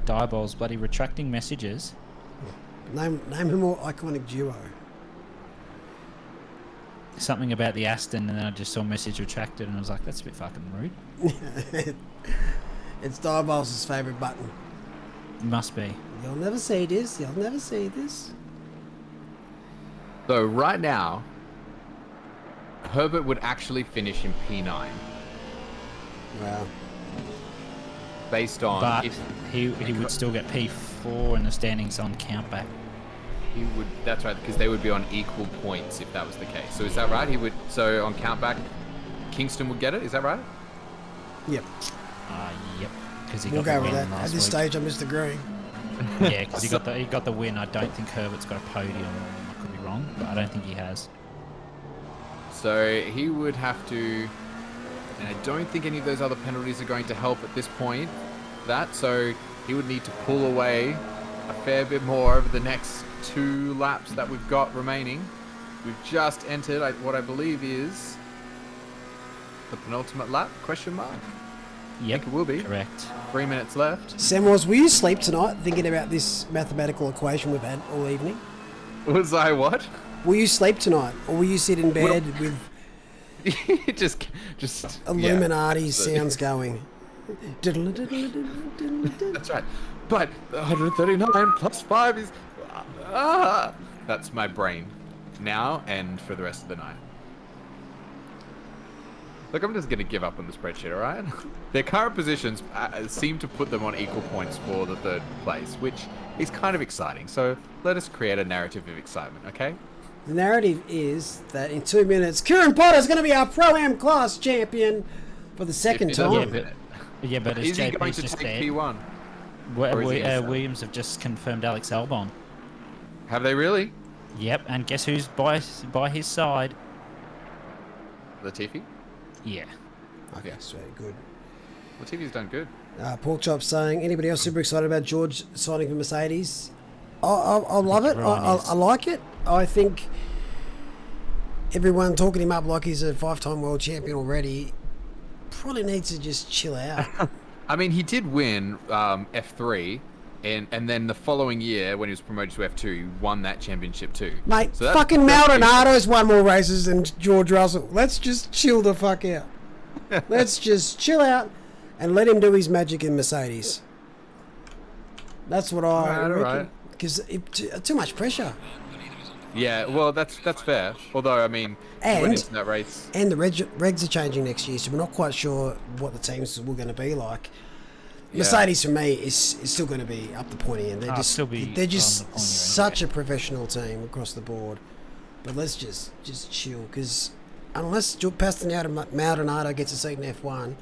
Diabol's bloody retracting messages. Name a more iconic duo. Something about the Aston, and then I just saw message retracted, and I was like, that's a bit fucking rude. It's Diabol's favourite button. Must be. You'll never see this. You'll never see this. So right now, Herbert would actually finish in P9 Wow. based on But if he would still get P4 in the standings on countback. he would. That's right, because they would be on equal points if that was the case. So is that right? He would. So on countback, Kingston would get it. Is that right? Yep. Yep. Because he We'll got go the with win that. At last this week. stage, I'm just agreeing. Yeah, because he got the win. I don't think Herbert's got a podium. I could be wrong, but I don't think he has. So he would have to, and I don't think any of those other penalties are going to help at this point. So he would need to pull away a fair bit more over the next 2 laps that we've got remaining. We've just entered what I believe is the penultimate lap, question mark? Yep, I think it will be. correct. 3 minutes left. Samwise, will you sleep tonight thinking about this mathematical equation we've had all evening? Was I what? Will you sleep tonight? Or will you sit in bed with just Illuminati yeah. sounds going? That's right. But 139 plus 5 is... That's my brain now and for the rest of the night. Look, I'm just going to give up on the spreadsheet, all right? Their current positions seem to put them on equal points for the 3rd place, which is kind of exciting. So let us create a narrative of excitement, okay? The narrative is that in 2 minutes, Kieran Potter's going to be our Pro-Am class champion for the second If he doesn't time. win it. Yeah, but as Is he going JP's to just take said, P1? Or is he gonna sell? Williams have just confirmed Alex Albon. Have they really? Yep, and guess who's by his side? Latifi? Yeah. Okay, sweet, good. Latifi's done good. Porkchop saying, anybody else super excited about George signing for Mercedes? I love it. everyone is. I like it. I think everyone talking him up like he's a 5-time world champion already probably needs to just chill out. I mean, he did win F3, and then the following year, when he was promoted to F2, he won that championship too. Mate, So that's- fucking that's Maldonado's won more races than George Russell. Let's just chill the fuck out. Let's just chill out and let him do his magic in Mercedes. That's what I reckon. Alright. Because too much pressure. Yeah, well, that's fair. Although, I mean, he went And- into that race. And the regs are changing next year, so we're not quite sure what the teams were going to be like. Yeah. Mercedes for me is still going to be up the pointy end. They're Still be they're on just the pointy end, such a professional team across the board. But let's just chill, because unless Maldonado gets a seat in F1,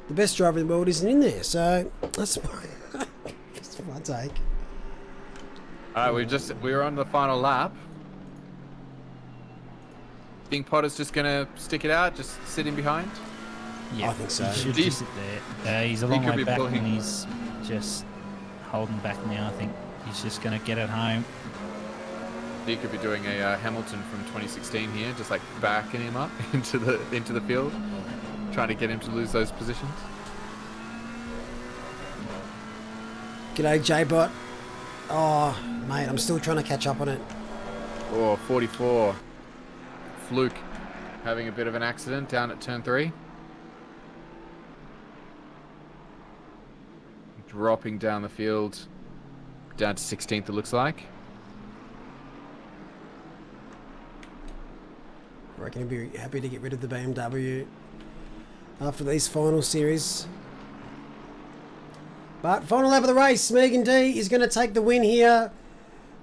the best driver in the world isn't in there. So that's my take. All right, we were on the final lap. Think Potter's just gonna stick it out, just sit in behind? Yeah, I think so. He should Do you- just sit there. He's a long could way be back, pulling- and he's just holding back now. I think he's just going to get it home. He could be doing a Hamilton from 2016 here, just like backing him up into the field, trying to get him to lose those positions. G'day, J-Bot. Oh, mate, I'm still trying to catch up on it. Oh, 44. Fluke having a bit of an accident down at turn 3. Dropping down the field, down to 16th it looks like. I reckon he'd be happy to get rid of the BMW after these final series. But final lap of the race, Megan D is going to take the win here.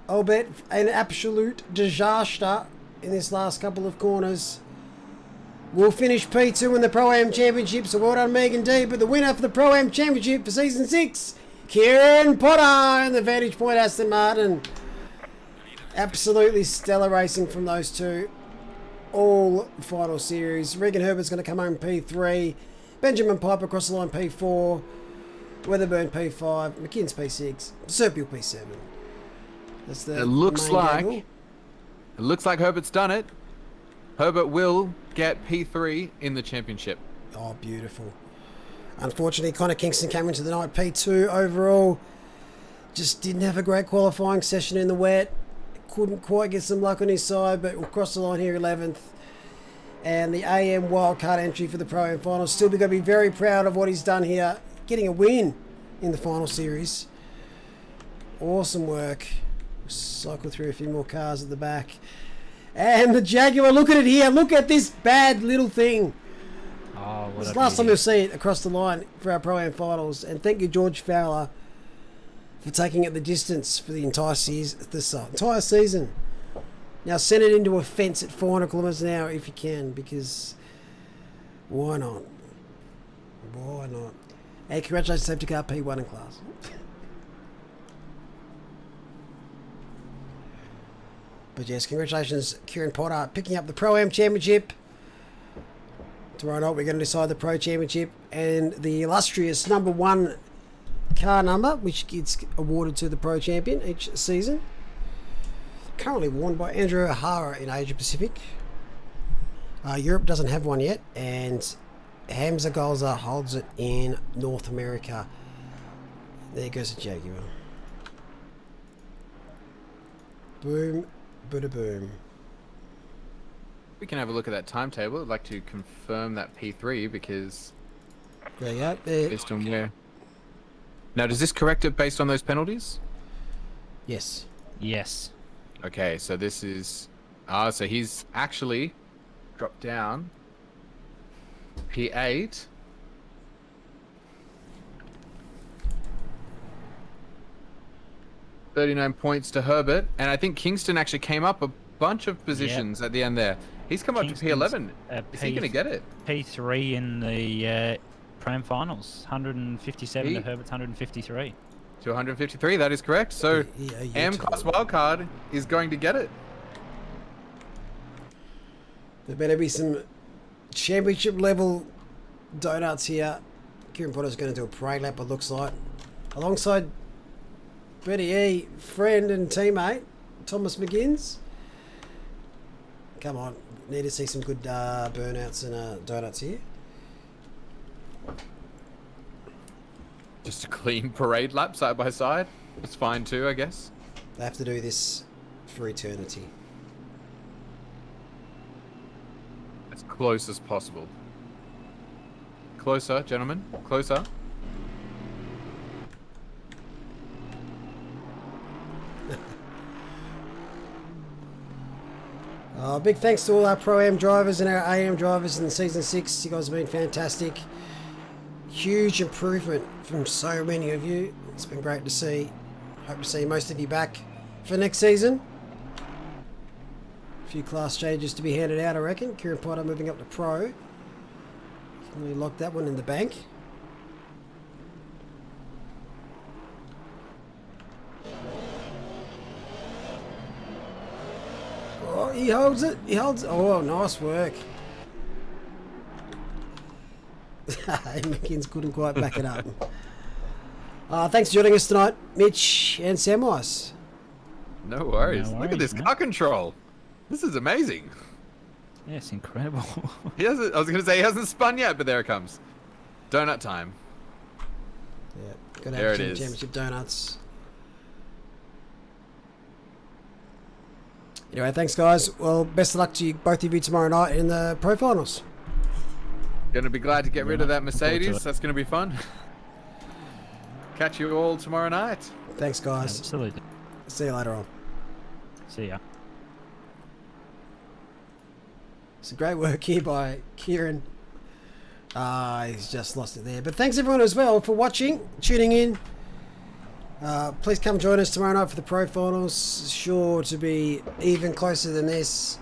I'll bet an absolute disaster in this last couple of corners. will finish P2 in the Pro-Am Championship, so well done Megan D. But the winner for the Pro-Am Championship for Season 6, Kieran Potter in the Vantage Point Aston Martin. Absolutely stellar racing from those two. All final series. Regan Herbert's going to come home P3. Benjamin Piper across the line P4. Weatherburn P5. McKinn's P6. Serpil P7. That's the It looks main like angle. it looks like Herbert's done it. Herbert will get P3 in the championship. Oh, beautiful. Unfortunately, Connor Kingston came into the night P2 overall. Just didn't have a great qualifying session in the wet. Couldn't quite get some luck on his side, but we'll cross the line here 11th. And the AM wildcard entry for the Pro-Am finals. Still going to be very proud of what he's done here. Getting a win in the final series. Awesome work. Cycle through a few more cars at the back. And the Jaguar, look at it here. Look at this bad little thing. Oh, It's the last time you'll see it across the line for our Pro-Am finals. And thank you, George Fowler, for taking it the distance for the entire season. Now send it into a fence at 400 kilometers an hour if you can, because why not? Why not? Hey, congratulations, safety car P1 in class. But yes, congratulations, Kieran Potter, picking up the Pro-Am Championship. Tomorrow night we're going to decide the Pro Championship and the illustrious number 1 car number, which gets awarded to the Pro Champion each season. Currently worn by Andrew O'Hara in Asia Pacific. Europe doesn't have one yet, and Hamza Golza holds it in North America. There goes the Jaguar. Boom, bada boom. We can have a look at that timetable. I'd like to confirm that P3 because There you go. There. based on where. Now, does this correct it based on those penalties? Yes. Yes. Okay, so this is... so he's actually dropped down. P8. $39 points to Herbert. And I think Kingston actually came up a bunch of positions at the end there. He's come up to P11. Is he going to get it? P3 in the Pro-Am finals. 157 to Herbert's 153. To 153, that is correct. So M-Class Wildcard is going to get it. There better be some championship level donuts here. Kieran Potter's going to do a parade lap, it looks like. Alongside Betty E, friend and teammate, Thomas McGinns. Come on, need to see some good burnouts and donuts here. Just a clean parade lap side by side. It's fine too, I guess. They have to do this for eternity. As close as possible. Closer, gentlemen. Closer. Big thanks to all our Pro-Am drivers and our AM drivers in Season 6. You guys have been fantastic. Huge improvement from so many of you. It's been great to see. Hope to see most of you back for next season. A few class changes to be handed out, I reckon. Kieran Potter moving up to Pro. Can we lock that one in the bank? Oh, he holds it. He holds it. Oh, nice work. McKinn's couldn't quite back it up. Thanks for joining us tonight, Mitch and Samwise. No worries. No Look at this worries, car control. This is amazing. Yeah, it's incredible. He hasn't, I was going to say he hasn't spun yet, but there it comes. Donut time. Yeah, got to There have it is. championship donuts. Anyway, thanks guys. Well, best of luck to you, both of you tomorrow night in the Pro Finals. Going to be glad to get rid of that Looking forward to Mercedes. it. That's going to be fun. Catch you all tomorrow night. Thanks guys. Absolutely. See you later on. See ya. Some great work here by Kieran. He's just lost it there. But thanks everyone as well for watching, tuning in. Please come join us tomorrow night for the Pro Finals. Sure to be even closer than this.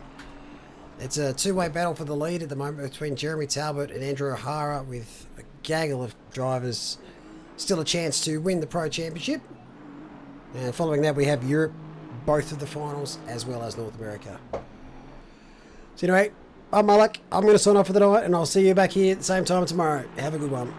It's a two-way battle for the lead at the moment between Jeremy Talbot and Andrew O'Hara, with a gaggle of drivers still a chance to win the Pro Championship. And following that, we have Europe, both of the finals, as well as North America. So anyway, I'm Malak. I'm going to sign off for the night, and I'll see you back here at the same time tomorrow. Have a good one.